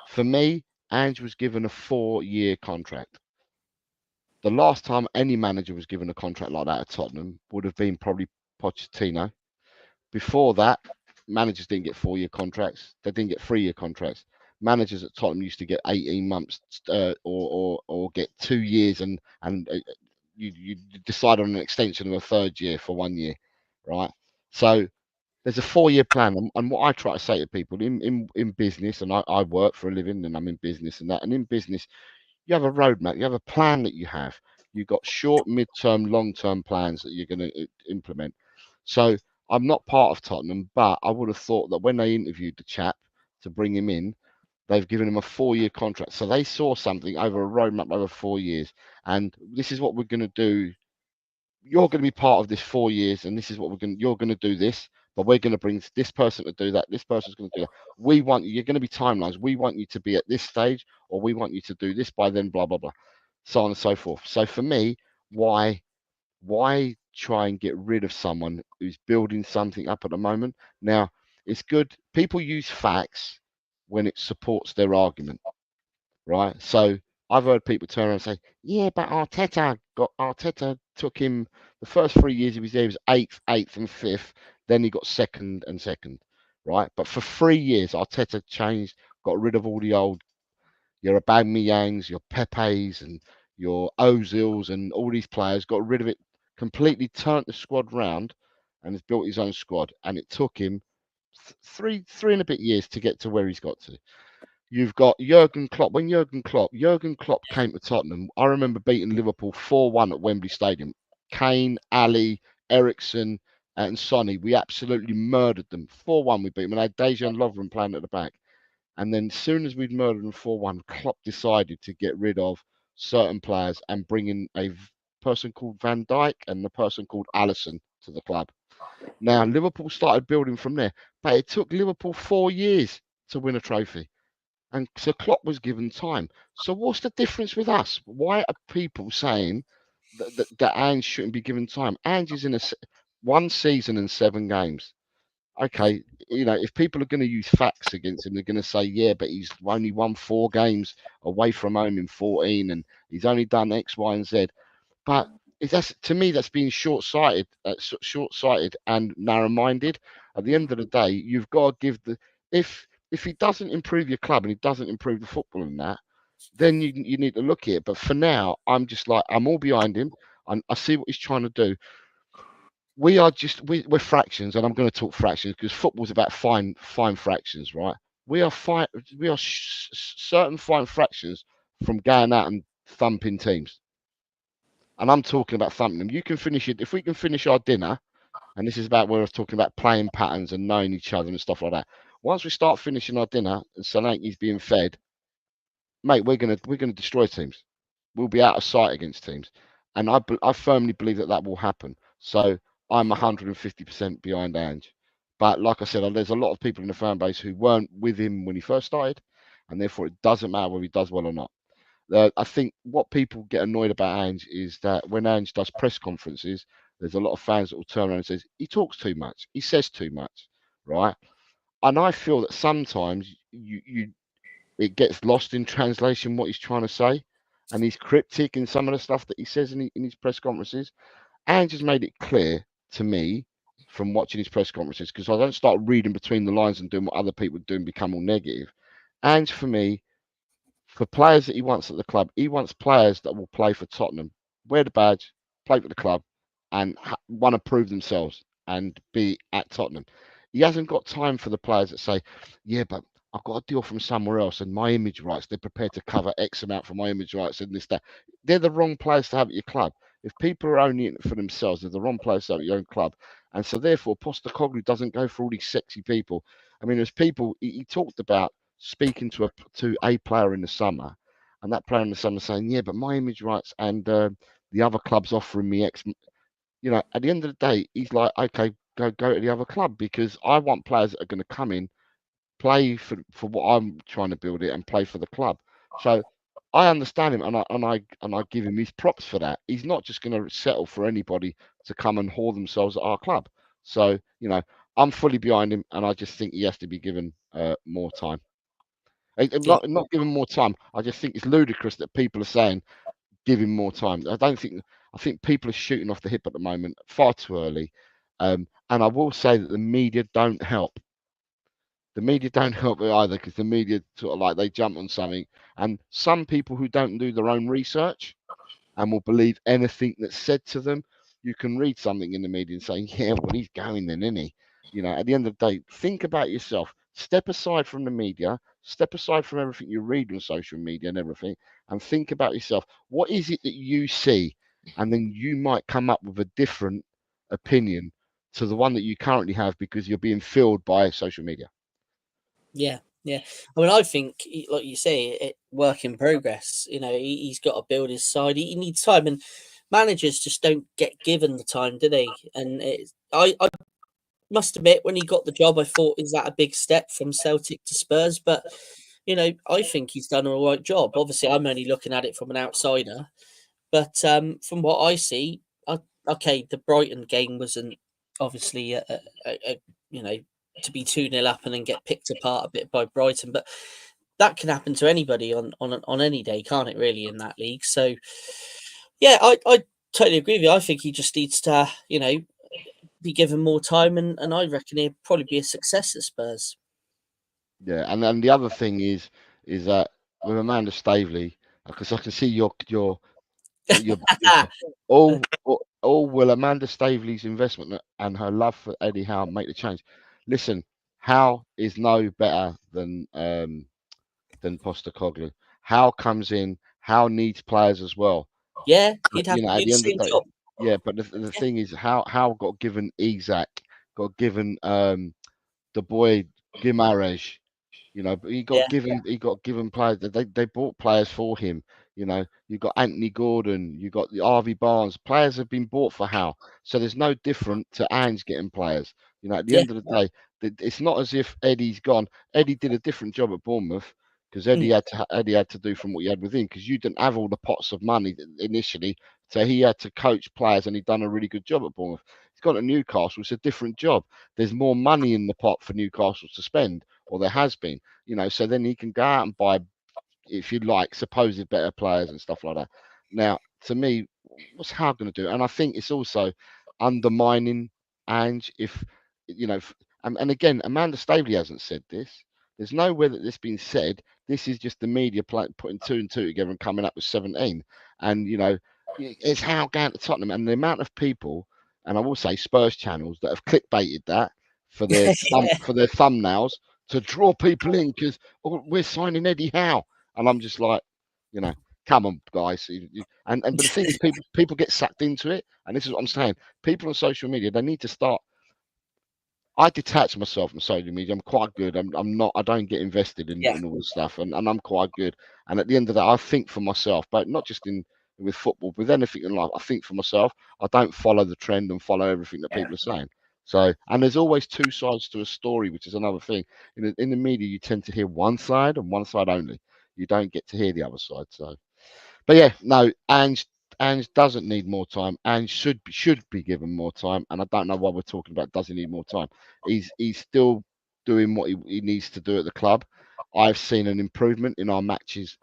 For me, Ange was given a 4-year contract. The last time any manager was given a contract like that at Tottenham would have been probably Pochettino. Before that, managers didn't get 4-year contracts. They didn't get 3-year contracts. Managers at Tottenham used to get 18 months or get 2 years, and you decide on an extension of a 3rd year for 1 year, right? So there's a 4-year plan, and what I try to say to people in business, and I work for a living, and I'm in business and that, and in business, you have a roadmap, you have a plan that you have. You've got short, mid-term, long-term plans that you're going to implement. So I'm not part of Tottenham, but I would have thought that when they interviewed the chap to bring him in, they've given him a 4-year contract. So they saw something over a roadmap over 4 years. And this is what we're going to do. You're going to be part of this 4 years, and this is what you're going to do this, but we're going to bring this person to do that. This person's going to do that. You're going to be timelines. We want you to be at this stage, or we want you to do this by then, blah, blah, blah, so on and so forth. So for me, why try and get rid of someone who's building something up at the moment? Now, it's good. People use facts when it supports their argument, right? So I've heard people turn around and say, yeah, but Arteta took him the first 3 years he was there, he was 8th, and 5th. Then he got 2nd and 2nd, right? But for 3 years, Arteta changed, got rid of all the old, your Aubameyangs, your Pepes, and your Ozils, and all these players, got rid of it, completely turned the squad round, and has built his own squad. And it took him three and a bit years to get to where he's got to. You've got Jurgen Klopp. When Jurgen Klopp came to Tottenham, I remember beating Liverpool 4-1 at Wembley Stadium. Kane, Ali, Ericsson, and Sonny, we absolutely murdered them. 4-1 we beat them. And I had Dejan Lovren playing at the back. And then as soon as we'd murdered them 4-1, Klopp decided to get rid of certain players and bring in a person called Van Dijk and the person called Alisson to the club. Now, Liverpool started building from there, but it took Liverpool 4 years to win a trophy. And so Klopp was given time. So what's the difference with us? Why are people saying that Ange shouldn't be given time? Ange is in one season and 7 games. Okay, if people are going to use facts against him, they're going to say, yeah, but he's only won 4 games away from home in 14, and he's only done X, Y, and Z. But to me, that's being short-sighted and narrow-minded. At the end of the day, you've got to give if he doesn't improve your club and he doesn't improve the football and that, then you need to look at it. But for now, I'm just like, I'm all behind him. I see what he's trying to do. We're fractions, and I'm going to talk fractions because football's about fine fractions, right? We are certain fine fractions from going out and thumping teams. And I'm talking about thumping them. You can finish it if we can finish our dinner, and this is about where we're talking about playing patterns and knowing each other and stuff like that. Once we start finishing our dinner and Solanke's being fed, mate, we're gonna destroy teams. We'll be out of sight against teams, and I firmly believe that will happen. So I'm 150% behind Ange. But like I said, there's a lot of people in the fan base who weren't with him when he first started, and therefore it doesn't matter whether he does well or not. I think what people get annoyed about Ange is that when Ange does press conferences, there's a lot of fans that will turn around and says he talks too much, he says too much, right? And I feel that sometimes it gets lost in translation what he's trying to say, and he's cryptic in some of the stuff that he says in his press conferences. Ange has made it clear to me from watching his press conferences, because I don't start reading between the lines and doing what other people do and become all negative. Ange, for me, for players that he wants at the club, he wants players that will play for Tottenham, wear the badge, play for the club, and want to prove themselves and be at Tottenham. He hasn't got time for the players that say, yeah, but I've got a deal from somewhere else and my image rights, they're prepared to cover X amount for my image rights and this, that. They're the wrong players to have at your club. If people are only in it for themselves, they're the wrong players to have at your own club. And so therefore, Postecoglou doesn't go for all these sexy people. I mean, there's people, he talked about speaking to a player in the summer, and that player in the summer saying, yeah, but my image rights and the other club's offering me X. At the end of the day, he's like, okay, go to the other club, because I want players that are going to come in, play for what I'm trying to build it, and play for the club. So I understand him, and I give him his props for that. He's not just going to settle for anybody to come and whore themselves at our club. So I'm fully behind him, and I just think he has to be given more time. Not given more time. I just think it's ludicrous that people are saying give him more time. I think people are shooting off the hip at the moment far too early. And I will say that the media don't help. The media don't help it either, because the media sort of like they jump on something, and some people who don't do their own research and will believe anything that's said to them. You can read something in the media and say, yeah, well, he's going then, isn't he? At the end of the day, think about yourself. Step aside from the media, step aside from everything you read on social media and everything, and think about yourself. What is it that you see? And then you might come up with a different opinion to the one that you currently have, because you're being filled by social media. Yeah. I mean, I think, like you say, work in progress. He's got to build his side. He needs time, and managers just don't get given the time, do they? And I must admit, when he got the job, I thought, is that a big step from Celtic to Spurs? But I think he's done all right job. Obviously, I'm only looking at it from an outsider, but from what I see, okay, the Brighton game wasn't obviously to be 2-0 up and then get picked apart a bit by Brighton, but that can happen to anybody on any day, can't it? Really, in that league. So, yeah, I totally agree with you. I think he just needs to, be given more time, and I reckon he'd probably be a success at Spurs. Yeah, and then the other thing is that with Amanda Staveley, because I can see your all will Amanda Staveley's investment and her love for Eddie Howe make the change. Listen, Howe is no better than Postecoglou. Howe comes in. Howe needs players as well. Yeah, he'd have at the end of the day. Yeah, but the thing is, Howe got given Isak, got given the boy Guimaraes. He got given players. They bought players for him. You know, you've got Anthony Gordon, you've got the Harvey Barnes. Players have been bought for Howe. So there's no different to Ange getting players. You know, at the end of the day, it's not as if Eddie's gone. Eddie did a different job at Bournemouth because Eddie had to do from what he had within, because you didn't have all the pots of money initially. So he had to coach players, and he'd done a really good job at Bournemouth. He's gone to Newcastle. It's a different job. There's more money in the pot for Newcastle to spend, or there has been. You know, so then he can go out and buy, if you like, supposed better players and stuff like that. Now, to me, what's Howe going to do? And I think it's also undermining Ange. If you know, and again, Amanda Staveley hasn't said this. There's nowhere that this been said. This is just the media putting two and two together and coming up with 17. And you know, it's Howe going to Tottenham, and the amount of people, and I will say Spurs channels, that have clickbaited that for their for their thumbnails to draw people in, because we're signing Eddie Howe. And I'm just like, you know, come on, guys. And but the thing is, people get sucked into it. And this is what I'm saying. People on social media, they need to start. I detach myself from social media. I'm quite good. I'm not. I don't get invested in all this stuff, and I'm quite good. And at the end of that, I think for myself, but not just with football, with anything in life. I think for myself. I don't follow the trend and follow everything that people are saying. So, and there's always two sides to a story, which is another thing. In the media, you tend to hear one side and one side only. You don't get to hear the other side. So, but yeah, no, Ange doesn't need more time. Ange should be given more time. And I don't know why we're talking about does he need more time. He's still doing what he needs to do at the club. I've seen an improvement in our matches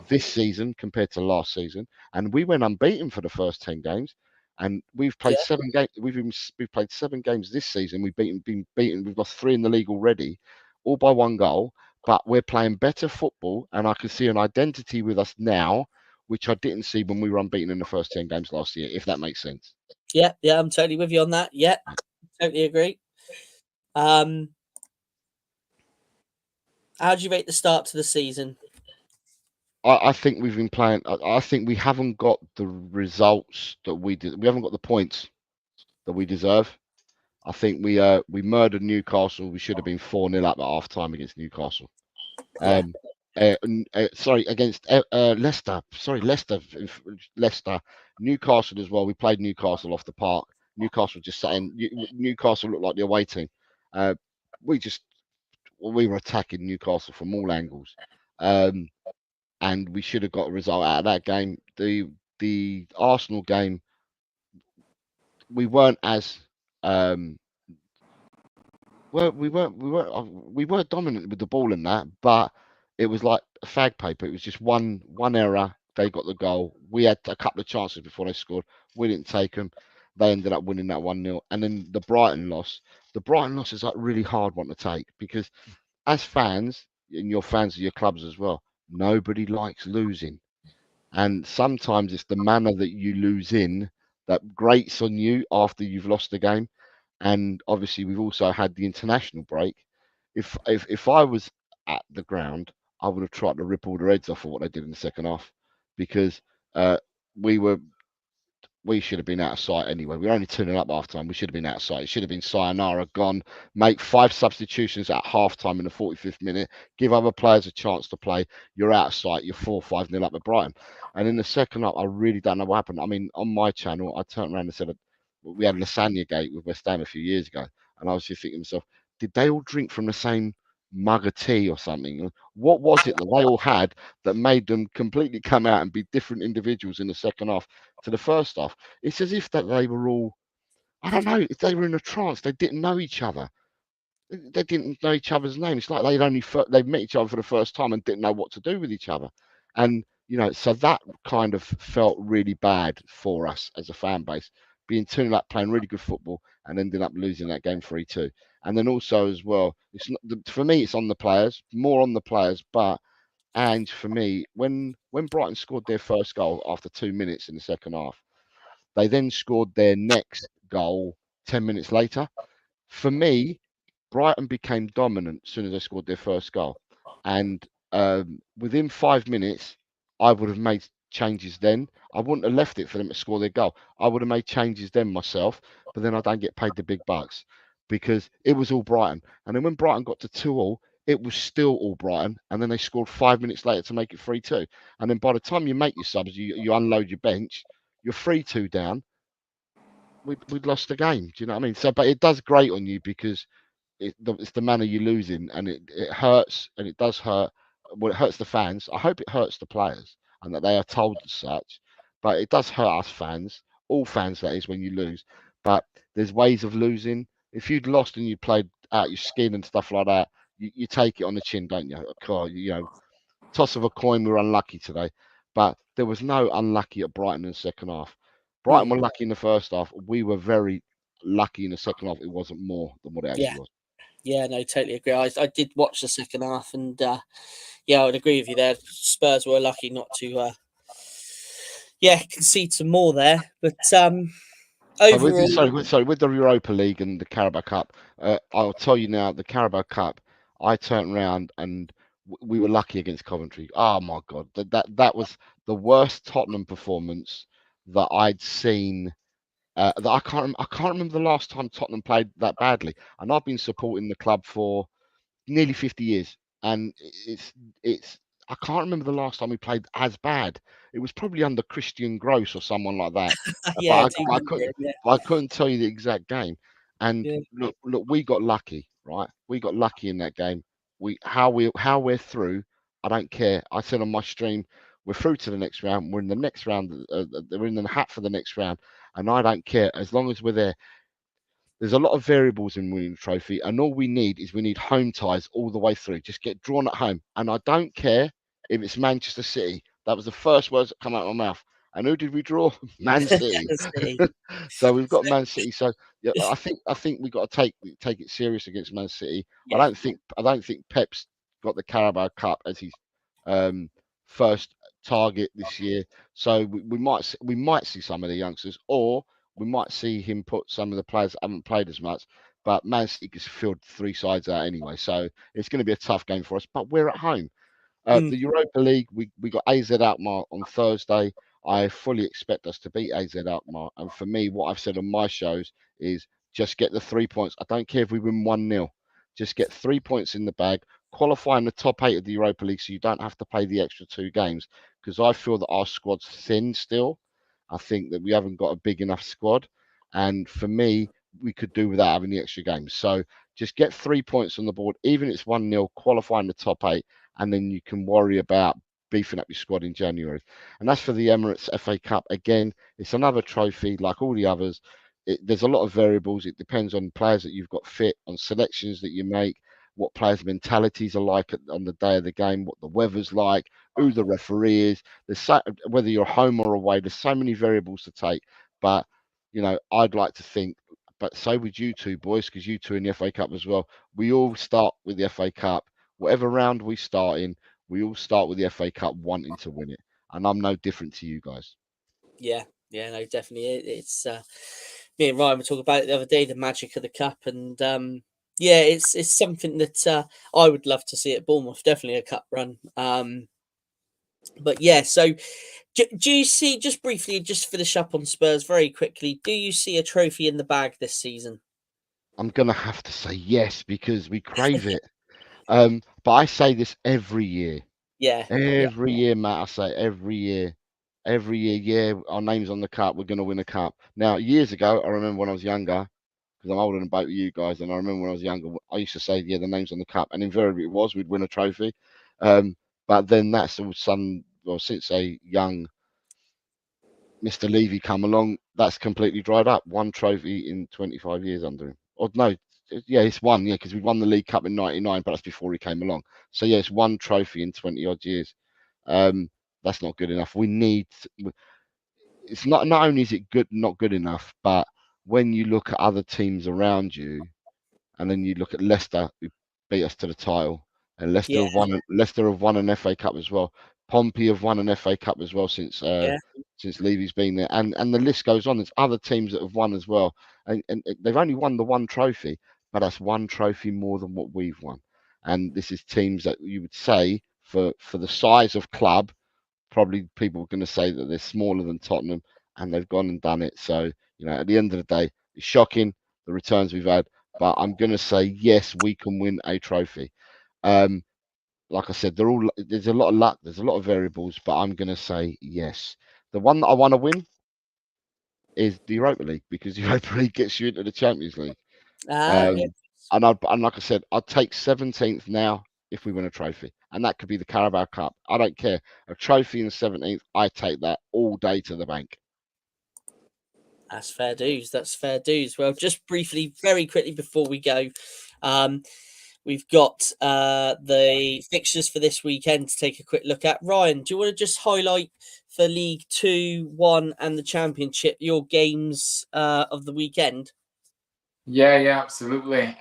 this season compared to last season, and we went unbeaten for the first 10 games. And we've played 7 games. We've played 7 games this season. Been beaten. We've lost 3 in the league already, all by 1 goal. But we're playing better football, and I can see an identity with us now, which I didn't see when we were unbeaten in the first 10 games last year, if that makes sense. Yeah, I'm totally with you on that. Yeah, totally agree. How do you rate the start to the season? I think we've been playing. I think we haven't got the results that we did. We haven't got the points that we deserve. I think we murdered Newcastle. We should have been 4-0 up at half time against Newcastle. Sorry, against Leicester. Sorry, Leicester. Newcastle as well. We played Newcastle off the park. Newcastle just sat in. Newcastle looked like the away team. We were attacking Newcastle from all angles. And we should have got a result out of that game. The Arsenal game, we weren't as we weren't dominant with the ball in that, but it was like a fag paper. It was just one error. They got the goal. We had a couple of chances before they scored. We didn't take them. They ended up winning that 1-0. And then the Brighton loss. The Brighton loss is like really hard one to take, because as fans, and you're fans of your clubs as well, nobody likes losing. And sometimes it's the manner that you lose in that grates on you after you've lost the game. And obviously, we've also had the international break. If I was at the ground, I would have tried to rip all their heads off of what they did in the second half, because we should have been out of sight anyway. We were only 2-0 up half time. We should have been out of sight. It should have been sayonara, gone, make 5 substitutions at half time in the 45th minute, give other players a chance to play. You're out of sight. You're 4-5-0 up at Brighton. And in the second half, I really don't know what happened. I mean, on my channel, I turned around and said, we had Lasagna Gate with West Ham a few years ago. And I was just thinking to myself, did they all drink from the same mug of tea or something? What was it that they all had that made them completely come out and be different individuals in the second half to the first half? It's as if that they were all, I don't know, if they were in a trance. They didn't know each other. They didn't know each other's name. It's like they'd met each other for the first time and didn't know what to do with each other. And so that kind of felt really bad for us as a fan base, being 2-0 up, playing really good football, and ending up losing that game 3-2. And then also as well, it's not, for me, it's on the players, more on the players. But and for me, when Brighton scored their first goal after 2 minutes in the second half, they then scored their next goal 10 minutes later. For me, Brighton became dominant as soon as they scored their first goal. And within 5 minutes, I would have made changes then. I wouldn't have left it for them to score their goal. I would have made changes then myself, but then I don't get paid the big bucks because it was all Brighton. And then when Brighton got to 2-2, it was still all Brighton, and then they scored 5 minutes later to make it 3-2. And then by the time you make your subs, you unload your bench, you're 3-2 down. We'd lost the game. Do you know what I mean? So, but it does grate on you because it's the manner you lose in, and it hurts, and it does hurt. Well, it hurts the fans. I hope it hurts the players, and that they are told as such. But it does hurt us fans, all fans, that is, when you lose. But there's ways of losing. If you'd lost and you played out your skin and stuff like that, you take it on the chin, don't you? God, toss of a coin, we were unlucky today. But there was no unlucky at Brighton in the second half. Brighton were lucky in the first half. We were very lucky in the second half. It wasn't more than what it actually was. Yeah, no, totally agree. I did watch the second half, and I would agree with you there. Spurs were lucky not to, concede some more there. But overall, sorry, with the Europa League and the Carabao Cup, I'll tell you now, the Carabao Cup, I turned around and we were lucky against Coventry. Oh my God, that was the worst Tottenham performance that I'd seen. That I can't remember the last time Tottenham played that badly, and I've been supporting the club for nearly 50 years, and it's I can't remember the last time we played as bad. It was probably under Christian Gross or someone like that. But I couldn't tell you the exact game. And look, we got lucky, right? We got lucky in that game. How we're through, I don't care. I said on my stream, we're through to the next round. We're in the next round. We're in the hat for the next round, and I don't care as long as we're there. There's a lot of variables in winning the trophy, and all we need is home ties all the way through. Just get drawn at home, and I don't care if it's Manchester City. That was the first words that come out of my mouth. And who did we draw? Man City. So we've got Man City. So yeah, I think we've got to take it serious against Man City. Yeah. I don't think Pep's got the Carabao Cup as his first target this year. So we might see some of the youngsters, or we might see him put some of the players that haven't played as much. But Man City has filled 3 sides out anyway, so it's going to be a tough game for us. But we're at home. The Europa League, we got AZ Alkmaar on Thursday. I fully expect us to beat AZ Alkmaar. And for me, what I've said on my shows is just get the 3 points. I don't care if we win 1-0. Just get 3 points in the bag. Qualify in the top 8 of the Europa League so you don't have to play the extra 2 games. Because I feel that our squad's thin still. I think that we haven't got a big enough squad. And for me, we could do without having the extra games. So just get 3 points on the board, even if it's 1-0, qualify in the top 8, and then you can worry about beefing up your squad in January. And that's for the Emirates FA Cup. Again, it's another trophy like all the others. There's a lot of variables. It depends on players that you've got fit, on selections that you make, what players' mentalities are like on the day of the game, what the weather's like, who the referee is. Whether you're home or away, there's so many variables to take. But, I'd like to think, but so would you two boys, because you two in the FA Cup as well. We all start with the FA Cup. Whatever round we start in, we all start with the FA Cup wanting to win it. And I'm no different to you guys. Yeah, no, definitely. It's me and Ryan were talking about it the other day, the magic of the cup, and it's something that I would love to see at Bournemouth. Definitely a cup run. But yeah, so do you see, just briefly, just finish up on Spurs very quickly, do you see a trophy in the bag this season? I'm gonna have to say yes, because we crave it. But I say this every year. Yeah. Every year, Matt, I say every year, yeah, our name's on the cup, we're going to win a cup. Now, years ago, I remember when I was younger, because I'm older than both of you guys, and I remember when I was younger, I used to say, yeah, the name's on the cup, and invariably we'd win a trophy. But then that's all since a young Mr. Levy come along, that's completely dried up. 1 trophy in 25 years under him. Or no, yeah, it's 1, yeah, because we won the League Cup in '99, but that's before he came along. So yeah, it's 1 trophy in 20 odd years. That's not good enough. It's not only is it not good enough, but when you look at other teams around you, and then you look at Leicester, who beat us to the title, and Leicester have won an FA Cup as well. Pompey have won an FA Cup as well since Levy's been there, and the list goes on. There's other teams that have won as well, and they've only won the 1 trophy, but that's 1 trophy more than what we've won. And this is teams that you would say for the size of club, probably people are going to say that they're smaller than Tottenham, and they've gone and done it. So at the end of the day, it's shocking the returns we've had, but I'm going to say yes, we can win a trophy. Like I said, there's a lot of luck, there's a lot of variables, but I'm going to say yes. The one that I want to win is the Europa League, because the Europa League gets you into the Champions League. Yeah. And like I said, I'd take 17th now if we win a trophy, and that could be the Carabao Cup. I don't care. A trophy in 17th, I take that all day to the bank. That's fair dues. That's fair dues. Well, just briefly, very quickly before we go, we've got the fixtures for this weekend to take a quick look at. Ryan, do you want to just highlight for League 2, 1 and the Championship your games of the weekend? Yeah, absolutely.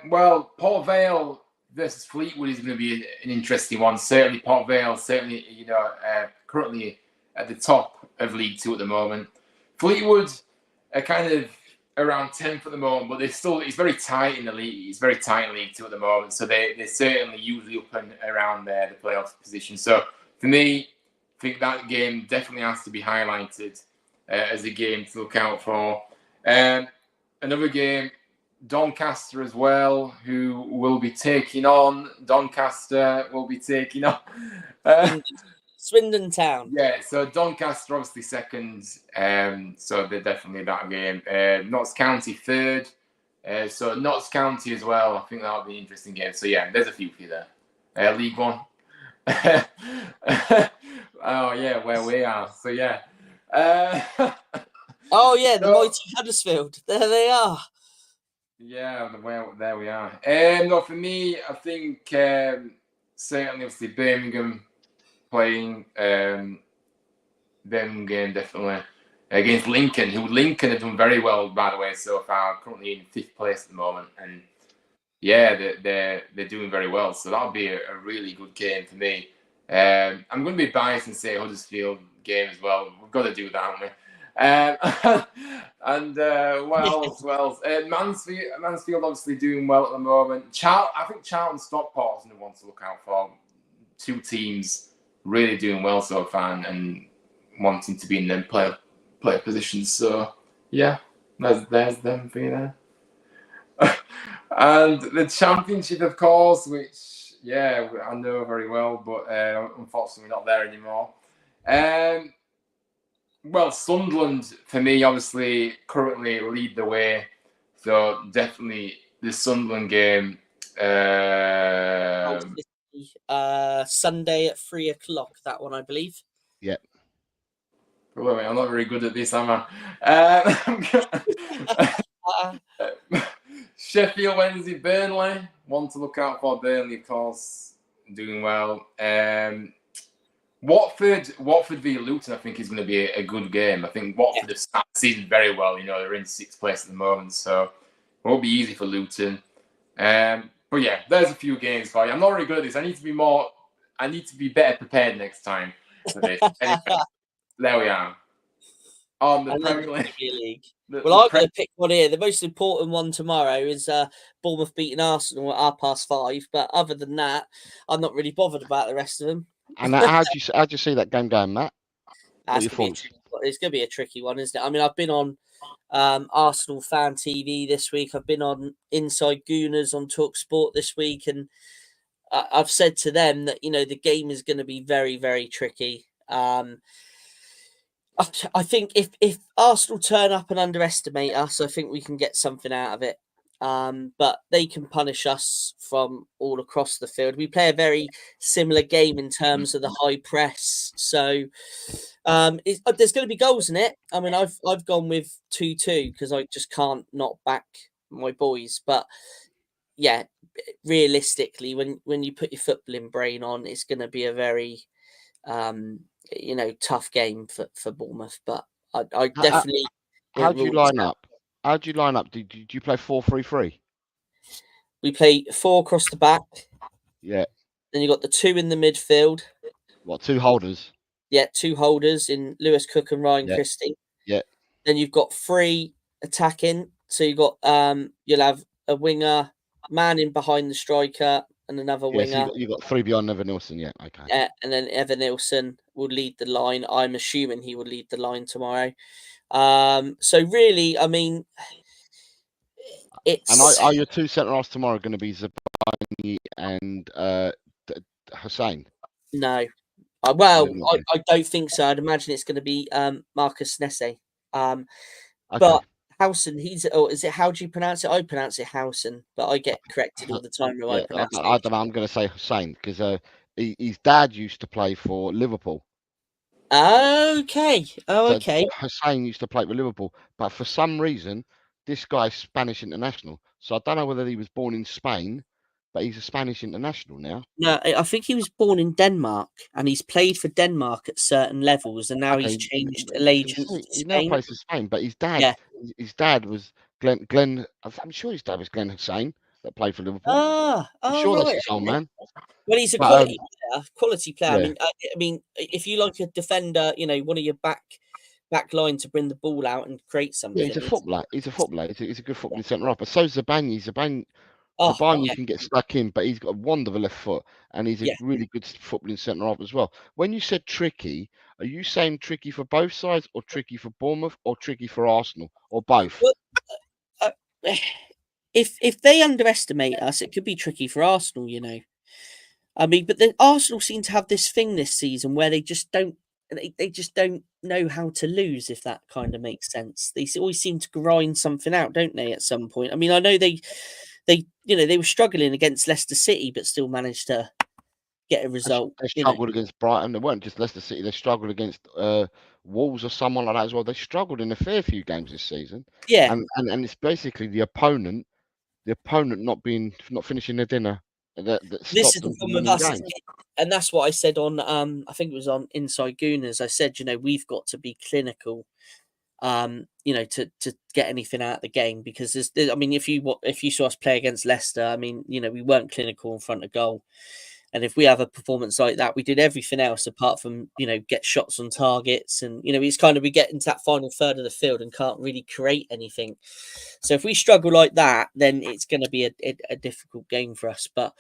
Well, Port Vale versus Fleetwood is going to be an interesting one. Certainly, Port Vale, currently at the top of League 2 at the moment. Fleetwood are kind of around 10th at the moment, but it's very tight in the league. It's very tight in League 2 at the moment, so they're certainly usually up and around there, the playoff position. So for me, I think that game definitely has to be highlighted as a game to look out for. Another game, Doncaster as well, who will be taking on Swindon Town. Yeah, so Doncaster obviously second, so they're definitely that game. Notts County third, so Notts County as well. I think that'll be an interesting game. So yeah, there's a few for you there. League 1. Oh yeah, where we are. So yeah. Oh yeah, the mighty Huddersfield. There they are. Yeah, there we are. No, for me, I think certainly obviously Birmingham playing Birmingham game definitely against Lincoln, who Lincoln have done very well, by the way, so far, currently in 5th place at the moment, and yeah, they're doing very well, so that'll be a really good game for me. I'm going to be biased and say Huddersfield game as well. We've got to do that, haven't we? What else? Mansfield obviously doing well at the moment. I think Charlton Stockport is the one to look out for. 2 teams really doing well so far and wanting to be in them player positions. So yeah, there's them for you there. And the Championship, of course, which I know very well, but unfortunately not there anymore. Well, Sunderland, for me, obviously, currently lead the way. So, definitely the Sunderland game. Sunday at 3 o'clock, that one, I believe. Yeah. Wait, I'm not very good at this, am I? Sheffield Wednesday, Burnley. One to look out for. Burnley, of course, doing well. Watford v Luton, I think, is going to be a good game. I think Watford have started the season very well. They're in 6th place at the moment, so it won't be easy for Luton. But yeah, there's a few games for you. I'm not really good at this. I need to be better prepared next time for this. Anyway, there we are. On the Premier League. I'm going to pick one here. The most important one tomorrow is Bournemouth beating Arsenal at 5:30. But other than that, I'm not really bothered about the rest of them. And how do you see that game going, Matt? It's going to be a tricky one, isn't it? I mean, I've been on Arsenal Fan TV this week. I've been on Inside Gooners on TalkSport this week, and I've said to them that the game is going to be very, very tricky. I think if Arsenal turn up and underestimate us, I think we can get something out of it. But they can punish us from all across the field. We play a very similar game in terms of the high press. So there's going to be goals in it. I mean, I've gone with 2-2 because I just can't not back my boys. But yeah, realistically, when you put your footballing brain on, it's going to be a very tough game for Bournemouth. But I definitely. How do you line up? How do you line up? Do you play 4-3-3? We play 4 across the back. Yeah. Then you got the 2 in the midfield. What, 2 holders? Yeah, 2 holders in Lewis Cook and Ryan Christie. Yeah. Then you've got 3 attacking. So you've got you'll have a winger, man in behind the striker, and another winger. So you've got 3 beyond Evan Nilsson, yeah. Okay. Yeah, and then Evan Nilsson will lead the line. I'm assuming he will lead the line tomorrow. So really, I mean, it's. And are your 2 centre halves tomorrow going to be Zabanski and Hussein? No. No, Well, not really. I don't think so. I'd imagine it's going to be Marcus Nesse. Okay. But Howson, is it, how do you pronounce it? I pronounce it Howson, but I get corrected all the time when I Yeah, pronounce it. I don't know. I'm going to say Hussein because his dad used to play for Liverpool. Okay. Oh, So okay. Hussein used to play for Liverpool, but for some reason, this guy's Spanish international. So I don't know whether he was born in Spain, but he's a Spanish international now. No, I think he was born in Denmark, and he's played for Denmark at certain levels, and now he's Okay, changed you can allegiance see to he now Spain. plays for Spain, but Yeah. his dad was Glenn. I'm sure his dad was Glenn Hussein that played for Liverpool. I'm sure that's Right. his old Okay. man. Well, he's a But, quality player. Quality player. yeah. I mean, if you like a defender, one of your back line to bring the ball out and create something. Yeah, he's a footballer. He's a footballer. He's a good footballing centre half. But so's Zabani. Oh, Zabani yeah. can get stuck in, but he's got a wonderful left foot, and he's a Yeah. really good footballing centre half as well. When you said tricky, are you saying tricky for both sides, or tricky for Bournemouth, or tricky for Arsenal, or both? Well, if they underestimate us, it could be tricky for Arsenal. I mean, but the Arsenal seem to have this thing this season where they just don't. They just don't know how to lose, if that kind of makes sense. They always seem to grind something out, don't they? At some point, I mean, I know they were struggling against Leicester City, but still managed to get a result. They struggled against Brighton. They weren't just Leicester City. They struggled against Wolves or someone like that as well. They struggled in a fair few games this season. Yeah, and it's basically the opponent not finishing their dinner that this stopped is them the from problem with winning us, games. and that's what I said on I think it was on Inside Gooners. I said, we've got to be clinical, to get anything out of the game, because I mean, if you saw us play against Leicester, I mean, we weren't clinical in front of goal. And if we have a performance like that, we did everything else apart from, get shots on targets. And, it's kind of, we get into that final third of the field and can't really create anything. So if we struggle like that, then it's going to be a difficult game for us. But,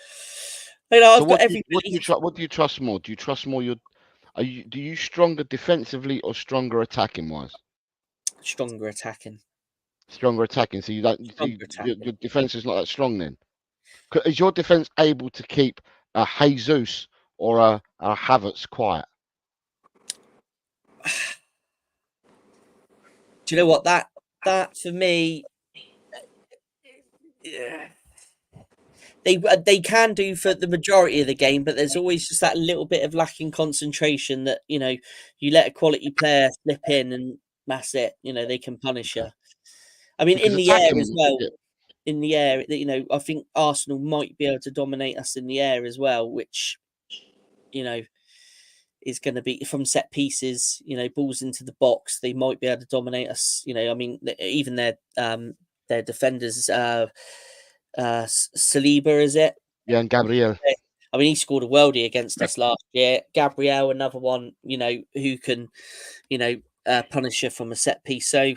I've got every belief. What do you trust more? Do you trust more do you stronger defensively or stronger attacking wise? Stronger attacking. Stronger attacking. So your defense is not that strong then? Is your defense able to keep a Jesus or a Havertz quiet? Do you know what, that for me, yeah, they can do for the majority of the game, but there's always just that little bit of lacking concentration that you let a quality player slip in and that's it. They can punish you. I mean, Because in the air as well. yeah. In the air, I think Arsenal might be able to dominate us in the air as well, which is going to be from set pieces. Balls into the box, they might be able to dominate us. I mean, even their defenders, Saliba, is it? Yeah, and Gabriel. I mean, he scored a worldie against us last year. Gabriel, another one, who can, punish you from a set piece. So,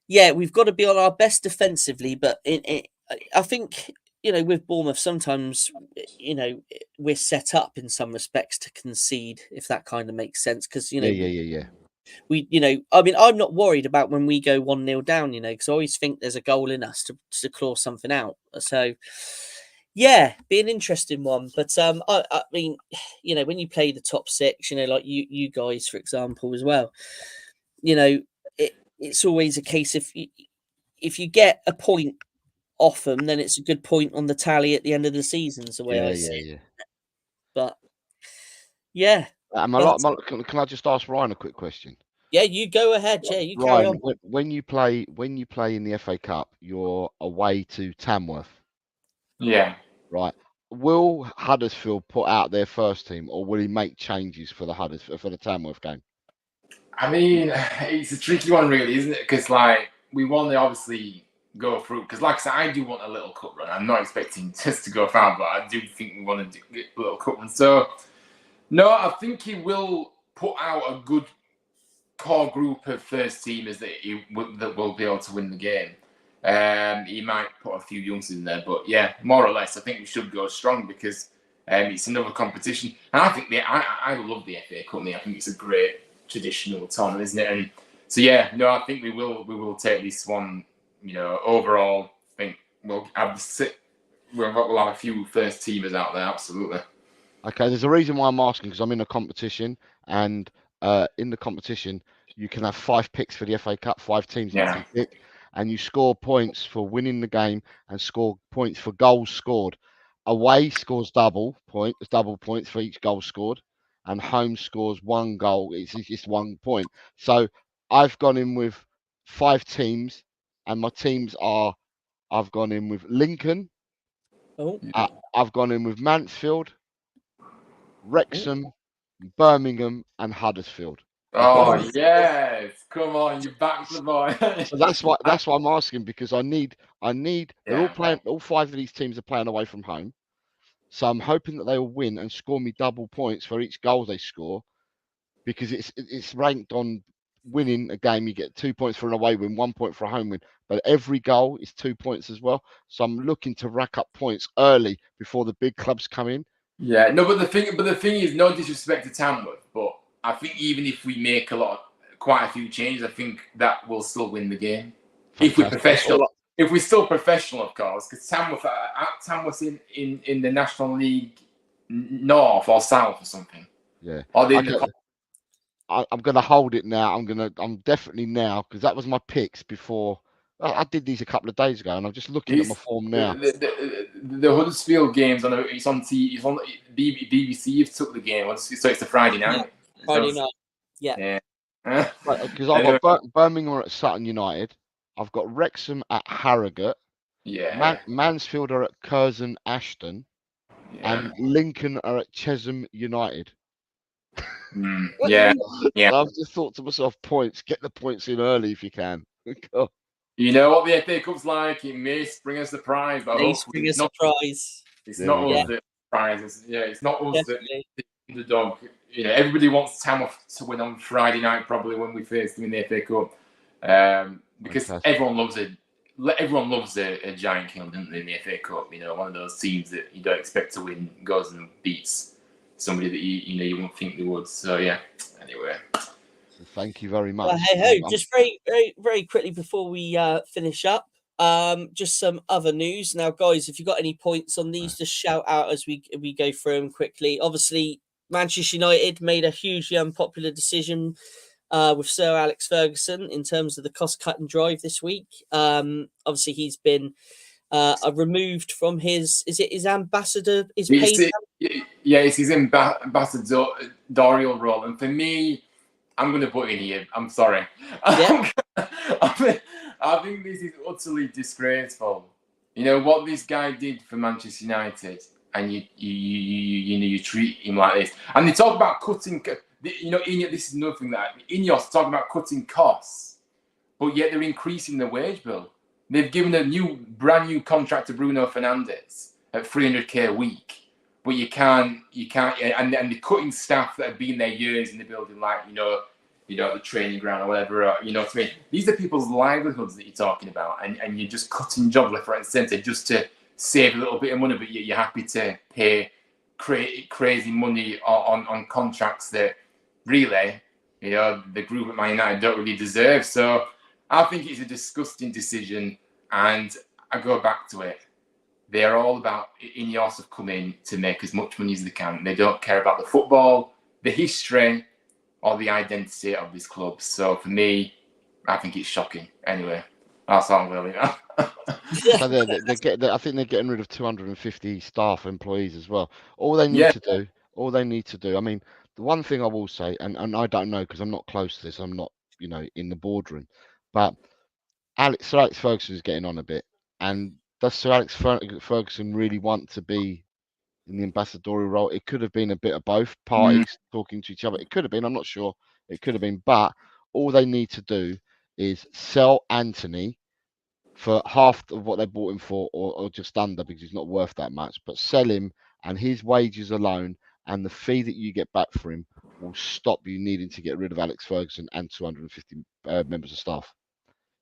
yeah, we've got to be on our best defensively, but I think, with Bournemouth, sometimes, we're set up in some respects to concede, if that kind of makes sense. Because, Yeah. we, I mean, I'm not worried about when we go 1-0 down, because I always think there's a goal in us to claw something out. So, yeah, be an interesting one. But I mean, when you play the top six, like you guys, for example, as well, it's always a case if you get a point off them, then it's a good point on the tally at the end of the season. Is the way I see it. But yeah, can I just ask Ryan a quick question? Yeah, you go ahead. Yeah, you carry on. When you play in the FA Cup, you're away to Tamworth. Yeah. Right. Will Huddersfield put out their first team, or will he make changes for the Tamworth game? I mean, it's a tricky one, really, isn't it? Because we want to obviously go through. Because I said, I do want a little cup run. I'm not expecting just to go far, but I do think we want to get a little cup run. So, no, I think he will put out a good core group of first teamers that will be able to win the game. He might put a few youngsters in there, but yeah, more or less, I think we should go strong because it's another competition. And I think I love the FA Cup. I think it's a great traditional tournament, isn't it? And so yeah, no, I think we will take this one. Overall, I think we'll have we'll have a few first teamers out there, absolutely. Okay, there's a reason why I'm asking, because I'm in a competition, and in the competition you can have 5 picks for the FA Cup, 5 teams that you can pick, and you score points for winning the game and score points for goals scored. Away scores double points for each goal scored, and home scores 1 goal. It's just 1 point. So I've gone in with 5 teams, and my teams are: I've gone in with Lincoln, I've gone in with Mansfield, Wrexham, Birmingham, and Huddersfield. Oh yes, come on, you backed the boy. So that's why I'm asking, because I need. They're all playing. All 5 of these teams are playing away from home, so I'm hoping that they will win and score me double points for each goal they score, because it's ranked on winning a game. You get 2 points for an away win, 1 point for a home win, but every goal is 2 points as well. So I'm looking to rack up points early before the big clubs come in. Yeah, no, but the thing is, no disrespect to Tamworth, but I think even if we make quite a few changes, I think that we'll still win the game. Fantastic. If we're professional, if we're still professional, of course, because Tamworth's in the National League North or South or something. Yeah. Or I'm going to hold it now. I'm definitely now, because that was my picks before. I did these a couple of days ago, and I'm just looking at my form now. The Huddersfield games it's on BBC. You've took the game, so it's a Friday night. Yeah. Friday night. Yeah. Because I've got Birmingham at Sutton United. I've got Wrexham at Harrogate. Yeah. Mansfield are at Curzon Ashton. Yeah. And Lincoln are at Chesham United. Yeah. So I've just thought to myself, points. Get the points in early if you can. You know what the FA Cup's like? It may spring a surprise. But may spring a surprise. It's not us that surprises. Yeah, it's not us that the underdog. You know, everybody wants Tamworth to win on Friday night, probably when we face them in the FA Cup, because everyone loves a giant kill, don't they, in the FA Cup? You know, one of those teams that you don't expect to win goes and beats somebody that you wouldn't think they would. So yeah. Anyway. Thank you very much. Well, hey ho! Just very, very, very quickly before we finish up, just some other news. Now, guys, if you've got any points on these, just shout out as we go through them quickly. Obviously, Manchester United made a hugely unpopular decision with Sir Alex Ferguson in terms of the cost-cutting drive this week. Obviously, he's been removed from his ambassador. It's his ambassadorial role, and for me, I'm going to put in here. I'm sorry. Yeah. I think this is utterly disgraceful. You know what this guy did for Manchester United, and you treat him like this. And they talk about cutting. You know, this is nothing that Ineos talking about cutting costs, but yet they're increasing the wage bill. They've given a brand new contract to Bruno Fernandes at $300K a week. But you can't, and they're cutting staff that have been there years in the building, like the training ground or whatever. You know what I mean? These are people's livelihoods that you're talking about, and you're just cutting jobs left, right, and centre just to save a little bit of money, but you're happy to pay crazy money on contracts that really, the group at Man United don't really deserve. So I think it's a disgusting decision, and I go back to it. They're all about, Ineos have come in to make as much money as they can. They don't care about the football, the history, or the identity of this club. So for me, I think it's shocking. Anyway, that's all I'm really now. So I think they're getting rid of 250 staff employees as well. All they need to do. I mean, the one thing I will say, and I don't know because I'm not close to this. I'm not, in the boardroom, but Sir Alex Ferguson is getting on a bit, and does Sir Alex Ferguson really want to be in the ambassadorial role? It could have been a bit of both parties talking to each other. It could have been, I'm not sure. It could have been, but all they need to do is sell Anthony for half of what they bought him for, or just under, because he's not worth that much. But sell him, and his wages alone and the fee that you get back for him will stop you needing to get rid of Alex Ferguson and 250 members of staff.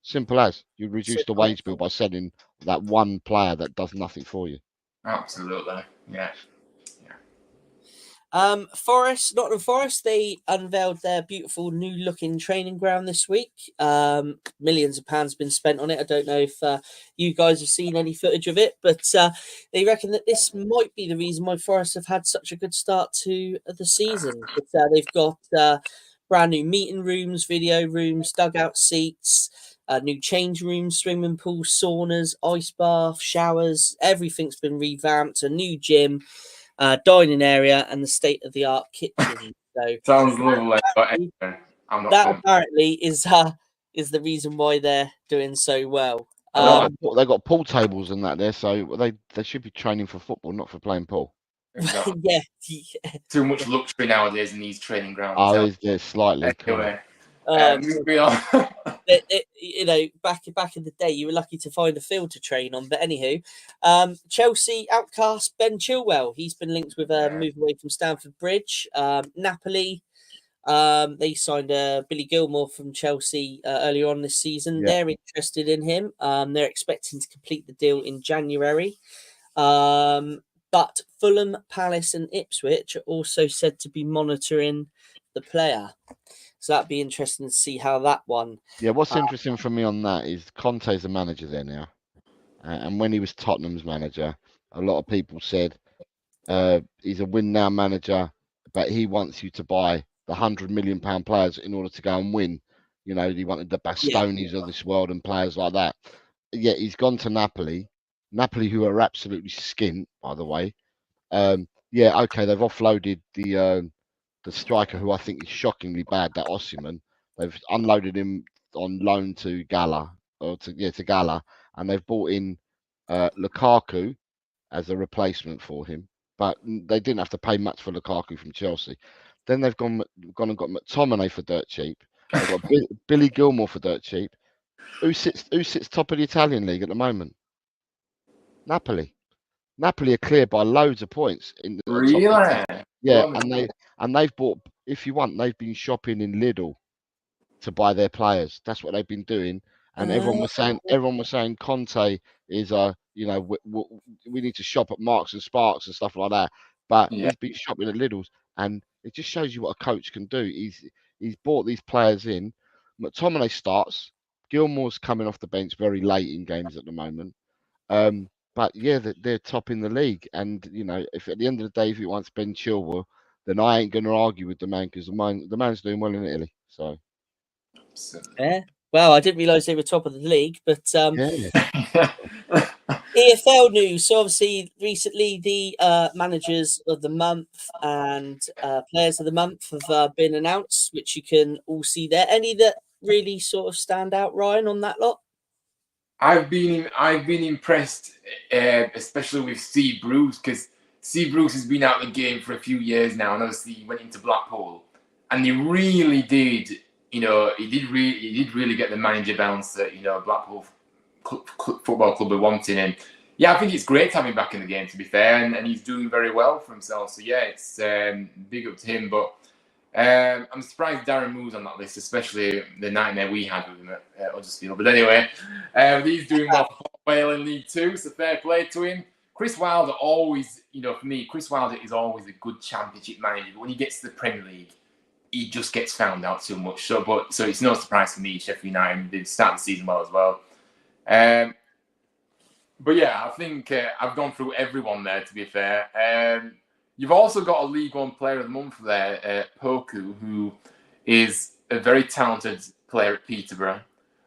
Simple as. You reduce the wage bill by selling that one player that does nothing for you. Absolutely. Yeah. Nottingham Forest, they unveiled their beautiful new looking training ground this week. Millions of pounds been spent on it. I don't know if you guys have seen any footage of it, but they reckon that this might be the reason why Forest have had such a good start to the season. But, they've got brand new meeting rooms, video rooms, dugout seats, new change rooms, swimming pools, saunas, ice bath, showers. Everything's been revamped. A new gym, dining area, and the state-of-the-art kitchen. So Sounds lovely, but anyway, I'm not. that apparently is the reason why they're doing so well. They got pool tables and that there, so they should be training for football, not for playing pool. Yeah. Too much luxury nowadays in these training grounds. Oh, is there slightly? Anyway, moving on. Back in the day, you were lucky to find a field to train on. But anywho, Chelsea outcast Ben Chilwell. He's been linked with a move away from Stamford Bridge. Napoli, they signed Billy Gilmore from Chelsea earlier on this season. Yeah. They're interested in him. They're expecting to complete the deal in January. But Fulham, Palace, and Ipswich are also said to be monitoring the player. So that'd be interesting to see how that one. Yeah, what's interesting for me on that is Conte's the manager there now. And when he was Tottenham's manager, a lot of people said he's a win now manager, but he wants you to buy the £100 million players in order to go and win. You know, he wanted the Bastonis of this world and players like that. Yet he's gone to Napoli, who are absolutely skint, by the way. Yeah, okay, they've offloaded the striker who I think is shockingly bad, that Osimhen. They've unloaded him on loan to Gala, to Gala, and they've brought in Lukaku as a replacement for him. But they didn't have to pay much for Lukaku from Chelsea. Then they've gone and got McTominay for dirt cheap. They've got Billy Gilmore for dirt cheap. Who sits top of the Italian league at the moment? Napoli. Napoli are clear by loads of points in the really? Top. Yeah, and they've bought. If you want, they've been shopping in Lidl to buy their players. That's what they've been doing. And everyone was saying Conte is we need to shop at Marks and Sparks and stuff like that. But he's been shopping at Lidl's, and it just shows you what a coach can do. He's bought these players in. McTominay starts. Gilmore's coming off the bench very late in games at the moment. But yeah, they're top in the league. And you know, if at the end of the day, if he wants Ben Chilwell, then I ain't going to argue with the man because the man's doing well in Italy. So yeah. Well, I didn't realise they were top of the league, but yeah. EFL news. So obviously, recently the managers of the month and players of the month have been announced, which you can all see there. Any that really sort of stand out, Ryan, on that lot? I've been impressed, especially with Steve Bruce, because Steve Bruce has been out of the game for a few years now, and obviously he went into Blackpool, and he really did. You know, he did really get the manager bounce that Blackpool Football Club are wanting. And yeah, I think it's great to have him back in the game, to be fair, and he's doing very well for himself. So yeah, it's big up to him. But I'm surprised Darren Moore's on that list, especially the nightmare we had with him at Huddersfield. But anyway, he's doing well for Wales in League Two, so fair play to him. Chris Wilder always, for me, Chris Wilder is always a good Championship manager. But when he gets to the Premier League, he just gets found out too much. So it's no surprise for me, Sheffield United did start the season well as well. But yeah, I think I've gone through everyone there, to be fair. You've also got a League One Player of the Month there, Poku, who is a very talented player at Peterborough,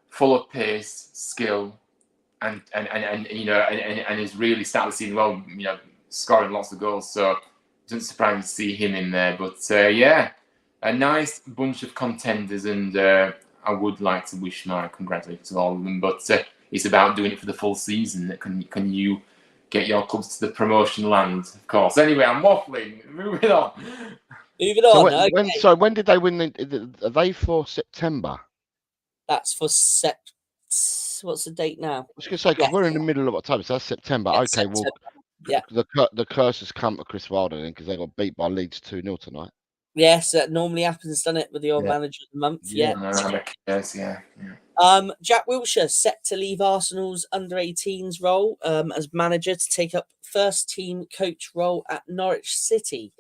full of pace, skill, and is really started the season well, scoring lots of goals. So it doesn't surprise me to see him in there. But yeah, a nice bunch of contenders, and I would like to wish my congratulations to all of them. But it's about doing it for the full season. Can you get your clubs to the promotion land? Of course. Anyway, I'm waffling. Moving on. So when did they win? Are they for September? That's for What's the date now? I was going to say, because we're in the middle of October, so that's September. Yeah, okay, September. Well, the curse has come to Chris Wilder then, because they got beat by Leeds 2-0 tonight. Yes, that normally happens, doesn't it, with the old manager of the month? Yeah. Yes, yeah. Jack Wilshere set to leave Arsenal's under-18s role as manager to take up first-team coach role at Norwich City.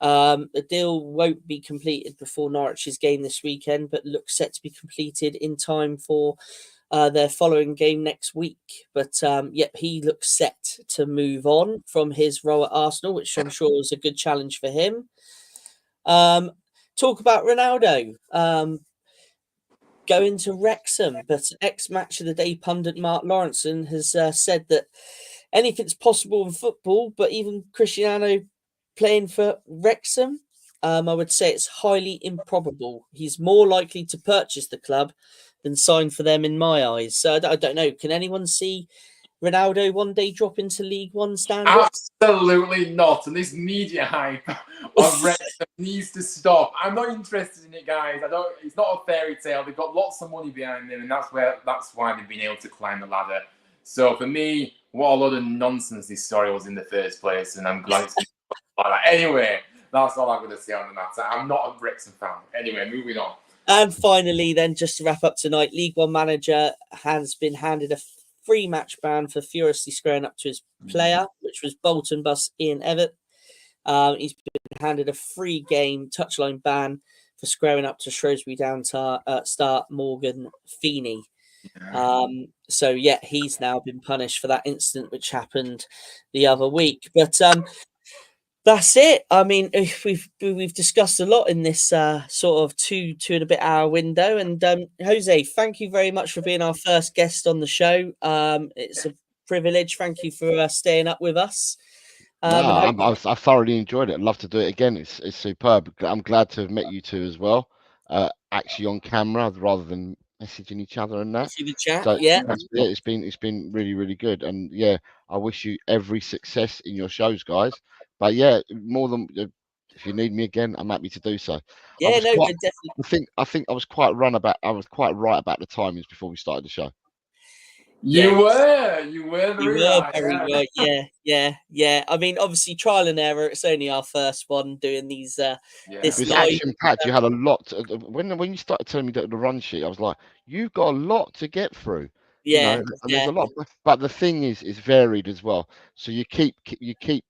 The deal won't be completed before Norwich's game this weekend, but looks set to be completed in time for their following game next week. But he looks set to move on from his role at Arsenal, which I'm sure is a good challenge for him. Talk about Ronaldo going to Wrexham, but ex-Match of the Day pundit Mark Lawrenson has said that anything's possible in football, but even Cristiano playing for Wrexham, I would say it's highly improbable. He's more likely to purchase the club than sign for them in my eyes. So I don't know. Can anyone see Ronaldo one day drop into League One standards? Absolutely not. And this media hype of Wrexham needs to stop. I'm not interested in it, guys. It's not a fairy tale. They've got lots of money behind them, and that's why they've been able to climb the ladder. So for me, what a load of nonsense this story was in the first place, and I'm glad it's like that. Anyway, that's all I'm going to say on the matter. I'm not a Wrexham fan. Anyway, moving on. And finally, then, just to wrap up tonight, League One manager has been handed a 3-match ban for furiously squaring up to his player, which was Bolton boss Ian Evatt. He's been handed a 3-game touchline ban for squaring up to Shrewsbury Down star Morgan Feeney. He's now been punished for that incident which happened the other week. But that's it. I mean, we've discussed a lot in this sort of two and a bit hour window. And Jose, thank you very much for being our first guest on the show. It's a privilege. Thank you for staying up with us. I thoroughly enjoyed it. I'd love to do it again. It's superb. I'm glad to have met you two as well. Actually on camera rather than messaging each other and that. It's been really, really good. And I wish you every success in your shows, guys. But more than if you need me again, I'm happy to do so. Definitely. I think I was quite right about the timings before we started the show. You were very right. Yeah. I mean, obviously, trial and error. It's only our first one doing these. This was action packed. You had a lot. When you started telling me the run sheet, I was like, "You've got a lot to get through." There's a lot. But the thing is varied as well. So you keep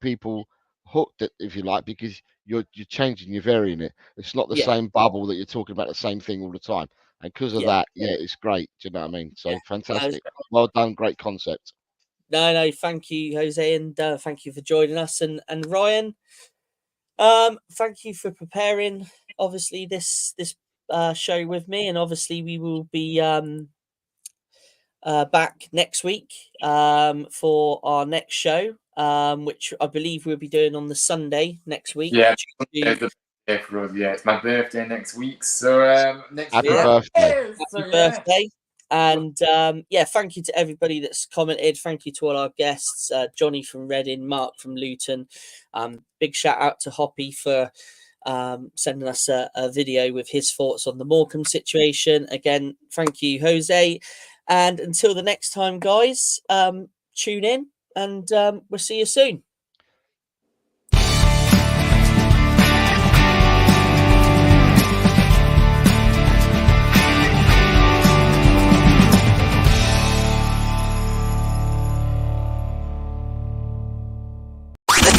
people hooked, if you like, because you're changing, you're varying it. It's not the same bubble that you're talking about the same thing all the time. And because of that, it's great. Do you know what I mean? So fantastic. Well done. Great concept. No, thank you, Jose, and thank you for joining us. And Ryan, thank you for preparing, obviously, this show with me. And obviously, we will be back next week for our next show, which I believe we'll be doing on the Sunday next week. Yeah, it's my birthday next week. So happy birthday. Happy birthday. And thank you to everybody that's commented. Thank you to all our guests, Johnny from Reading, Mark from Luton. Big shout out to Hoppy for sending us a video with his thoughts on the Morecambe situation. Again, thank you, Jose. And until the next time, guys, tune in and we'll see you soon.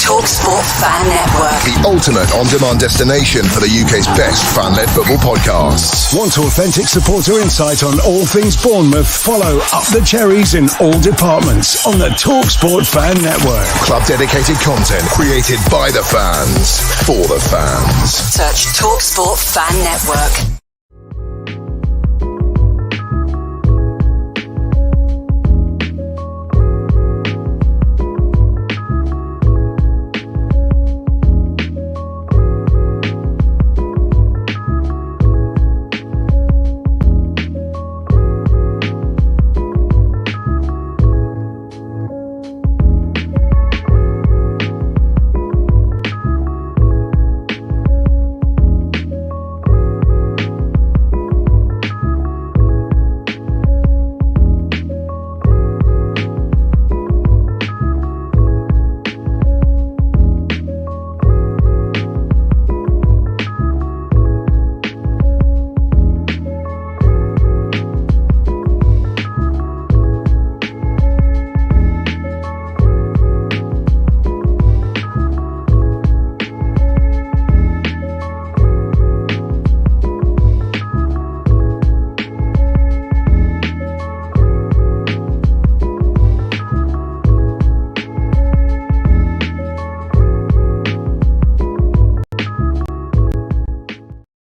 TalkSport Fan Network. The ultimate on-demand destination for the UK's best fan-led football podcasts. Want authentic supporter insight on all things Bournemouth? Follow Up the Cherries in all departments on the TalkSport Fan Network. Club-dedicated content created by the fans, for the fans. Search TalkSport Fan Network.